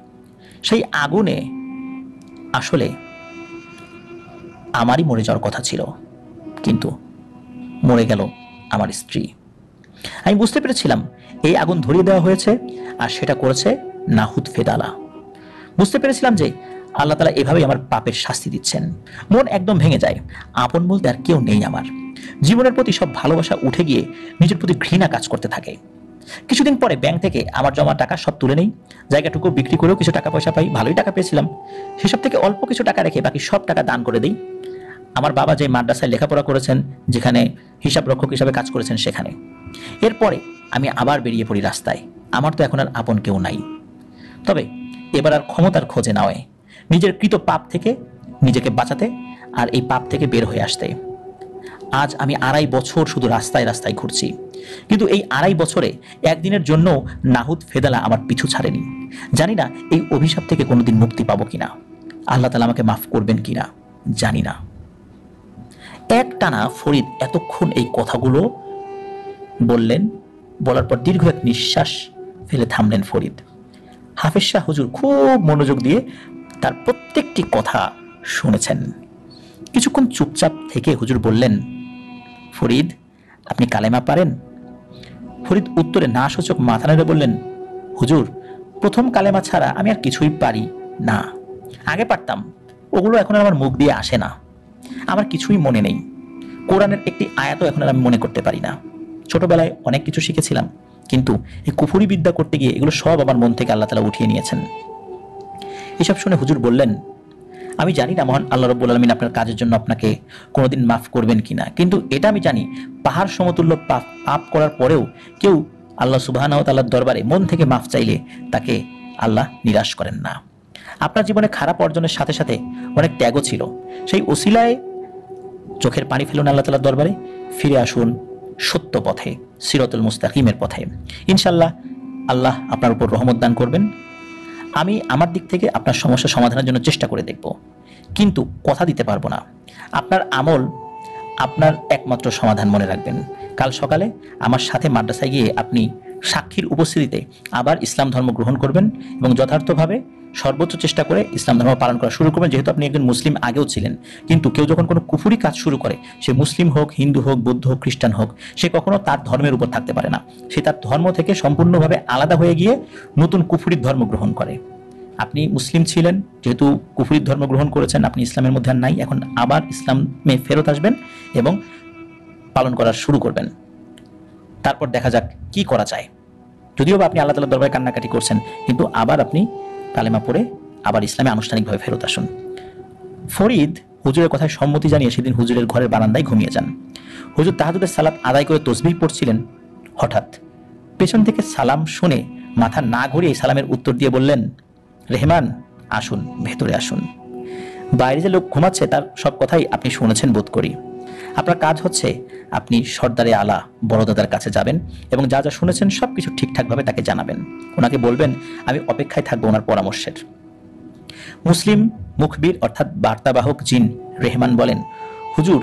সেই আগুনে আসলে আমারই মরে যাওয়ার কথা ছিল, কিন্তু মরে গেল আমার স্ত্রী। আমি বুঝতে পেরেছিলাম এই আগুন ধরিয়ে দেওয়া হয়েছে আর সেটা করেছে নাহুদ ফেদালা। বুঝতে পেরেছিলাম যে আল্লাহ তাআলা এভাবেই আমার পাপের শাস্তি দিচ্ছেন। মন একদম ভেঙে যায়। আপন বলতে আর কেউ নেই আমার। জীবনের প্রতি সব ভালোবাসা উঠে গিয়ে নিজের প্রতি ঘৃণা কাজ করতে থাকে। কিছুদিন পরে ব্যাংক থেকে আমার জমা টাকা সব তুলে নেই। জায়গাটুকু বিক্রি করেও কিছু টাকা পয়সা পাই, ভালোই টাকা পেয়েছিলাম। সেসব থেকে অল্প কিছু টাকা রেখে বাকি সব টাকা দান করে দিই আমার বাবা যে মাদ্রাসায় লেখাপড়া করেছেন, যেখানে হিসাব রক্ষক হিসাবে কাজ করেছেন সেখানে। এরপরে আমি আবার বেরিয়ে পড়ি রাস্তায়। আমার তো এখন আর আপন কেউ নাই। তবে এবার আর ক্ষমতার খোঁজে নয়, নিজের কৃত পাপ থেকে নিজেকে বাঁচাতে আর এই পাপ থেকে বের হয়ে আসতে। আজ আমি ২.৫ বছর শুধু রাস্তায় রাস্তায় ঘুরছি, কিন্তু এই ২.৫ বছরে একদিনের জন্য নাহুদ ফেদালা আমার পিছু ছাড়েনি। জানি না এই অভিশাপ থেকে কোনোদিন মুক্তি পাবো কিনা, আল্লাহ তাআলা আমাকে মাফ করবেন কিনা জানি না। একটানা ফরিদ এতক্ষণ এই কথাগুলো বললেন, বলার পর দীর্ঘ এক নিঃশ্বাস ফেলে থামলেন ফরিদ। হাফেজ শাহ হুজুর খুব মনোযোগ দিয়ে তার প্রত্যেকটি কথা শুনেছেন। কিছুক্ষণ চুপচাপ থেকে হুজুর বললেন, ফরিদ আপনি কালেমা পারেন? ফরিদ উত্তরে না সূচক মাথা নেড়ে বললেন, হুজুর প্রথম কালেমা ছাড়া আমি আর কিছুই পারি না। আগে পারতাম, ওগুলো এখন আর আমার মুখ দিয়ে আসে না। আমার কিছুই মনে নেই। কোরআনের একটি আয়াতও এখন আর আমি মনে করতে পারি না। ছোটবেলায় অনেক কিছু শিখেছিলাম, কিন্তু এই কুফরি বিদ্যা করতে গিয়ে এগুলো সব আমার মন থেকে আল্লাহ তাআলা উঠিয়ে নিয়েছেন। এসব শুনে হুজুর বললেন, আমি জানি না মহান আল্লাহ রাব্বুল আলামিন আপনার কাজের জন্য আপনাকে কোনোদিন মাফ করবেন কিনা, কিন্তু এটা আমি জানি পাহাড় সমতুল্য পাপ করার পরেও কেউ আল্লাহ সুবহানাহু ওয়া তাআলার দরবারে মন থেকে মাফ চাইলে তাকে আল্লাহ নিরাশ করেন না। আপনার জীবনে খারাপ অর্জনের সাথে সাথে অনেক ত্যাগও ছিল। সেই ওসিলায় চোখের পানি ফেলুন আল্লাহ তাআলার দরবারে, ফিরে আসুন সত্য পথে, সিরাতুল মুস্তাকিমের পথে। ইনশাআল্লাহ আল্লাহ আপনার উপর রহমত দান করবেন। আমি আমার দিক থেকে আপনার সমস্যা সমাধানের জন্য চেষ্টা করে দেখব, কিন্তু কথা দিতে পারবো না। আপনার আমল আপনার একমাত্র সমাধান, মনে রাখবেন। কাল সকালে আমার সাথে মাদ্রাসায় গিয়ে আপনি সাক্ষীর উপস্থিতিতে আবার ইসলাম ধর্ম গ্রহণ করবেন এবং যথার্থভাবে সর্বোচ্চ চেষ্টা করে ইসলাম ধর্ম পালন করা শুরু করবেন। যেহেতু আপনি একজন মুসলিম আগেও ছিলেন, কিন্তু কেউ যখন কোনো কুফরি কাজ শুরু করে, সে মুসলিম হোক, হিন্দু হোক, বৌদ্ধ হোক, খ্রিস্টান হোক, সে কখনো তার ধর্মের উপর থাকতে পারে না। সে তার ধর্ম থেকে সম্পূর্ণভাবে আলাদা হয়ে গিয়ে নতুন কুফরির ধর্ম গ্রহণ করে। আপনি মুসলিম ছিলেন, যেহেতু কুফরির ধর্ম গ্রহণ করেছেন, আপনি ইসলামের মধ্যে আর নাই। এখন আবার ইসলামে ফেরত আসবেন এবং পালন করা শুরু করবেন। তারপর দেখা যাক কি করা যায়। যদিও বা আপনি আল্লাহ তাআলার দরবারে কান্নাকাটি করছেন, কিন্তু আবার আপনি কালেমা পড়ে আবার ইসলামে আনুষ্ঠানিকভাবে ফেরত আসুন। ফরিদ হুজুরের কথায় সম্মতি জানিয়ে সেদিন হুজুরের ঘরের বারান্দায় ঘুমিয়ে যান। হুজুর তাহাজ্জুদের সালাত আদায় করে তসবিহ পড়ছিলেন। হঠাৎ পেছন থেকে সালাম শুনে মাথা না ঘুরিয়ে সালামের উত্তর দিয়ে বললেন, রেহমান আসুন, ভেতরে আসুন। বাইরে যে লোক ঘুমাচ্ছে তার সব কথাই আপনি শুনেছেন বোধ করি। আপনার কাজ হচ্ছে আপনি সর্দারে আলা বড়দাদার কাছে যাবেন এবং যা যা শুনেছেন সবকিছু ঠিকঠাকভাবে তাকে জানাবেন। ওনাকে বলবেন আমি অপেক্ষায় থাকবো ওনার পরামর্শের। মুসলিম মুখবির অর্থাৎ বার্তাবাহক জিন রেহমান বলেন, হুজুর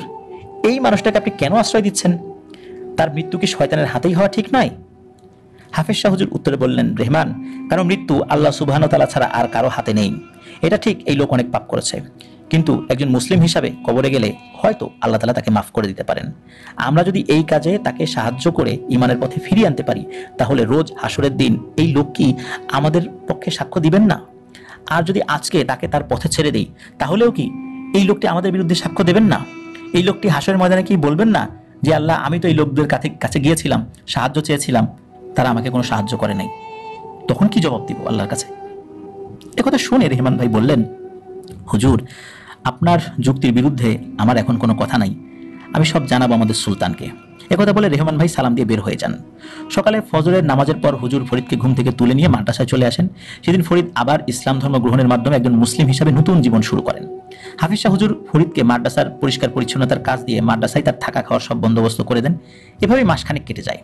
এই মানুষটাকে আপনি কেন আশ্রয় দিচ্ছেন? তার মৃত্যু কি শয়তানের হাতেই হওয়া ঠিক নয়? হাফেজ শাহ হুজুর উত্তরে বললেন, রেহমান, কারণ মৃত্যু আল্লাহ সুবহানাহু ওয়া তাআলা ছাড়া আর কারো হাতে নেই। এটা ঠিক এই লোক অনেক পাপ করেছে, কিন্তু একজন মুসলিম হিসাবে কবরে গেলে হয়তো আল্লাহ তাআলা তাকে মাফ করে দিতে পারেন। আমরা যদি এই কাজে তাকে সাহায্য করে ইমানের পথে ফিরিয়ে আনতে পারি, তাহলে রোজ হাসরের দিন এই লোক কি আমাদের পক্ষে সাক্ষ্য দিবেন না? আর যদি আজকে তাকে তার পথে ছেড়ে দেই, তাহলেও কি এই লোকটি আমাদের বিরুদ্ধে সাক্ষ্য দেবেন না? এই লোকটি হাসরের ময়দানে কি বলবেন না যে আল্লাহ, আমি তো এই লোকদের কাছে গিয়েছিলাম, সাহায্য চেয়েছিলাম, তারা আমাকে কোনো সাহায্য করে নাই। তখন কি জবাব দিব আল্লাহর কাছে? একথা শুনে রেহমান ভাই বললেন, হুজুর আপনার যুক্তির বিরুদ্ধে আমার এখন কোনো কথা নাই। আমি সব জানাবো আমাদের সুলতানকে একথা বলে রেহমান ভাই সালাম দিয়ে বের হয়ে যান। সকালে ফজরের নামাজের পর হুজুর ফরিদকে ঘুম থেকে তুলে নিয়ে মাদ্রাসায় চলে আসেন। সেদিন ফরিদ আবার ইসলাম ধর্ম গ্রহণের মাধ্যমে একজন মুসলিম হিসাবে নতুন জীবন শুরু করেন। হাফিজ শাহ হুজুর ফরিদকে মাদ্রাসার পরিষ্কার পরিচ্ছন্নতার কাজ দিয়ে মাদ্রাসায় তার থাকা খাওয়ার সব বন্দোবস্ত করে দেন। এভাবেই মাসখানেক কেটে যায়।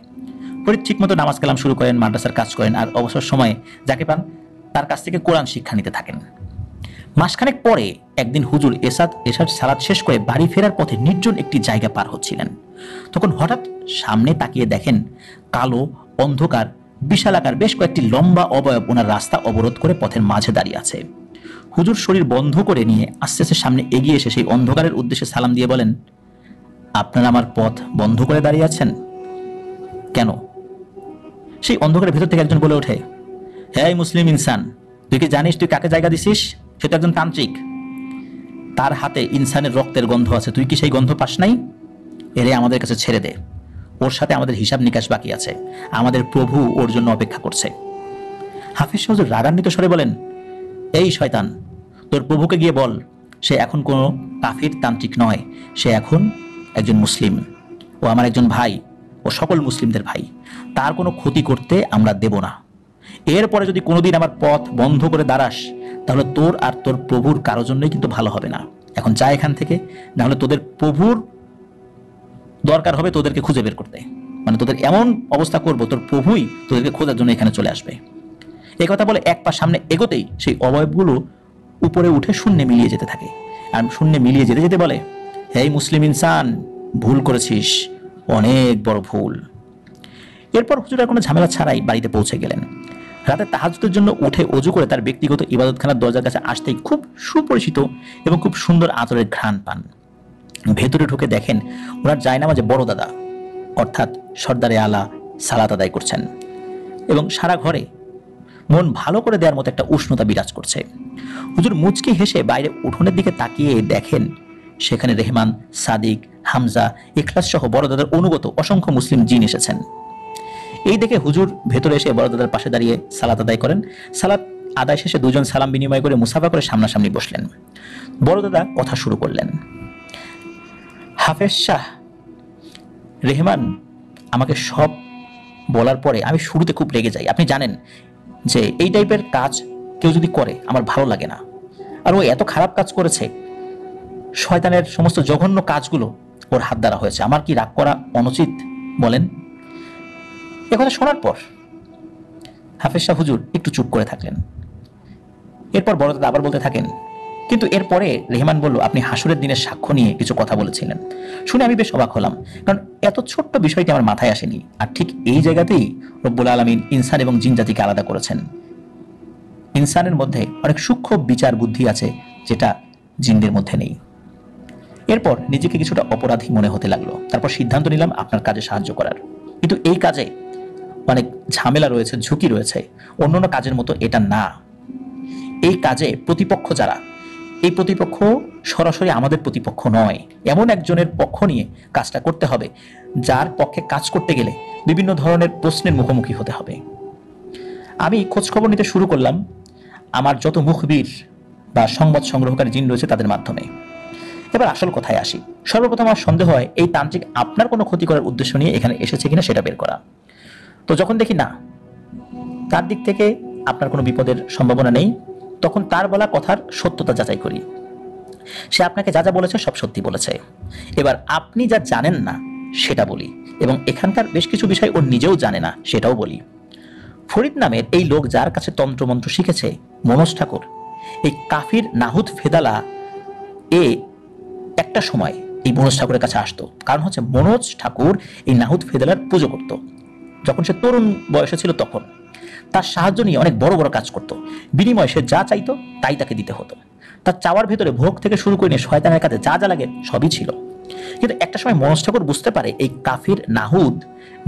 ফরিদ ঠিকমতো নামাজ কালাম শুরু করেন, মাদ্রাসার কাজ করেন, আর অবসর সময়ে যাকে পান তার কাছ থেকে কোরআন শিক্ষা নিতে থাকেন। মাসখানেক পরে একদিন হুজুর এশার সালাত শেষ করে বাড়ি ফেরার পথে নির্জন একটি জায়গা পার হচ্ছিলেন। তখন হঠাৎ সামনে তাকিয়ে দেখেন কালো অন্ধকার বিশালাকার বেশ কয়েকটি লম্বা অবয়ব ওনার রাস্তা অবরোধ করে পথের মাঝে দাঁড়িয়ে আছে। হুজুর শরীর বন্ধ করে নিয়ে আস্তে আস্তে সামনে এগিয়ে এসে সেই অন্ধকারের উদ্দেশ্যে সালাম দিয়ে বলেন, আপনারা আমার পথ বন্ধ করে দাঁড়িয়ে আছেন কেন? সেই অন্ধকারের ভেতর থেকে একজন বলে ওঠে, হ্যাঁ মুসলিম ইনসান, তুই কি জানিস তুই কাকে জায়গা দিছিস? সে তো একজন তান্ত্রিক, তার হাতে ইনসানের রক্তের গন্ধ আছে, তুই কি সেই গন্ধ পাস নাই? এরে আমাদের কাছে ছেড়ে দে, ওর সাথে আমাদের হিসাব নিকাশ বাকি আছে, আমাদের প্রভু ওর জন্য অপেক্ষা করছে। হাফিজ শাহ হুজুর রাগান্বিত স্বরে বলেন, এই শয়তান, তোর প্রভুকে গিয়ে বল সে এখন কোনো কাফির তান্ত্রিক নয়, সে এখন একজন মুসলিম, ও আমার একজন ভাই, ও সকল মুসলিমদের ভাই, তার কোনো ক্ষতি করতে আমরা দেব না। এরপরে যদি কোনোদিন আমার পথ বন্ধ করে দাঁড়াস তাহলে তোর আর তোর প্রভুর কারোর জন্যই কিন্তু ভালো হবে না। এখন যা এখান থেকে, না হলে তোদের প্রভুর দরকার হবে তোদেরকে খুঁজে বের করতে, মানে তোদের এমন অবস্থা করব তোর প্রভুই তোদেরকে খোঁজার জন্য এখানে চলে আসবে। এই কথা বলে এক পা সামনে এগোতেই সেই অবয়বগুলো উপরে উঠে শূন্যে মিলিয়ে যেতে থাকে, আর শূন্যে মিলিয়ে যেতে যেতে বলে, হেই মুসলিম ইনসান, ভুল করেছিস, অনেক বড় ভুল। এরপর হুজুর আর কোনো ঝামেলা ছাড়াই বাড়িতে পৌঁছে গেলেন। রাতে তাহাজ্জুদের জন্য উঠে অজু করে তার ব্যক্তিগত ইবাদতখানার দরজার কাছে আসতেই খুব সুপরিচিত এবং খুব সুন্দর আতরের ঘ্রাণ পান। ভেতরে ঢুকে দেখেন ওনার জায়নামাজে বড় দাদা অর্থাৎ সর্দারে আলা সালাত আদায় করছেন, এবং সারা ঘরে মন ভালো করে দেওয়ার মতো একটা উষ্ণতা বিরাজ করছে। হুজুর মুচকি হেসে বাইরে উঠোনের দিকে তাকিয়ে দেখেন সেখানে রেহমান, সাদিক, হামজা, ইখলাস সহ বড় দাদার অনুগত অসংখ্য মুসলিম জিন এসেছেন। এই দেখে হুজুর ভেতরে এসে বড় দাদার পাশে দাঁড়িয়ে সালাত আদায় করেন। সালাত আদায় শেষে দুজন সালাম বিনিময় করে মুসাফা করে সামনাসামনি বসলেন। বড় দাদা কথা শুরু করলেন, হাফেজ শাহ, রেহমান আমাকে সব বলার পরে আমি শুরুতে খুব রেগে যাই। আপনি জানেন যে এই টাইপের কাজ কেউ যদি করে আমার ভালো লাগে না, আর ও এত খারাপ কাজ করেছে, শয়তানের সমস্ত জঘন্য কাজগুলো ওর হাত দ্বারা হয়েছে, আমার কি রাগ করা অনুচিত বলেন? একথা শোনার পর হাফেজ শাহ হুজুর একটু চুপ করে থাকলেন। এরপর বড় দাদা আবার বলতে থাকেন, কিন্তু এরপরে রেহমান বলল, আপনি হাসুরের দিনের সাক্ষ্য নিয়ে কিছু কথা বলেছিলেন। শুনে আমি বেশ অবাক হলাম, কারণ এত ছোট্ট বিষয়টি আমার মাথায় আসেনি। আর ঠিক এই জায়গাতেই রব্বুল আলামিন ইনসান এবং জিন জাতিকে আলাদা করেছেন। ইনসানের মধ্যে অনেক সূক্ষ্ম বিচার বুদ্ধি আছে যেটা জিনদের মধ্যে নেই। এরপর নিজেকে কিছুটা অপরাধী মনে হতে লাগলো। তারপর সিদ্ধান্ত নিলাম আপনার কাজে সাহায্য করার, কিন্তু এই কাজে অনেক ঝামেলা রয়েছে, ঝুঁকি রয়েছে, অন্যান্য কাজের মতো এটা না। এই কাজে প্রতিপক্ষ যারা, এই প্রতিপক্ষ সরাসরি আমাদের প্রতিপক্ষ নয়, এমন একজনের পক্ষ নিয়ে কাজটা করতে হবে যার পক্ষে কাজ করতে গেলে বিভিন্ন ধরনের প্রশ্নের মুখোমুখি হতে হবে। আমি খোঁজখবর নিতে শুরু করলাম আমার যত মুখবির বা সংবাদ সংগ্রহকারী জিন রয়েছে তাদের মাধ্যমে। এবার আসল কথায় আসি। সর্বপ্রথম আমার সন্দেহ হয় এই তান্ত্রিক আপনার কোনো ক্ষতি করার উদ্দেশ্য নিয়ে এখানে এসেছে কিনা সেটা বের করা। তো যখন দেখি না, তার দিক থেকে আপনার কোনো বিপদের সম্ভাবনা নেই, তখন তার বলা কথার সত্যতা যাচাই করি। সে আপনাকে যা যা বলেছে সব সত্যি বলেছে। এবার আপনি যা জানেন না সেটা বলি, এবং এখানকার বেশ কিছু বিষয় ও নিজেও জানে না সেটাও বলি। ফরিদ নামের এই লোক যার কাছে তন্ত্রমন্ত্র শিখেছে, মনোজ ঠাকুর, এই কাফির নাহুদ ফেদালা এ একটা সময় এই মনোজ ঠাকুরের কাছে আসতো। কারণ হচ্ছে মনোজ ঠাকুর এই নাহুদ ফেদালার পুজো করত যখন সে তরুণ বয়সে ছিল। তখন তার সাহায্য নিয়ে অনেক বড় বড় কাজ করত, বিনিময়ে সে যা চাইতো তাই তাকে দিতে হতো। তার চাওয়ার ভেতরে ভোগ থেকে শুরু করে নিয়ে শয়তানের কাছে যা যা লাগে সবই ছিল। কিন্তু একটা সময় মনোজ ঠাকুর বুঝতে পারে এই কাফির নাহুদ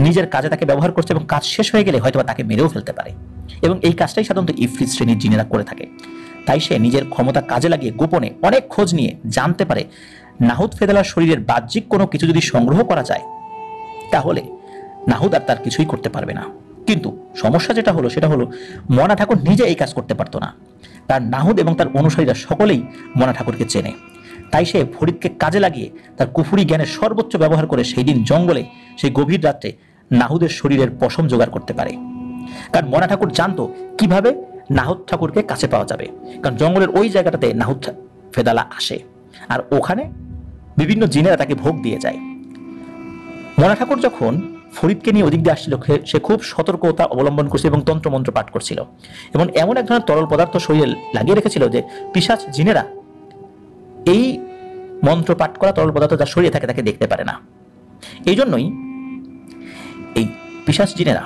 নিজের কাজে তাকে ব্যবহার করছে, এবং কাজ শেষ হয়ে গেলে হয়তো তাকে মেরেও ফেলতে পারে, এবং এই কাজটাই সাধারণত ইফরিত শ্রেণীর জিনেরা করে থাকে। তাই সে নিজের ক্ষমতা কাজে লাগিয়ে গোপনে অনেক খোঁজ নিয়ে জানতে পারে নাহুদ ফেদালার শরীরের বাহ্যিক কোনো কিছু যদি সংগ্রহ করা যায় তাহলে নাহুদ আর তার কিছুই করতে পারবে না। কিন্তু সমস্যা যেটা হলো সেটা হলো মনা ঠাকুর নিজে এই কাজ করতে পারতো না। তার নাহুদ এবং তার অনুসারীরা সকলেই মনা ঠাকুরকে চেনে। তাই সে ফরিদকে কাজে লাগিয়ে তার কুফুরি জ্ঞানের সর্বোচ্চ ব্যবহার করে সেই দিন জঙ্গলে সেই গভীর রাত্রে নাহুদের শরীরের পশম জোগাড় করতে পারে। কারণ মনা ঠাকুর জানতো কিভাবে নাহুদ ঠাকুরকে কাছে পাওয়া যাবে, কারণ জঙ্গলের ওই জায়গাটাতে নাহুদ ফেদালা আসে আর ওখানে বিভিন্ন জিনেরা তাকে ভোগ দিয়ে যায়। মনা ঠাকুর যখন ফরিদকে নিয়ে ওদিক দিয়ে আসছিল, সে খুব সতর্কতা অবলম্বন করছে এবং তন্ত্রমন্ত্র পাঠ করছিল এবং এমন এক ধরনের তরল পদার্থ শরীরে লাগিয়ে রেখেছিল যে পিশাচ জিনেরা এই মন্ত্র পাঠ করা তরল পদার্থ যার শরীরে থাকে তাকে দেখতে পারে না। এই জন্যই এই পিশাচ জিনেরা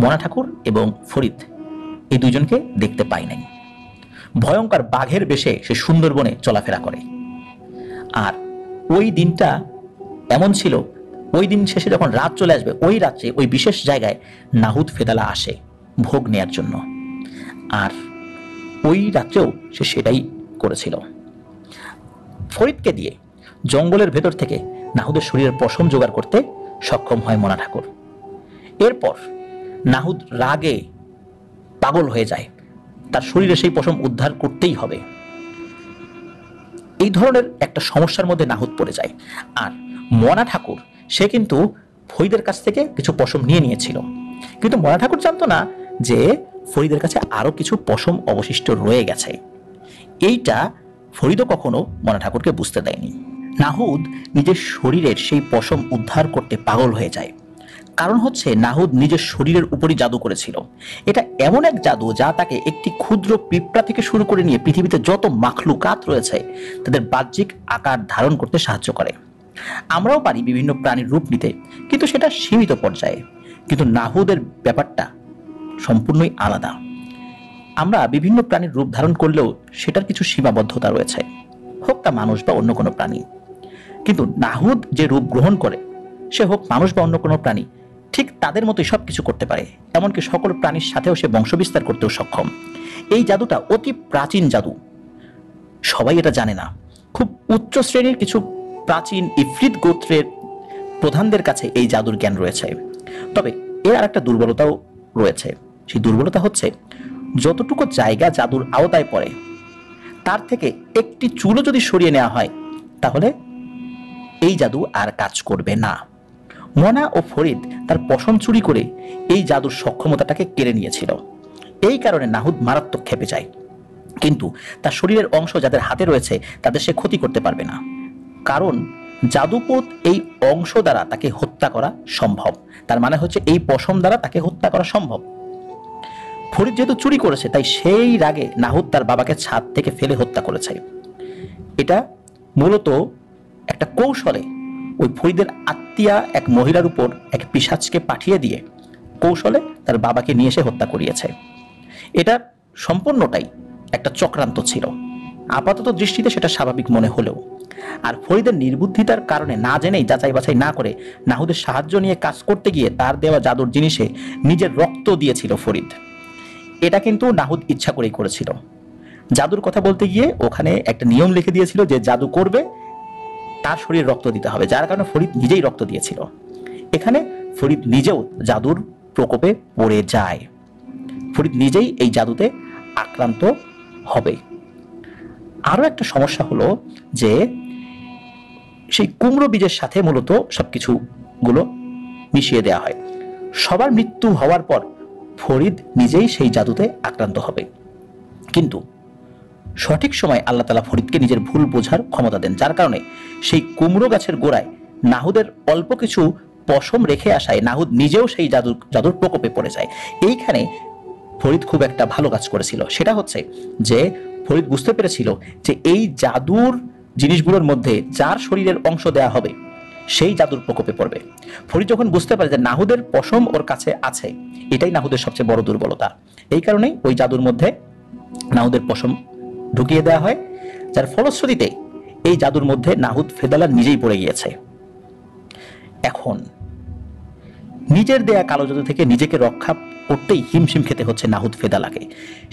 মনা ঠাকুর এবং ফরিদ এই দুইজনকে দেখতে পায় নাই। ভয়ঙ্কর বাঘের বেশে সে সুন্দরবনে চলাফেরা করে। আর ওই দিনটা এমন ছিল, ওই দিন শেষে যখন রাত চলে আসবে ওই রাত্রে ওই বিশেষ জায়গায় নাহুদ ফেদালা আসে ভোগ নেয়ার জন্য। আর ওই রাত্রেও সে সেটাই করেছিল। ফরিদকে দিয়ে জঙ্গলের ভেতর থেকে নাহুদের শরীরের পশম জোগাড় করতে সক্ষম হয় মনা ঠাকুর। এরপর নাহুদ রাগে পাগল হয়ে যায়, তার শরীরে সেই পশম উদ্ধার করতেই হবে। এই ধরনের একটা সমস্যার মধ্যে নাহুদ পড়ে যায়। আর মনা ঠাকুর সে কিন্তু ফরিদের কাছ থেকে কিছু পশম নিয়ে নিয়েছিল, কিন্তু মনা ঠাকুর জানতো না যে ফরিদের কাছে আরো কিছু পশম অবশিষ্ট রয়ে গেছে। এইটা ফরিদও কখনো মনা ঠাকুরকে বুঝতে দেয়নি। নাহুদ নিজের শরীরের সেই পশম উদ্ধার করতে পাগল হয়ে যায়। কারণ হচ্ছে নাহুদ নিজের শরীরের উপরই জাদু করেছিল। এটা এমন এক জাদু যা তাকে একটি ক্ষুদ্র পিঁপড়া থেকে শুরু করে নিয়ে পৃথিবীতে যত মাখলুকাত রয়েছে তাদের বাহ্যিক আকার ধারণ করতে সাহায্য করে। আমরাও পারি বিভিন্ন প্রাণীর রূপ নিতে, কিন্তু সেটা সীমিত পর্যায়ে। কিন্তু নাহুদের ব্যাপারটা সম্পূর্ণই আলাদা। আমরা বিভিন্ন প্রাণীর রূপ ধারণ করলেও সেটার কিছু সীমাবদ্ধতা রয়েছে, হোক তা মানুষ বা অন্য কোনো প্রাণী। কিন্তু নাহুদ যে রূপ গ্রহণ করে, সে হোক মানুষ বা অন্য কোনো প্রাণী, ঠিক তাদের মতোই সবকিছু করতে পারে। এমনকি সকল প্রাণীর সাথেও সে বংশবিস্তার করতেও সক্ষম। এই জাদুটা অতি প্রাচীন জাদু, সবাই এটা জানে না। খুব উচ্চ শ্রেণীর কিছু প্রাচীন ইফরিত গোত্রের প্রধানদের কাছে এই জাদুর জ্ঞান রয়েছে। তবে এর আর একটা দুর্বলতাও রয়েছে। সেই দুর্বলতা হচ্ছে যতটুকু জায়গা জাদুর আওতায় পড়ে তার থেকে একটি চুলও যদি সরিয়ে নেওয়া হয় তাহলে এই জাদু আর কাজ করবে না। মনা ও ফরিদ তার পশম চুরি করে এই জাদুর সক্ষমতাটাকে কেড়ে নিয়েছিল। এই কারণে নাহুদ মারাত্মক ক্ষেপে যায়, কিন্তু তার শরীরের অংশ যাদের হাতে রয়েছে তাদের সে ক্ষতি করতে পারবে না, কারণ জাদুপুত এই অংশ দ্বারা তাকে হত্যা করা সম্ভব। তার মানে হচ্ছে এই পশম দ্বারা তাকে হত্যা করা সম্ভব। ফরিদ যেহেতু চুরি করেছে তাই সেই রাগে নাহুদ তার বাবাকে ছাদ থেকে ফেলে হত্যা করেছে। এটা মূলত একটা কৌশলে ওই ফরিদের আত্মীয়া এক মহিলার উপর এক পিশাচকে পাঠিয়ে দিয়ে কৌশলে তার বাবাকে নিয়ে এসে হত্যা করিয়েছে। এটা সম্পূর্ণটাই একটা চক্রান্ত ছিল। আপাতত দৃষ্টিতে সেটা স্বাভাবিক মনে হলেও, আর ফরিদের নির্বুদ্ধিতার কারণে না জেনেই যাচাই বাছাই না করে নাহুদের সাহায্য নিয়ে কাজ করতে গিয়ে তার দেওয়া জাদুর জিনিসে নিজের রক্ত দিয়েছিল ফরিদ। এটা কিন্তু নাহুদ ইচ্ছা করেই করেছিল। জাদুর কথা বলতে গিয়ে ওখানে একটা নিয়ম লিখে দিয়েছিল যে জাদু করবে তার শরীর রক্ত দিতে হবে, যার কারণে ফরিদ নিজেই রক্ত দিয়েছিল। এখানে ফরিদ নিজেও জাদুর প্রকোপে পড়ে যায়। ফরিদ নিজেই এই জাদুতে আক্রান্ত হবে। আরো একটা সমস্যা হলো যে সেই কুমড়ো বীজের সাথে মূলত সবকিছু গুলো মিশিয়ে দেওয়া হয়। সবার মৃত্যু হওয়ার পর ফরিদ নিজেই সেই জাদুতে আক্রান্ত হবে। কিন্তু সঠিক সময় আল্লাহ তাআলা ফরিদকে নিজের ভুল বোঝার ক্ষমতা দেন, যার কারণে সেই কুমড়ো গাছের গোড়ায় নাহুদের অল্প কিছু পশম রেখে আসায় নাহুদ নিজেও সেই জাদুর প্রকোপে পড়ে যায়। এইখানে ফরিদ খুব একটা ভালো কাজ করেছিল। সেটা হচ্ছে যে ফরিদ বুঝতে পেরেছিল যে এই জাদুর জিনিসগুলোর মধ্যে যার শরীরের অংশ দেয়া হবে সেই জাদুর প্রকোপে পড়বে। ফরিদ যখন বুঝতে পারে যে নাহুদের পশম ওর কাছে আছে, এটাই নাহুদের সবচেয়ে বড় দুর্বলতা। এই কারণেই ওই জাদুর মধ্যে নাহুদের পশম ঢুকিয়ে দেওয়া হয়, যার ফলশ্রুতিতে এই জাদুর মধ্যে নাহুদ ফেদালা নিজেই পড়ে গিয়েছে। এখন নিজের দেয়া কালো জাদু থেকে নিজেকে রক্ষা করতেই হিমশিম খেতে হচ্ছে নাহুদ ফেদালাকে।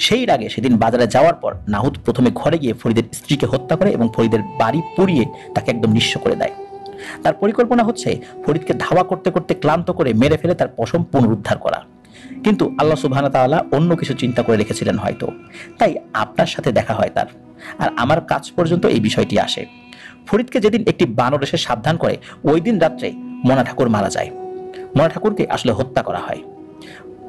সেই রাগে সেদিন বাজারে যাওয়ার পর নাহুদ প্রথমে ঘরে গিয়ে ফরিদের স্ত্রীকে হত্যা করে এবং ফরিদের বাড়ি পুড়িয়ে তাকে একদম নিঃস্ব করে দেয়। তার পরিকল্পনা হচ্ছে ফরিদকে ধাওয়া করতে করতে ক্লান্ত করে মেরে ফেলে তার পশম পুনরুদ্ধার করা। কিন্তু আল্লাহ সুবহানাহু ওয়া তাআলা অন্য কিছু চিন্তা করে রেখেছিলেন হয়তো, তাই আপনার সাথে দেখা হয় তার, আর আমার কাছ পর্যন্ত এই বিষয়টি আসে। ফরিদকে যেদিন একটি বানর এসে সাবধান করে, ওই দিন রাত্রে মনা ঠাকুর মারা যায়। মনা ঠাকুরকে আসলে হত্যা করা হয়।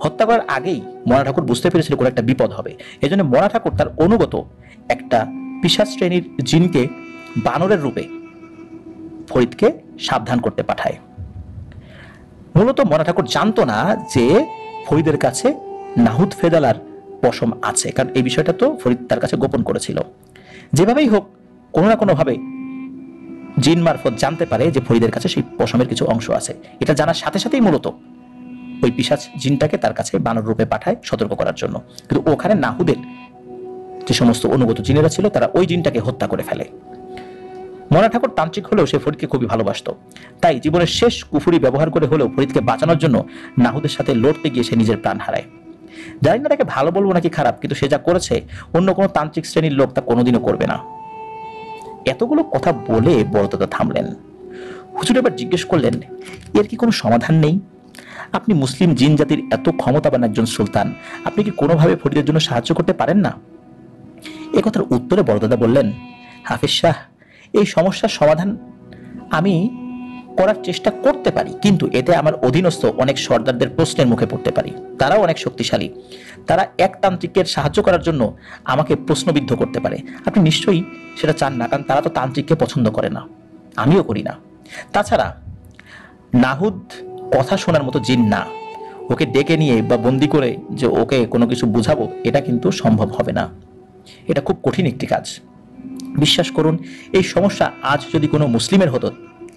হত্যা করার আগেই মনা ঠাকুর বুঝতে পেরেছিল কোনো একটা বিপদ হবে। এজন্য মনা ঠাকুর তার অনুগত একটা পিশাচ শ্রেণীর জিনকে বানরের রূপে ফরিদকে সাবধান করতে পাঠায়। মূলত মনা ঠাকুর জানতো না যে ফরিদের কাছে নাহুদ ফেদালার পশম আছে, কারণ এই বিষয়টা তো ফরিদ তার কাছে গোপন করেছিল। যেভাবেই হোক কোনো না কোনোভাবে জিন মারফত জানতে পারে যে ফরিদের কাছে সেই পশমের কিছু অংশ আছে। এটা জানার সাথে সাথেই মূলত ওই পিশাচ জিনটাকে তার কাছে বানর রূপে পাঠায় সতর্ক করার জন্য। কিন্তু ওখানে নাহুদের যে সমস্ত অনুগত জিনেরা ছিল তারা ওই জিনটাকে হত্যা করে ফেলে। মনা ঠাকুর তান্ত্রিক হলেও সে ফরিদকে খুবই ভালোবাসত, তাই জীবনের শেষ কুফুরি ব্যবহার করে হলেও ফরিদকে বাঁচানোর জন্য নাহুদের সাথে লড়তে গিয়ে সে নিজের প্রাণ হারায়। জানি না তাকে ভালো বলবো নাকি খারাপ, কিন্তু সে যা করেছে অন্য কোনো তান্ত্রিক শ্রেণীর লোক তা কোনোদিনও করবে না। এতগুলো কথা বলে বড়দাদা থামলেন। হুজুর এবার জিজ্ঞেস করলেন, এর কি কোনো সমাধান নেই? আপনি মুসলিম জিন জাতির এত ক্ষমতাবান একজন সুলতান, আপনি কি কোনোভাবে ফরিদের জন্য সাহায্য করতে পারেন না? এ কথার উত্তরে বড়দাদা বললেন, হাফিজ শাহ, এই সমস্যার সমাধান আমি করার চেষ্টা করতে পারি, কিন্তু এতে আমার অধীনস্থ অনেক সর্দারদের প্রশ্নের মুখে পড়তে পারি। তারাও অনেক শক্তিশালী, তারা এক তান্ত্রিকের সাহায্য করার জন্য আমাকে প্রশ্নবিদ্ধ করতে পারে। আপনি নিশ্চয়ই সেটা চান না, কারণ তারা তো তান্ত্রিককে পছন্দ করে না, আমিও করি না। তাছাড়া নাহুদ কথা শোনার মতো জিন না, ওকে ডেকে নিয়ে বা বন্দি করে যে ওকে কোনো কিছু বুঝাবো, এটা কিন্তু সম্ভব হবে না। এটা খুব কঠিন একটি কাজ। বিশ্বাস করুন, এই সমস্যা আজ যদি কোনো মুসলিমের হতো,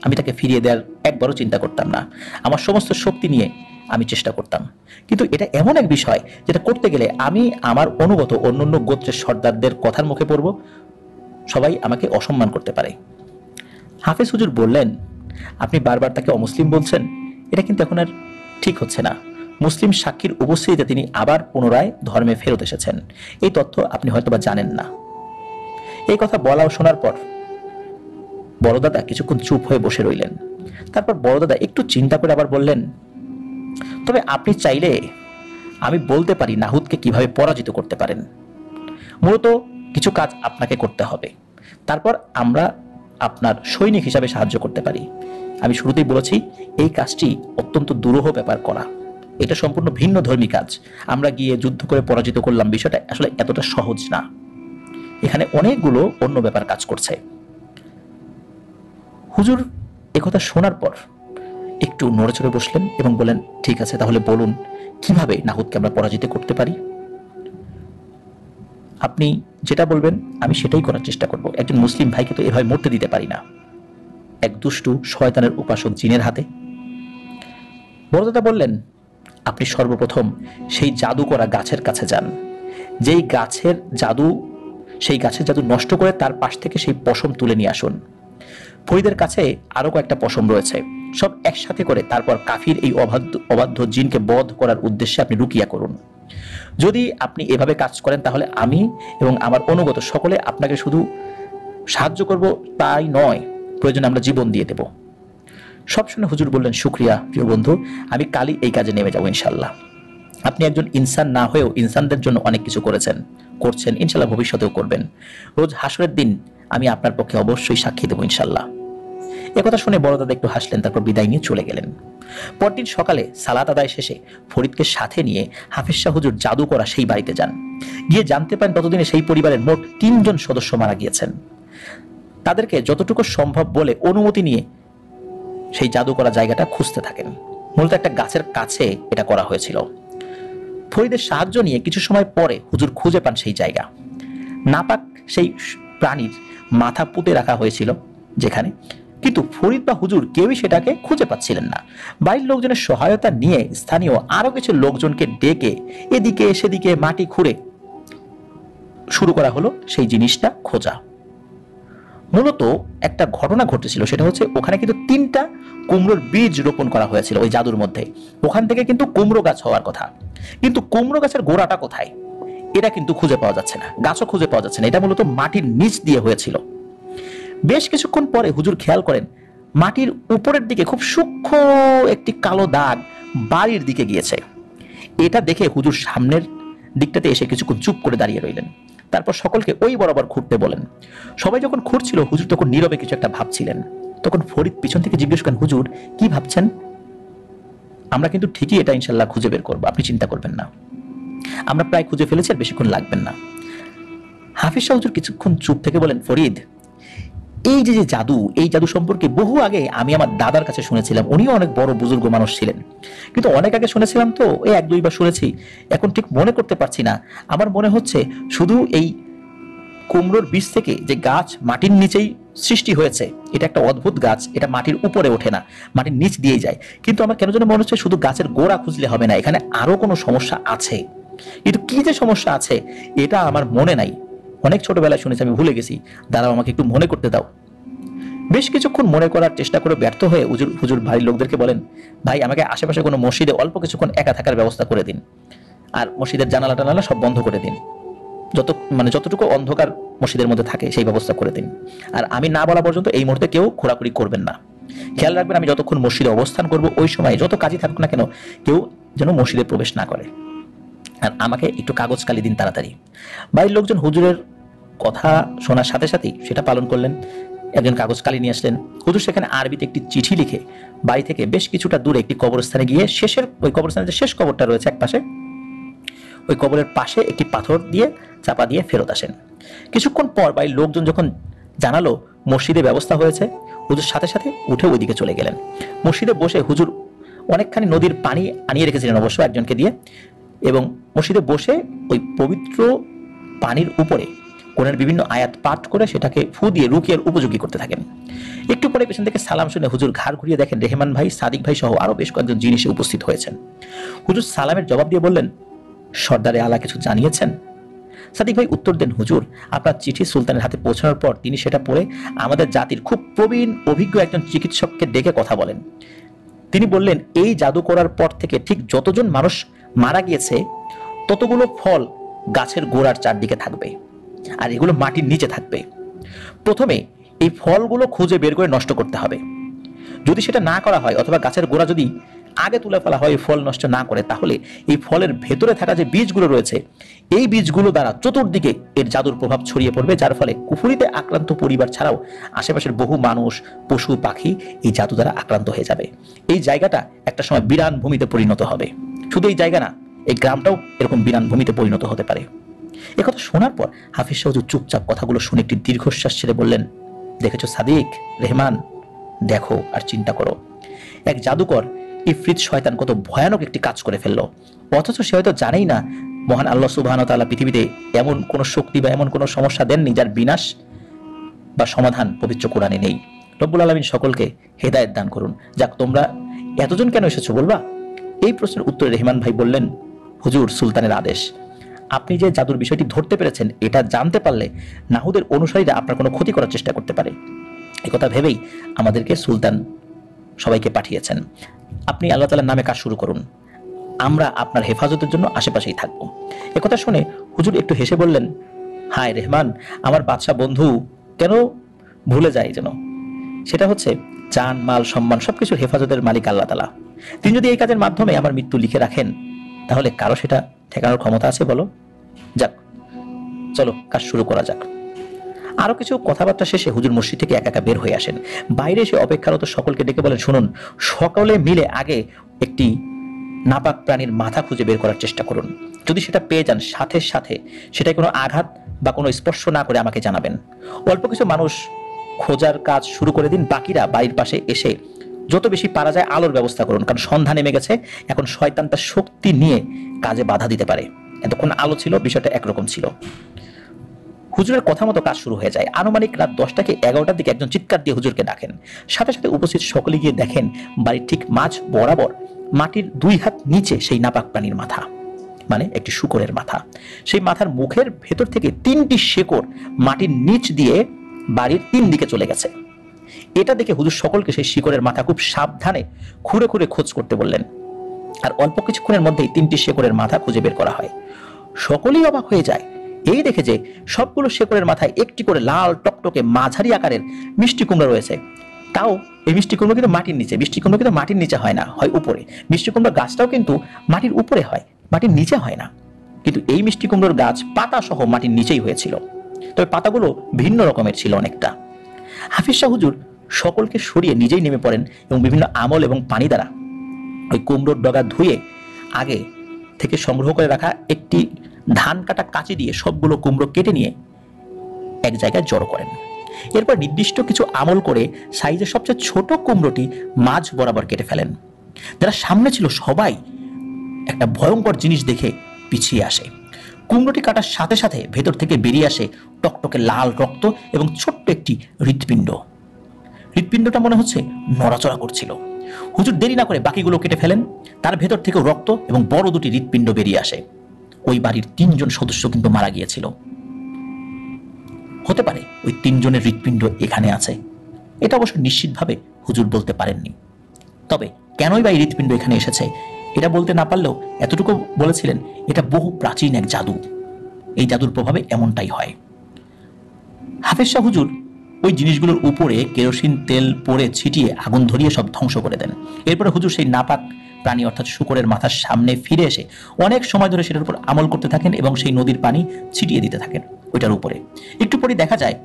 আমি তাকে ফিরিয়ে দেওয়ার একবারও চিন্তা করতাম না। আমার সমস্ত শক্তি নিয়ে আমি চেষ্টা করতাম। কিন্তু এটা এমন এক বিষয় যেটা করতে গেলে আমি আমার অনুগত অন্যান্য গোত্রের সর্দারদের কথার মুখে পড়ব, সবাই আমাকে অসম্মান করতে পারে। হাফেজ হুজুর বললেন, আপনি বারবার তাকে অমুসলিম বলছেন, এটা কিন্তু এখন আর ঠিক হচ্ছে না। মুসলিম সাক্ষীর উপস্থিতিতে তিনি আবার পুনরায় ধর্মে ফেরত এসেছেন, এই তথ্য আপনি হয়তোবা জানেন না। এই কথা বলা ও শোনার পর বড়দাদা কিছুক্ষণ চুপ হয়ে বসে রইলেন। তারপর বড়দাদা একটু চিন্তা করে আবার বললেন, তবে আপনি চাইলে আমি বলতে পারি নাহুদকে কিভাবে পরাজিত করতে পারেন। মূলত কিছু কাজ আপনাকে করতে হবে, তারপর আমরা আপনার সৈনিক হিসাবে সাহায্য করতে পারি। আমি শুরুতেই বলেছি, এই কাজটি অত্যন্ত দুরূহ ব্যাপার করা, এটা সম্পূর্ণ ভিন্ন ধর্মী কাজ। আমরা গিয়ে যুদ্ধ করে পরাজিত করলাম, বিষয়টা আসলে এতটা সহজ না। এখানে অনেকগুলো অন্য ব্যাপার কাজ করছে। হুজুর একথা শোনার পর একটু নড়েচড়ে বসলেন এবং বললেন, ঠিক আছে, তাহলে বলুন কিভাবে নাহুদকে আমরা পরাজিত করতে পারি। আপনি যেটা বলবেন আমি সেটাই করার চেষ্টা করব। একজন মুসলিম ভাইকে তো এভাবে মরতে দিতে পারি না, এক দুষ্টু শয়তানের উপাসক জিনের হাতে। বড়দাদা বললেন, আপনি সর্বপ্রথম সেই জাদু করা গাছের কাছে যান। যেই গাছের জাদু, সেই গাছের জাদু নষ্ট করে তার পাশ থেকে সেই পশম তুলে নিয়ে আসুন। ফরিদের কাছে আরো কয়েকটা পশম রয়েছে, সব একসাথে করে তারপর কাফির এই অবাধ্য জিনকে বধ করার উদ্দেশ্যে আপনি রুকিয়া করুন। যদি আপনি এভাবে কাজ করেন তাহলে আমি এবং আমার অনুগত সকলে আপনাকে শুধু সাহায্য করব তাই নয়, প্রয়োজনে আমরা জীবন দিয়ে দেব। সব শুনে হুজুর বললেন, শুকরিয়া প্রিয় বন্ধু, আমি কালই এই কাজে নেমে যাব ইনশাল্লাহ। আপনি একজন ইনসান না হয়েও ইনসানদের জন্য অনেক কিছু করছেন, ইনশাল্লাহ ভবিষ্যতেও করবেন। রোজ হাসরের দিন আমি আপনার পক্ষে অবশ্যই সাক্ষী দেব ইনশাল্লাহ। একথা শুনে বড়দাদা একটু হাসলেন, তারপর বিদায় নিয়ে চলে গেলেন। পরদিন সকালে সালাত আদায় শেষে ফরিদকে সাথে নিয়ে হাফিজ শাহ হুজুর জাদু করা সেই বাড়িতে যান। গিয়ে জানতে পারেন ততদিনে সেই পরিবারের মোট 3 জন সদস্য মারা গিয়েছেন। তাদেরকে যতটুকু সম্ভব বলে অনুমতি নিয়ে সেই জাদু করা জায়গাটা খুঁজতে থাকেন। মূলত একটা গাছের কাছে এটা করা হয়েছিল। ফরিদের সাহায্য নিয়ে কিছু সময় পরে হুজুর খুঁজে পান সেই জায়গা। নাপাক সেই প্রাণীর মাথা পুঁতে রাখা হয়েছিল যেখানে, কিন্তু ফরিদ বা হুজুর কেউই সেটাকে খুঁজে পাচ্ছিলেন না। বাড়ির লোকজনের সহায়তা নিয়ে স্থানীয় আরো কিছু লোকজনকে ডেকে এদিকে সেদিকে মাটি খুঁড়ে শুরু করা হলো সেই জিনিসটা খোঁজা। মূলত একটা ঘটনা ঘটেছিল, সেটা হচ্ছে ওখানে কিন্তু 3টা কুমড়োর বীজ রোপণ করা হয়েছিল ওই জাদুর মধ্যে। ওখান থেকে কিন্তু কুমড়ো গাছ হওয়ার কথা, কিন্তু কুমড়ো গাছের গোড়াটা কোথায় এটা কিন্তু খুঁজে পাওয়া যাচ্ছে না, গাছও খুঁজে পাওয়া যাচ্ছে না। এটা মূলত মাটির নিচ দিয়ে হয়েছিল। বেশ কিছুক্ষণ পরে হুজুর খেয়াল করেন মাটির উপরের দিকে খুব সূক্ষ্ম একটি কালো দাগ বাড়ির দিকে গিয়েছে। এটা দেখে হুজুর সামনের দিকটাতে এসে কিছুক্ষণ চুপ করে দাঁড়িয়ে রইলেন। তারপর সকলকে ওই বরাবর ঘুরতে বলেন। সবাই যখন ঘুরছিল হুজুর তখন নীরবে কিছু একটা ভাবছিলেন। তখন ফরিদ পিছন থেকে জিজ্ঞেস করেন, হুজুর কি ভাবছেন? আমরা কিন্তু ঠিকই এটা ইনশাল্লাহ খুঁজে বের করবো, আপনি চিন্তা করবেন না। আমরা প্রায় খুঁজে ফেলেছি, আর বেশিক্ষণ লাগবেন না। হাফিজ শাহ হুজুর কিছুক্ষণ চুপ থেকে বলেন, ফরিদ, এই যে জাদু, এই জাদু সম্পর্কে বহু আগে আমি আমার দাদার কাছে শুনেছিলাম। উনিও অনেক বড় বুজুর্গ মানুষ ছিলেন, কিন্তু অনেক আগে শুনেছিলাম তো, এই এক দুইবার শুনেছি, এখন ঠিক মনে করতে পারছি না। আমার মনে হচ্ছে শুধু এই কুমড়োর বীজ থেকে যে গাছ মাটির নিচেই সৃষ্টি হয়েছে, এটা একটা অদ্ভুত গাছ, এটা মাটির উপরে ওঠে না, মাটির নিচ দিয়ে যায়। কিন্তু আমার কেন যেন মনে হচ্ছে শুধু গাছের গোড়া খুঁজলে হবে না, এখানে আরো কোনো সমস্যা আছে। কিন্তু কি যে সমস্যা আছে এটা আমার মনে নাই, অনেক ছোটবেলায় শুনেছি, আমি ভুলে গেছি। দাঁড়াও, আমাকে একটু মনে করতে দাও। বেশ কিছুক্ষণ মনে করার চেষ্টা করে ব্যর্থ হয়ে হুজুর বাড়ির লোকদেরকে বলেন, ভাই আমাকে আশেপাশে কোনো মসজিদে অল্প কিছুক্ষণ একা থাকার ব্যবস্থা করে দিন, আর মসজিদের জানালা টানালা সব বন্ধ করে দিন, যতটুকু অন্ধকার মসজিদের মধ্যে থাকে সেই ব্যবস্থা করে দিন। আর আমি না বলা পর্যন্ত এই মুহূর্তে কেউ ঘোরাঘুরি করবেন না। খেয়াল রাখবেন আমি যতক্ষণ মসজিদে অবস্থান করব ওই সময় যত কাজই থাকুক না কেন কেউ যেন মসজিদে প্রবেশ না করে। আর আমাকে একটু কাগজ কালি দিন তাড়াতাড়ি। বাড়ির লোকজন হুজুরের কথা শোনার সাথে সাথেই সেটা পালন করলেন। একজন কাগজ কালি নিয়ে আসলেন। হুজুর সেখানে আরবিতে একটি চিঠি লিখে বাড়ি থেকে বেশ কিছুটা দূরে একটি কবরস্থানে গিয়ে ওই কবরস্থানে যে শেষ কবরটা রয়েছে এক পাশে, ওই কবরের পাশে একটি পাথর দিয়ে চাপা দিয়ে ফেরত আসেন। কিছুক্ষণ পর বাড়ির লোকজন যখন জানালো মসজিদে ব্যবস্থা হয়েছে, হুজুর সাথে সাথে উঠে ওইদিকে চলে গেলেন। মসজিদে বসে হুজুর অনেকখানি নদীর পানি আনিয়ে রেখেছিলেন অবশ্য একজনকে দিয়ে, এবং মসজিদে বসে ওই পবিত্র পানির উপরে কোরআনের বিভিন্ন আয়াত পাঠ করে সেটাকে ফু দিয়ে রুকিয়ার উপযোগী করতে থাকেন। একটু পরে পেছন থেকে সালাম শুনে হুজুর ঘাড় ঘুরিয়ে দেখেন রেহমান ভাই, সাদিক ভাই সহ আরো বেশ কয়েকজন জিনিসে উপস্থিত হয়েছেন। হুজুর সালামের জবাব দিয়ে বললেন, সর্দারে আলা কিছু জানিয়েছেন? সাদিক ভাই উত্তর দেন, হুজুর আপনার চিঠি সুলতানের হাতে পৌঁছানোর পর তিনি সেটা পড়ে আমাদের জাতির খুব প্রবীণ অভিজ্ঞ একজন চিকিৎসককে ডেকে কথা বলেন। তিনি বললেন, এই জাদু করার পর থেকে ঠিক যতজন মানুষ মারা গিয়েছে ততগুলো ফল গাছের গোড়ার চারদিকে থাকবে, আর এগুলো মাটির নিচে থাকবে। প্রথমে এই ফলগুলো খুঁজে বের করে নষ্ট করতে হবে। যদি সেটা না করা হয় অথবা গাছের গোড়া যদি আগে তুলে ফেলা হয় ফল নষ্ট না করে, তাহলে এই ফলের ভেতরে থাকা যে বীজগুলো রয়েছে এই বীজগুলো দ্বারা চতুর্দিকে এর জাদুর প্রভাব ছড়িয়ে পড়বে, যার ফলে কুফরিতে আক্রান্ত পরিবার ছাড়াও আশেপাশের বহু মানুষ, পশু পাখি এই জাদু দ্বারা আক্রান্ত হয়ে যাবে। এই জায়গাটা একটা সময় বিরান ভূমিতে পরিণত হবে। শুধু এই জায়গা না, এই গ্রামটাও এরকম বিরান ভূমিতে পরিণত হতে পারে। একথা শোনার পর হাফিজ শাহ হুজুর চুপচাপ কথাগুলো শুনে একটি দীর্ঘশ্বাস ছেড়ে বললেন, দেখেছো সাদিক, রেহমান, দেখো আর চিন্তা করো, এক জাদুকর ইফরিত শয়তান কত ভয়ানক একটি কাজ করে ফেললো, অথচ সে হয়তো জানেই না মহান আল্লাহ সুবহানাহু ওয়া তাআলা পৃথিবীতে এমন কোন শক্তি বা এমন কোন সমস্যা দেননি যার বিনাশ বা সমাধান পবিত্র কোরআনে নেই। রব্বুল আলামিন সকলকে হেদায়েত দান করুন। যাক, তোমরা এতজন কেন এসেছো বলবা? এই প্রশ্নের উত্তরে রেহমান ভাই বললেন, হুজুর সুলতানের আদেশ, আপনি যে জাদুর বিষয়টি ধরতে পেরেছেন এটা জানতে পারলে নাহুদের অনুসারীরা আপনার কোনো ক্ষতি করার চেষ্টা করতে পারে। একথা ভেবেই আমাদেরকে সুলতান সবাইকে পাঠিয়েছেন। আপনি আল্লাহ তাআলার নামে কাজ শুরু করুন, আমরা আপনার হেফাজতের জন্য আশেপাশেই থাকবো। একথা শুনে হুজুর একটু হেসে বললেন, হায় রেহমান, আমার বাদশা বন্ধু কেন ভুলে যায় যেন, সেটা হচ্ছে জান মাল সম্মান সবকিছুর হেফাজতের মালিক আল্লাহ তাআলা। তিনি যদি এই কাজের মাধ্যমে আমার মৃত্যু লিখে রাখেন তাহলে কারো সেটা ঠেকানোর ক্ষমতা আছে বলো? যাক, চলো কাজ শুরু করা যাক। আরো কিছু কথাবার্তা শেষে হুজুর মসজিদ থেকে একা একা বের হয়ে আসেন। বাইরে এসে অপেক্ষারত সকলকে ডেকে বলেন, শুনুন, সকলে মিলে আগে একটি নাপাক প্রাণীর মাথা খুঁজে বের করার চেষ্টা করুন। যদি সেটা পেয়ে যান সাথে সাথে সেটাই কোনো আঘাত বা কোনো স্পর্শ না করে আমাকে জানাবেন। অল্প কিছু মানুষ খোঁজার কাজ শুরু করে দিন, বাকিরা বাড়ির পাশে এসে যত বেশি পারা যায় আলোর ব্যবস্থা করুন, কারণ সন্ধ্যা নেমে গেছে, এখন শয়তান তার শক্তি নিয়ে কাজে বাধা দিতে পারে। এতক্ষণ আলো ছিল, বিষয়টা একরকম ছিল। হুজুরের কথা মতো কাজ শুরু হয়ে যায়। আনুমানিক রাত 10টা কি 11টার দিকে একজন চিৎকার দিয়ে হুজুরকে ডাকেন। সাথে সাথে উপস্থিত সকলে গিয়ে দেখেন বাড়ির ঠিক মাঝ বরাবর মাটির 2 হাত নিচে সেই নাপাক প্রাণীর মাথা, মানে একটি শূকরের মাথা। সেই মাথার মুখের ভেতর থেকে 3টি শেকড় মাটির নিচ দিয়ে বাড়ির 3 দিকে চলে গেছে। এটা দেখে হুজুর সকলকে সেই শিকড়ের মাথা খুব সাবধানে খুঁড়ে খুঁড়ে খোঁজ করতে বললেন। আর অল্প কিছুক্ষণের মধ্যেই 3টি শেকড়ের মাথা খুঁজে বের করা হয়। সকলেই অবাক হয়ে যায় এই দেখে যে সবগুলো শেকড়ের মাথায় একটি করে লাল টকটকে মাঝারি আকারের মিষ্টি কুমড়া রয়েছে। তাও এই মিষ্টি কুমড়া কিন্তু মাটির নিচে, মিষ্টি কুমড়া কিন্তু মাটির নিচে হয় না, হয় উপরে। মিষ্টি কুমড়া গাছটাও কিন্তু মাটির উপরে হয়, মাটির নিচে হয় না, কিন্তু এই মিষ্টি কুমড়োর গাছ পাতা সহ মাটির নিচেই হয়েছিল। তবে পাতাগুলো ভিন্ন রকমের ছিল অনেকটা। হাফিজ শাহ হুজুর সকলকে সরিয়ে নিজেই নেমে পড়েন এবং বিভিন্ন আমল এবং পানি দ্বারা ওই কুমড়োর ডগা ধুয়ে আগে থেকে সংগ্রহ করে রাখা একটি ধান কাটা কাঁচি দিয়ে সবগুলো কুমড়ো কেটে নিয়ে এক জায়গায় জড়ো করেন। এরপর নির্দিষ্ট কিছু আমল করে সাইজের সবচেয়ে ছোট কুমড়োটি মাঝ বরাবর কেটে ফেলেন। যারা সামনে ছিল সবাই একটা ভয়ঙ্কর জিনিস দেখে পিছিয়ে আসে। কুমড়োটি কাটার সাথে সাথে ভেতর থেকে বেরিয়ে আসে টকটকে লাল রক্ত এবং ছোট্ট একটি হৃৎপিণ্ড। হৃৎপিণ্ডটা মনে হচ্ছে নড়াচড়া করছিল। হুজুর দেরি না করে বাকিগুলো কেটে ফেলেন। তার ভেতর থেকেও রক্ত এবং বড় দুটি হৃৎপিণ্ড বেরিয়ে আসে। ওই বাড়ির 3 জন সদস্য কিন্তু মারা গিয়েছিল। হতে পারে ওই 3 জনের হৃৎপিণ্ড এখানে আছে, এটা অবশ্য নিশ্চিতভাবে হুজুর বলতে পারেননি। তবে কেনই বা এই হৃৎপিণ্ড এখানে এসেছে এটা বলতে না পারলেও এতটুকু বলেছিলেন, এটা বহু প্রাচীন এক জাদু। এই জাদুর প্রভাবে এমনটাই হয়। হাফেজ শাহ হুজুর ওই জিনিসগুলোর উপরে কেরোসিন তেল পরে ছিটিয়ে আগুন ধরিয়ে সব ধ্বংস করে দেন। এরপরে হুজুর সেই নাপাক প্রাণী অর্থাৎ শূকরের মাথার সামনে ফিরে এসে অনেক সময় ধরে সেটার উপর আমল করতে থাকেন এবং সেই নদীর পানি ছিটিয়ে দিতে থাকেন ওইটার উপরে। একটু পরে দেখা যায়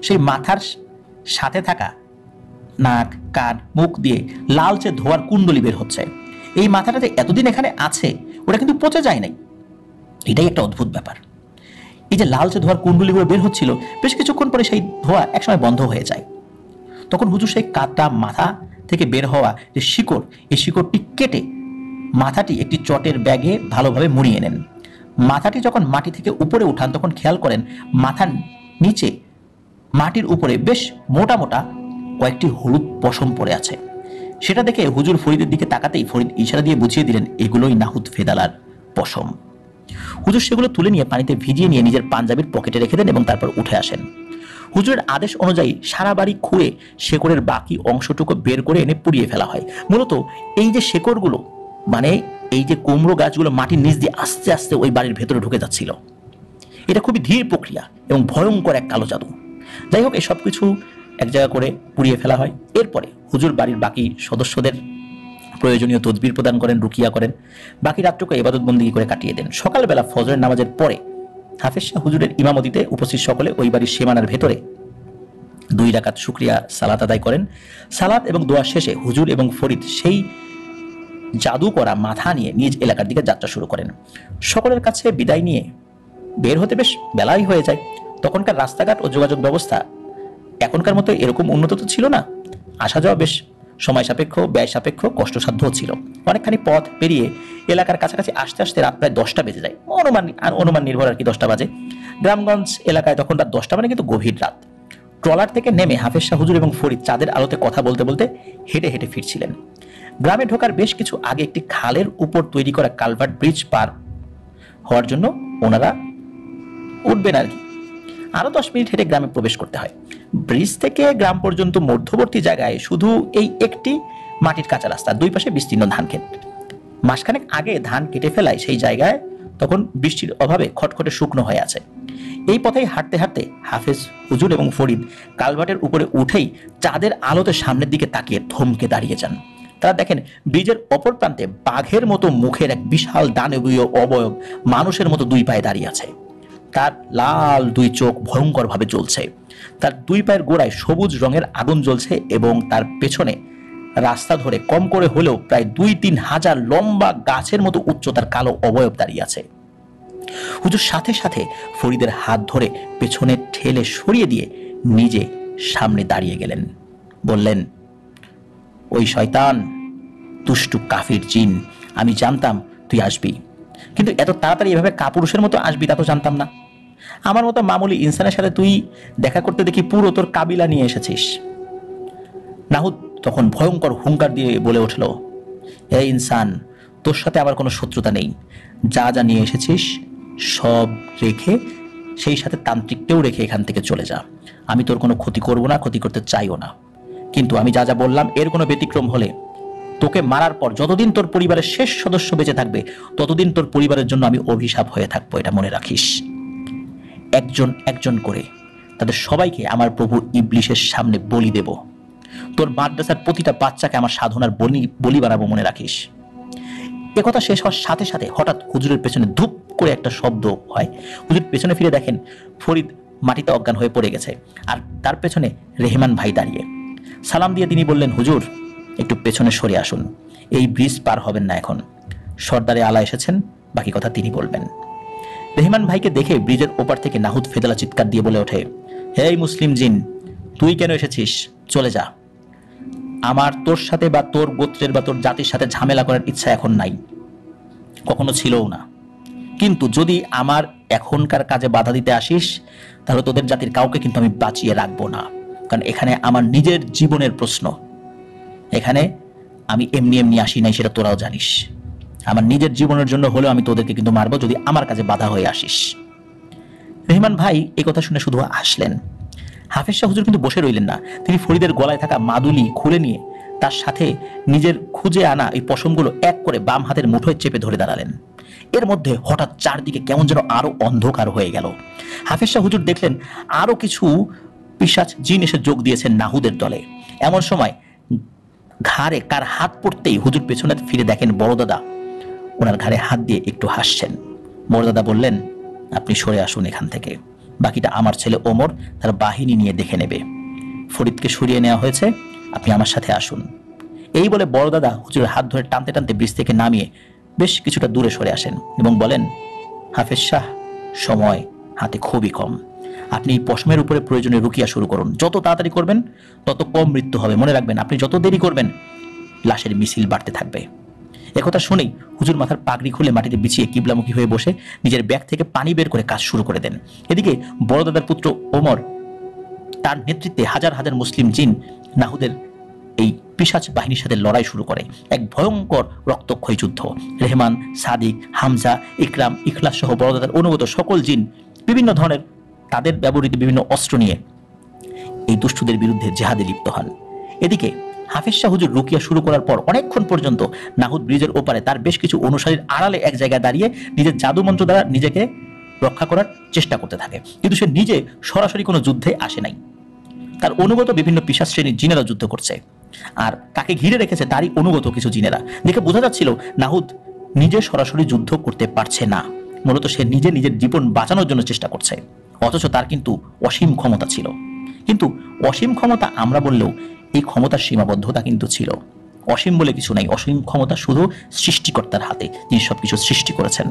সেই মাথার সাথে থাকা নাক, কান, মুখ দিয়ে লালচে ধোয়ার কুণ্ডলি বের হচ্ছে। এই মাথাটা যে এতদিন এখানে আছে ওটা কিন্তু পচে যায় নাই। এটাই একটা অদ্ভুত ব্যাপার। এই যে লালচে ধোয়ার কুণ্ডলিগুলো বের হচ্ছিল, বেশ কিছুক্ষণ পরে সেই ধোয়া একসময় বন্ধ হয়ে যায়। তখন হুজুর সেই কাটা মাথা থেকে বের হওয়া যে শিকড়, এই শিকড়টি কেটে মাথাটি একটি চটের ব্যাগে ভালোভাবে মুড়িয়ে নেন। মাথাটি যখন মাটি থেকে উপরে উঠান তখন খেয়াল করেন মাথার নিচে মাটির উপরে বেশ মোটা মোটা কয়েকটি হলুদ পশম পড়ে আছে। সেটা দেখে হুজুর ফরিদের দিকে তাকাতেই ফরিদ ইশারা দিয়ে বুঝিয়ে দিলেন এগুলোই নাহুদ ফেদালার পশম। হুজুর সেগুলো তুলে নিয়ে পানিতে ভিজিয়ে নিয়ে নিজের পাঞ্জাবির পকেটে রেখে দেন এবং তারপর উঠে আসেন। হুজুরের আদেশ অনুযায়ী সারা বাড়ি খুঁড়ে শেকড়ের বাকি অংশটুকু বের করে এনে পুড়িয়ে ফেলা হয়। মূলত এই যে শেকড়গুলো, মানে এই যে কুমড়ো গাছগুলো মাটির নিচ দিয়ে আস্তে আস্তে ওই বাড়ির ভেতরে ঢুকে যাচ্ছিল। এটা খুবই ধীর প্রক্রিয়া এবং ভয়ঙ্কর এক কালো জাদু। যাই হোক, এসব কিছু এক জায়গা করে পুড়িয়ে ফেলা হয়। এরপরে হুজুর বাড়ির বাকি সদস্যদের প্রয়োজনীয় তদবির প্রদান করেন, রুকিয়া করেন, বাকি রাতটুকু ইবাদত বন্দেগী করে কাটিয়ে দেন। সকালবেলা ফজরের নামাজের পরে হাফেজ শাহ হুজুরের ইমামতিতে উপস্থিত সকলে ওই বাড়ির সীমানার ভেতরে 2 রাকাত শুকরিয়া সালাত আদায় করেন। সালাত এবং দোয়া শেষে হুজুর এবং ফরিদ সেই জাদু করা মাথা নিয়ে নিজ এলাকার দিকে যাত্রা শুরু করেন। সকলের কাছে বিদায় নিয়ে বের হতে বেশ বেলাই হয়ে যায়। তখনকার রাস্তাঘাট ও যোগাযোগ ব্যবস্থা এখনকার মতো এরকম উন্নত তো ছিল না। আসা যাওয়া বেশ সময় সাপেক্ষ, ব্যয় সাপেক্ষ, কষ্টসাধ্যও ছিল। অনেকখানি পথ পেরিয়ে এলাকার কাছাকাছি আসতে আসতে রাত প্রায় 10টা বেজে যায়। অনুমান নির্ভর আর কি 10টা বাজে। গ্রামগঞ্জ এলাকায় তখন রাত 10টা মানে কিন্তু গভীর রাত। ট্রলার থেকে নেমে হাফেজ শাহ হুজুর এবং ফরিদ চাঁদের আলোতে কথা বলতে বলতে হেঁটে হেঁটে ফিরছিলেন। গ্রামে ঢোকার বেশ কিছু আগে একটি খালের উপর তৈরি করা কালভার্ট ব্রিজ পার হওয়ার জন্য ওনারা উঠবেন আর কি। আরো 10 মিনিট হেঁটে গ্রামে প্রবেশ করতে হয়। ব্রিজ থেকে গ্রাম পর্যন্ত মধ্যবর্তী জায়গায় শুধু এই একটি মাটির কাঁচা রাস্তা, 2 পাশে বিস্তীর্ণ ধান ক্ষেত। মাসখানেক আগে ধান কেটে ফেলায় সেই জায়গায় তখন বৃষ্টির অভাবে খটখটে শুকনো হয়ে আছে। এই পথেই হাঁটতে হাঁটতে হাফেজ হুজুর এবং ফরিদ কালভার্টের উপরে উঠেই চাঁদের আলোতে সামনের দিকে তাকিয়ে থমকে দাঁড়িয়ে যান। তারা দেখেন ব্রিজের অপর প্রান্তে বাঘের মতো মুখের এক বিশাল দানবীয় অবয়ব মানুষের মতো 2 পায়ে দাঁড়িয়ে আছে। তার লাল 2 চোখ ভয়ঙ্কর ভাবে জ্বলছে। তার 2 পায়ের গোড়ায় সবুজ রঙের আগুন জ্বলছে এবং তার পেছনে রাস্তা ধরে কম করে হলেও প্রায় 2-3 হাজার লম্বা গাছের মতো উচ্চতার কালো অবয়ব দাঁড়িয়ে আছে। হুজুর সাথে সাথে ফরিদের হাত ধরে পেছনে ঠেলে সরিয়ে দিয়ে নিজে সামনে দাঁড়িয়ে গেলেন। বললেন, ওই শয়তান, দুষ্টু কাফির জিন, আমি জানতাম তুই আসবি, কিন্তু এত তাড়াতাড়ি এভাবে কাপুরুষের মতো আসবি তা তো জানতাম না। আমার মতো মামুলি ইনসানের সাথে তুই দেখা করতে দেখি পুরো তোর কাবিলা নিয়ে এসেছিস। নাহুদ তখন ভয়ঙ্কর হুঙ্কার দিয়ে বলে উঠল, এই ইনসান, তোর সাথে আমার কোনো শত্রুতা নেই। যা যা নিয়ে এসেছিস সব রেখে, সেই সাথে তান্ত্রিককেও রেখে এখান থেকে চলে যা। আমি তোর কোনো ক্ষতি করব না, ক্ষতি করতে চাইও না। কিন্তু আমি যা যা বললাম এর কোনো ব্যতিক্রম হলে তোকে মারার পর যতদিন তোর পরিবারের শেষ সদস্য বেঁচে থাকবে ততদিন তোর পরিবারের জন্য আমি অভিশাপ হয়ে থাকবো, এটা মনে রাখিস। একজন একজন করে তাদের সবাইকে আমার প্রভু ইবলিশের সামনে বলি দেব। তোর মাদ্রাসার প্রতিটা বাচ্চাকে আমার সাধনার বলি বানাবো, মনে রাখিস। একথা শেষ হওয়ার সাথে সাথে হঠাৎ হুজুরের পেছনে ধুপ করে একটা শব্দ হয়। হুজুর পেছনে ফিরে দেখেন ফরিদ মাটিতে অজ্ঞান হয়ে পড়ে গেছে, আর তার পেছনে রেহমান ভাই দাঁড়িয়ে। সালাম দিয়ে তিনি বললেন, হুজুর একটু পেছনে সরে আসুন, এই ব্রিজ পার হবেন না এখন, সর্দারে আলা এসেছেন, বাকি কথা তিনি বলবেন। রেহমান ভাইকে দেখে ব্রিজের ওপার থেকে নাহুদ ফেদালা চিৎকার দিয়ে বলে ওঠে, হে মুসলিম জিন, তুই কেন এসেছিস? চলে যা। আমার তোর সাথে বা তোর গোত্রের বা তোর জাতির সাথে ঝামেলা করার ইচ্ছা এখন নাই, কখনো ছিলও না। কিন্তু যদি আমার এখনকার কাজে বাধা দিতে আসিস, তাহলে তোদের জাতির কাউকে কিন্তু আমি বাঁচিয়ে রাখবো না। কারণ এখানে আমার নিজের জীবনের প্রশ্ন, এখানে আমি এমনি এমনি আসি নাই, সেটা তোরাও জানিস। আমার নিজের জীবনের জন্য হলেও আমি তোদেরকে কিন্তু মারবো যদি আমার কাজে বাধা হয়ে আসিস। রেহমান ভাই এই কথা শুনে শুধু হাসলেন। হাফেজ শাহ হুজুর কিন্তু বসে রইলেন না, তিনি ফরিদের গলায় থাকা মাদুলি খুলে নিয়ে তার সাথে নিজের খুঁজে আনা এই পশমগুলো এক করে বাম হাতের মুঠোয় চেপে ধরে দাঁড়ালেন। এর মধ্যে হঠাৎ চারদিকে কেমন যেন আরো অন্ধকার হয়ে গেল। হাফেজ শাহ হুজুর দেখলেন আরো কিছু পিশাচ জিন এসে যোগ দিয়েছেন নাহুদের দলে। এমন সময় ঘাড়ে কার হাত পড়তেই হুজুর পেছনে ফিরে দেখেন বড় দাদা ওনার ঘাড়ে হাত দিয়ে একটু হাসছেন। বড় দাদা বললেন, আপনি সরে আসুন এখান থেকে, বাকিটা আমার ছেলে ওমর তার বাহিনী নিয়ে দেখে নেবে। ফরিদকে সরিয়ে নেওয়া হয়েছে, আপনি আমার সাথে আসুন। এই বলে বড় দাদা হুজুরের হাত ধরে টানতে টানতে ব্রিজ থেকে নামিয়ে বেশ কিছুটা দূরে সরে আসেন এবং বলেন, হাফেজ শাহ, সময় হাতে খুবই কম, আপনি এই পশমের উপরে প্রয়োজনে রুকিয়া শুরু করুন। যত তাড়াতাড়ি করবেন তত কম মৃত্যু হবে। মনে রাখবেন, আপনি যত দেরি করবেন লাশের মিছিল বাড়তে থাকবে। একথা শুনেই হুজুর মাথার পাগড়ি খুলে মাটিতে বিছিয়ে কিবলামুখী হয়ে বসে নিজের ব্যাগ থেকে পানি বের করে কাজ শুরু করে দেন। এদিকে বড় দাদার পুত্র ওমর তার নেতৃত্বে হাজার হাজার মুসলিম জিন নাহুদের এই পিশাচ বাহিনীর সাথে লড়াই শুরু করে। এক ভয়ঙ্কর রক্তক্ষয়ী যুদ্ধ। রেহমান, সাদিক, হামজা, ইকরাম, ইখলাস সহ বড় দাদার অনুগত সকল জিন বিভিন্ন ধরনের তাদের ব্যবহৃত বিভিন্ন অস্ত্র নিয়ে এই দুষ্টুদের বিরুদ্ধে জেহাদে লিপ্ত হন। এদিকে হাফেজ শাহ হুজুর রুকিয়া শুরু করার পর অনেকক্ষণ পর্যন্ত নাহুদ ব্রিজের ওপারে তার বেশ কিছু অনুসারীর আড়ালে এক জায়গায় দাঁড়িয়ে নিজের জাদু মন্ত্র দ্বারা নিজেকে রক্ষা করার চেষ্টা করতে থাকে, কিন্তু সে নিজে সরাসরি কোনো যুদ্ধে আসে নাই। তার অনুগত বিভিন্ন পিশাচ শ্রেণীর জিনেরা যুদ্ধ করছে, আর তাকে ঘিরে রেখেছে তারই অনুগত কিছু জিনেরা। দেখে বোঝা যাচ্ছিল নাহুদ নিজে সরাসরি যুদ্ধ করতে পারছে না, মূলত সে নিজে নিজের জীবন বাঁচানোর জন্য চেষ্টা করছে। অথচ তার কিন্তু অসীম ক্ষমতা ছিল। কিন্তু অসীম ক্ষমতা আমরা বললেও এই ক্ষমতার সীমাবদ্ধতা কিন্তু ছিল। অসীম বলে কিছু নাই, অসীম ক্ষমতা শুধু সৃষ্টিকর্তার হাতে, তিনি সবকিছু সৃষ্টি করেছেন।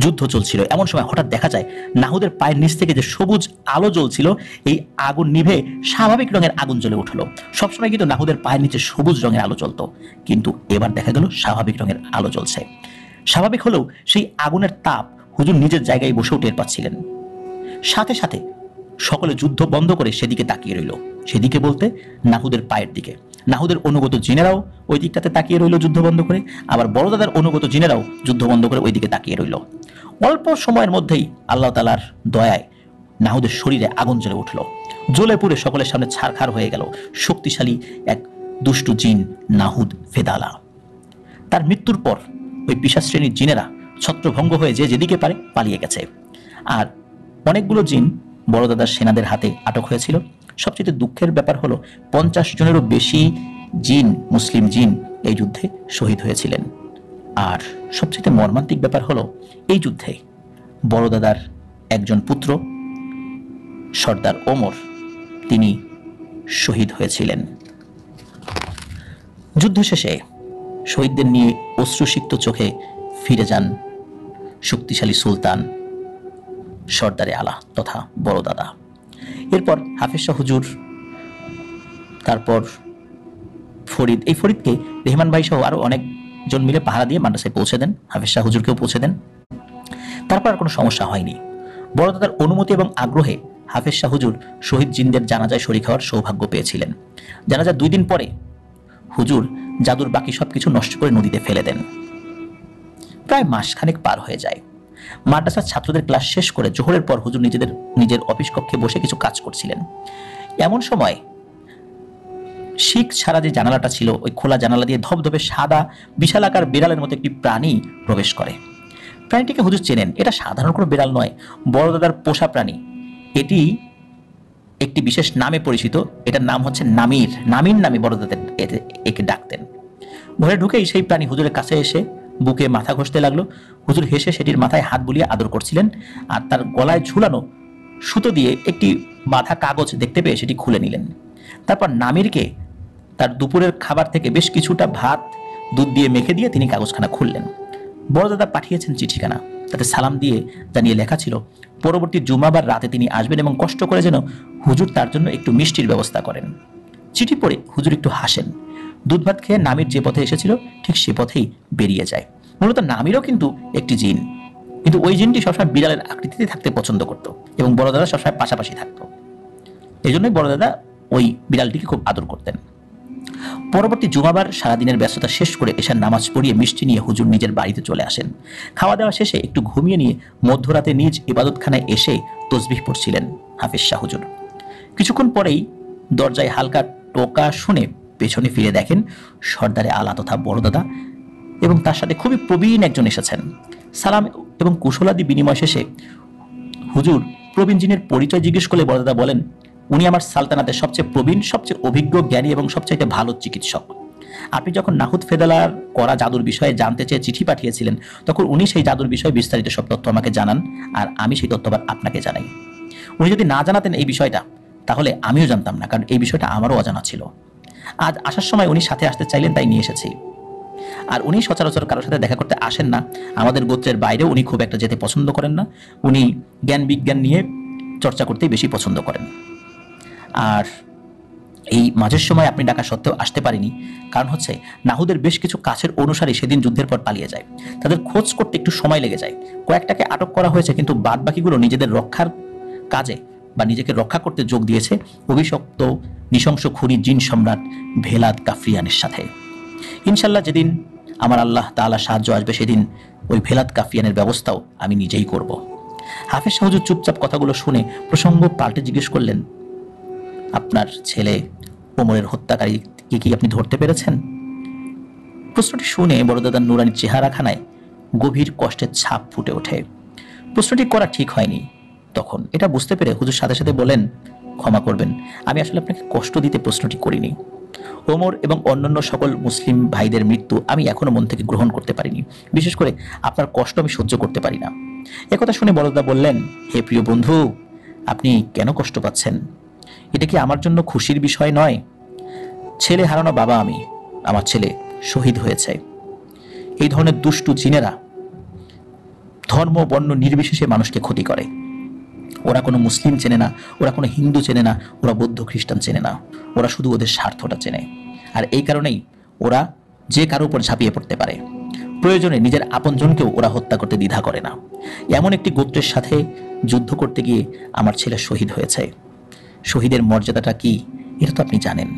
যুদ্ধ চলছিল, এমন সময় হঠাৎ দেখা যায় নাহুদের পায়ের নিচ থেকে যে সবুজ আলো জ্বলছিল, এই আগুন নিভে স্বাভাবিক রঙের আগুন জ্বলে উঠলো। সবসময় কিন্তু নাহুদের পায়ের নিচে সবুজ রঙের আলো জ্বলতো, কিন্তু এবার দেখা গেল স্বাভাবিক রঙের আলো জ্বলছে। স্বাভাবিক হলেও সেই আগুনের তাপ হুজুর নিজের জায়গায় বসেও টের পাচ্ছিলেন। সাথে সাথে সকলে যুদ্ধ বন্ধ করে সেদিকে তাকিয়ে রইল। সেদিকে বলতে নাহুদের পায়ের দিকে। নাহুদের অনুগত জিনেরাও ওই দিকটাতে তাকিয়ে রইল যুদ্ধ বন্ধ করে, আবার বড় দাদার অনুগত জিনেরাও যুদ্ধ বন্ধ করে ওই দিকে তাকিয়ে রইল। অল্প সময়ের মধ্যেই আল্লাহ তাআলার দয়ায় নাহুদের শরীরে আগুন জ্বলে উঠল। জ্বলে পুড়ে সকলের সামনে ছারখার হয়ে গেল শক্তিশালী এক দুষ্টু জিন নাহুদ ফেদালা। তার মৃত্যুর পর ওই পিশাচ শ্রেণীর জিনেরা ছত্রভঙ্গ হয়ে যে যেদিকে পারে পালিয়ে গেছে, আর অনেকগুলো জিন বড় দাদার সেনাদের হাতে আটক হয়েছিল। সবচেয়ে দুঃখের ব্যাপার হলো 50 জনেরও বেশি জিন, মুসলিম জিন এই যুদ্ধে শহীদ হয়েছিলেন। আর সবচেয়ে মর্মান্তিক ব্যাপার হলো এই যুদ্ধে বড় দাদার একজন পুত্র সর্দার ওমর, তিনি শহীদ হয়েছিলেন। যুদ্ধ শেষে শহীদদের নিয়ে অশ্রুসিক্ত চোখে ফিরে যান শক্তিশালী সুলতান সর্দারে আলা তথা বড় দাদা। এরপর হাফেজ শাহ হুজুর, তারপর ফরিদ, এই ফরিদকে রেহমান ভাই সহ আরো অনেকজন মিলে পাহারা দিয়ে মাদ্রাসায় পৌঁছে দেন, হাফেজ শাহ হুজুরকেও পৌঁছে দেন। তারপর আর কোনো সমস্যা হয়নি। বড় দাদার অনুমতি এবং আগ্রহে হাফেজ শাহ হুজুর শহীদ জিনদের জানাজায় শরীক হওয়ার সৌভাগ্য পেয়েছিলেন। জানাজার 2 দিন পরে হুজুর জাদুর বাকি সবকিছু নষ্ট করে নদীতে ফেলে দেন। প্রায় মাসখানেক পার হয়ে যায়। মাদ্রাসার ছাত্রদের ক্লাস শেষ করে জোহরের পর হুজুর নিজের অফিস কক্ষে বসে কিছু কাজ করছিলেন। এমন সময় শিখ ছাড়া যে জানালাটা ছিল, ওই খোলা জানালা দিয়ে ধবধবে সাদা বিশালাকার বিড়ালের মতো একটি প্রাণী প্রবেশ করে। প্রাণীটিকে হুজুর চেনেন, এটা সাধারণ কোনো বিড়াল নয়, বড় দাদার পোষা প্রাণী। এটি একটি বিশেষ নামে পরিচিত, এটার নাম হচ্ছে নামির। নামির নামে বড় দাদা একে ডাকতেন। ঘরে ঢুকেই সেই প্রাণী হুজুরের কাছে এসে বুকে মাথা ঘষতে লাগলো। হুজুর হেসে সেটির মাথায় হাত বুলিয়ে আদর করছিলেন, আর তার গলায় ঝুলানো সুতো দিয়ে একটি বাঁধা কাগজ দেখতে পেয়ে সেটি খুলে নিলেন। তারপর নামিরকে তার দুপুরের খাবার থেকে বেশ কিছুটা ভাত দুধ দিয়ে মেখে দিয়ে তিনি কাগজখানা খুললেন। বড়দাদা পাঠিয়েছেন চিঠিখানা, তাতে সালাম দিয়ে জানিয়ে লেখা ছিল পরবর্তী জুমাবার রাতে তিনি আসবেন এবং কষ্ট করে যেন হুজুর তার জন্য একটু মিষ্টির ব্যবস্থা করেন। চিঠি পড়ে হুজুর একটু হাসেন। দুধ ভাত খেয়ে নামির যে পথে এসেছিল ঠিক সে পথেই বেরিয়ে যায়। মূলত নামিরও কিন্তু একটি জিন, কিন্তু ওই জিনটি সবসময় বিড়ালের আকৃতিতে থাকতে পছন্দ করত এবং বড়দাদা সবসময় পাশাপাশি থাকতো। এই জন্যই বড়দাদা ওই বিড়ালটিকে খুব আদর করতেন। পরবর্তী জুমাবার সারাদিনের ব্যস্ততা শেষ করে এশার নামাজ পড়িয়ে মিষ্টি নিয়ে হুজুর নিজের বাড়িতে চলে আসেন। খাওয়া দাওয়া শেষে একটু ঘুমিয়ে নিয়ে মধ্যরাতে নিজ ইবাদতখানায় এসে তসবিহ পড়ছিলেন হাফেজ শাহ হুজুর। কিছুক্ষণ পরেই দরজায় হালকা টোকা শুনে পেছনে ফিরে দেখেন সর্দারে আলা তথা বড়দাদা এবং তার সাথে খুবই প্রবীণ একজন এসেছেন। সালাম এবং কুশলাদি বিনিময় শেষে হুজুর প্রবীণ জিনের পরিচয় জিজ্ঞেস করলে বড়দাদা বলেন, উনি আমার সালতানাতের সবচেয়ে প্রবীণ, সবচেয়ে অভিজ্ঞ জ্ঞানী এবং সবচাইতে ভালো চিকিৎসক। আপনি যখন নাহুদ ফেদালার করা জাদুর বিষয়ে জানতে চেয়ে চিঠি পাঠিয়েছিলেন, তখন উনি সেই জাদুর বিষয়ে বিস্তারিত সব তথ্য আমাকে জানান, আর আমি সেই তথ্য আবার আপনাকে জানাই। উনি যদি না জানাতেন এই বিষয়টা, তাহলে আমিও জানতাম না, কারণ এই বিষয়টা আমারও অজানা ছিল। আজ আসার সময় উনি সাথে আসতে চাইলেন, তাই নিয়ে এসেছি। আর উনি সচরাচর কারোর সাথে দেখা করতে আসেন না। আমাদের গোত্রের বাইরেও উনি খুব একটা যেতে পছন্দ করেন না। উনি জ্ঞান বিজ্ঞান নিয়ে চর্চা করতেই বেশি পছন্দ করেন। আর এই মাঝের সময় আপনি ডাকা সত্ত্বেও আসতে পারিনি, কারণ হচ্ছে নাহুদের বেশ কিছু কাছের অনুসারী সেদিন যুদ্ধের পর পালিয়ে যায়। তাদের খোঁজ করতে একটু সময় লেগে যায়। কয়েকটাকে আটক করা হয়েছে, কিন্তু বাদ বাকিগুলো নিজেদের রক্ষার কাজে বা নিজেকে রক্ষা করতে যোগ দিয়েছে অভিশপ্ত নৃশংস খুনি জিন সম্রাট ভেলাদ কাফরিয়ানের সাথে। ইনশাল্লাহ যেদিন আমার আল্লাহ তাআলা সাহায্য আসবে, সেদিন ওই ভেলাদ কাফরিয়ানের ব্যবস্থাও আমি নিজেই করব। হাফেজ শাহ হুজুর চুপচাপ কথাগুলো শুনে প্রসঙ্গ পাল্টে জিজ্ঞেস করলেন, আপনার ছেলে ওমরের হত্যাকারীকে কি আপনি ধরতে পেরেছেন? প্রশ্নটি শুনে বড়দাদার নুরানির চেহারাখানায় গভীর কষ্টের ছাপ ফুটে ওঠে। প্রশ্নটি করা ঠিক হয়নি তখন, এটা বুঝতে পেরে হুজুর সাথে সাথে বলেন, ক্ষমা করবেন, আমি আসলে আপনাকে কষ্ট দিতে প্রশ্নটি করিনি। ওমর এবং অন্যান্য সকল মুসলিম ভাইদের মৃত্যু আমি এখনো মন থেকে গ্রহণ করতে পারিনি। বিশেষ করে আপনার কষ্ট আমি সহ্য করতে পারি না। একথা শুনে বড়দাদা বললেন, হে প্রিয় বন্ধু, আপনি কেন কষ্ট পাচ্ছেন? এটা কি আমার জন্য খুশির বিষয় নয়? ছেলে হারানো বাবা আমি, আমার ছেলে শহীদ হয়েছে। এই ধরনের দুষ্টু জিনেরা ধর্ম বর্ণ নির্বিশেষে মানুষকে ক্ষতি করে। ওরা কোনো মুসলিম চেনে না, ওরা কোনো হিন্দু চেনে না, ওরা বৌদ্ধ খ্রিস্টান চেনে না, ওরা শুধু ওদের স্বার্থটা চেনে। আর এই কারণেই ওরা যে কারো উপর ঝাঁপিয়ে পড়তে পারে। প্রয়োজনে নিজের আপনজনকেও ওরা হত্যা করতে দ্বিধা করে না। এমন একটি গোত্রের সাথে যুদ্ধ করতে গিয়ে আমার ছেলে শহীদ হয়েছে। শহীদের মর্যাদাটা কি, এটা তো আপনি জানেন।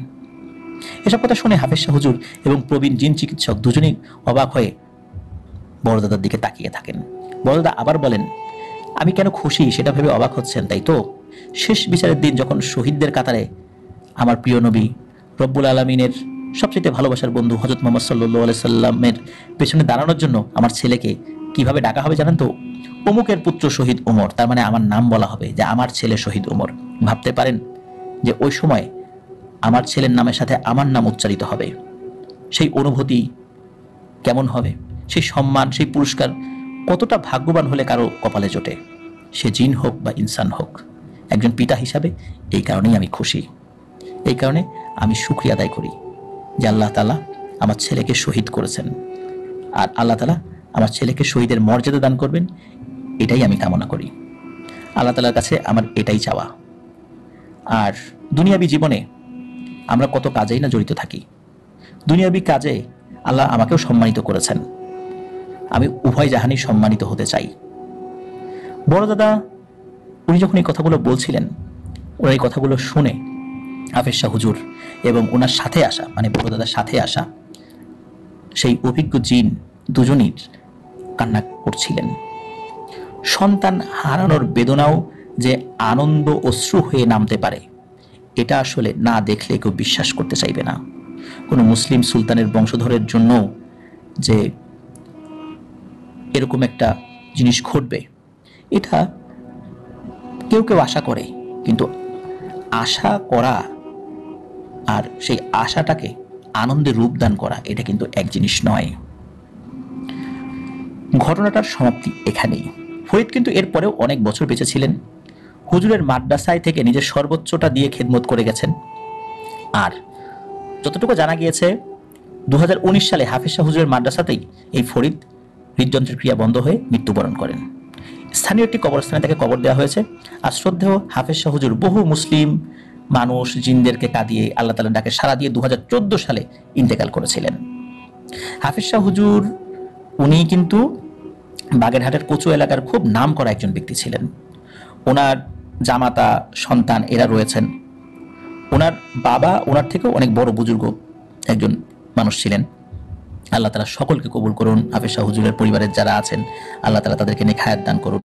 এসব কথা শুনে হাফেজ শাহ হুজুর এবং প্রবীণ জিন চিকিৎসক দুজনেই অবাক হয়ে বড়দাদার দিকে তাকিয়ে থাকেন। বড়দাদা আবার বলেন, আমি কেন খুশি সেটা ভেবে অবাক হচ্ছেন, তাই তো? শেষ বিচারের দিন যখন শহীদদের কাতারে আমার প্রিয় নবী রব্বুল আলমিনের সবচেয়ে ভালোবাসার বন্ধু হযরত মুহাম্মদ সাল্লাল্লাহু আলাইহি সাল্লামের পেছনে দাঁড়ানোর জন্য আমার ছেলেকে কিভাবে ডাকা হবে জানেন তো? অমুকের পুত্র শহীদ ওমর, তার মানে আমার নাম বলা হবে যে আমার ছেলে শহীদ ওমর। ভাবতে পারেন যে ওই সময় আমার ছেলের নামের সাথে আমার নাম উচ্চারিত হবে, সেই অনুভূতি কেমন হবে? সেই সম্মান, সেই পুরস্কার কতটা ভাগ্যবান হলে কারো কপালে জোটে, সে জিন হোক বা ইনসান হোক। একজন পিতা হিসাবে এই কারণেই আমি খুশি। এই কারণে আমি শুকরিয়া আদায় করি যে আল্লাহ তাআলা আমার ছেলেকে শহীদ করেছেন, আর আল্লাহ তাআলা আমার ছেলেকে শহীদের মর্যাদা দান করবেন, এটাই আমি কামনা করি। আল্লাহ তাআলার কাছে আমার এটাই চাওয়া। আর দুনিয়াবী জীবনে আমরা কত কাজেই না জড়িত থাকি। দুনিয়াবী কাজে আল্লাহ আমাকেও সম্মানিত করেছেন। আমি উভয় জাহানই সম্মানিত হতে চাই। বড় দাদা উনি যখন এই কথাগুলো বলছিলেন, ওরা এই কথাগুলো শুনে হাফেজ শাহ হুজুর এবং ওনার সাথে আসা, মানে বড় দাদার সাথে আসা সেই অভিজ্ঞ জিন দুজনই কান্না করছিলেন। সন্তান হারানোর বেদনাও যে আনন্দ অশ্রু হয়ে নামতে পারে, এটা আসলে না দেখলে কেউ বিশ্বাস করতে চাইবে না। কোনো মুসলিম সুলতানের বংশধরের জন্য যে এরকম একটা জিনিস ঘটবে, এটা কেউ কেউ আশা করে, কিন্তু আশা করা আর সেই আশাটাকে আনন্দে রূপদান করা এটা কিন্তু এক জিনিস নয়। ঘটনাটার সমাপ্তি এখানেই। ফরিদ কিন্তু এরপরেও অনেক বছর বেঁচে ছিলেন। হুজুরের মাদ্রাসায় থেকে নিজের সর্বোচ্চটা দিয়ে খেদমত করে গেছেন। আর যতটুকু জানা গিয়েছে 2019 সালে হাফেজ শাহ হুজুরের মাদ্রাসাতেই এই ফরিদ হৃদযন্ত্রের ক্রিয়া বন্ধ হয়ে মৃত্যুবরণ করেন। স্থানীয় একটি কবরস্থানে তাকে কবর দেওয়া হয়েছে। আর শ্রদ্ধেয় হাফেজ শাহ হুজুর বহু মুসলিম মানুষ জিনদেরকে কাঁদিয়ে আল্লাহ তাআলার ডাকে সাড়া দিয়ে 2014 সালে ইন্তেকাল করেছিলেন। হাফেজ শাহ হুজুর উনি কিন্তু বাগেরহাটের কচু এলাকার খুব নামকরা একজন ব্যক্তি ছিলেন। ওনার জামাতা সন্তান এরা রয়েছেন। ওনার বাবা ওনার থেকেও অনেক বড় বুজুর্গ একজন মানুষ ছিলেন। আল্লাহ তাআলা সকলকে কবুল করুন। হাফেজ শাহ হুজুরের পরিবারের যারা আছেন আল্লাহ তাআলা তাদেরকে নেক হায়াত দান করুন।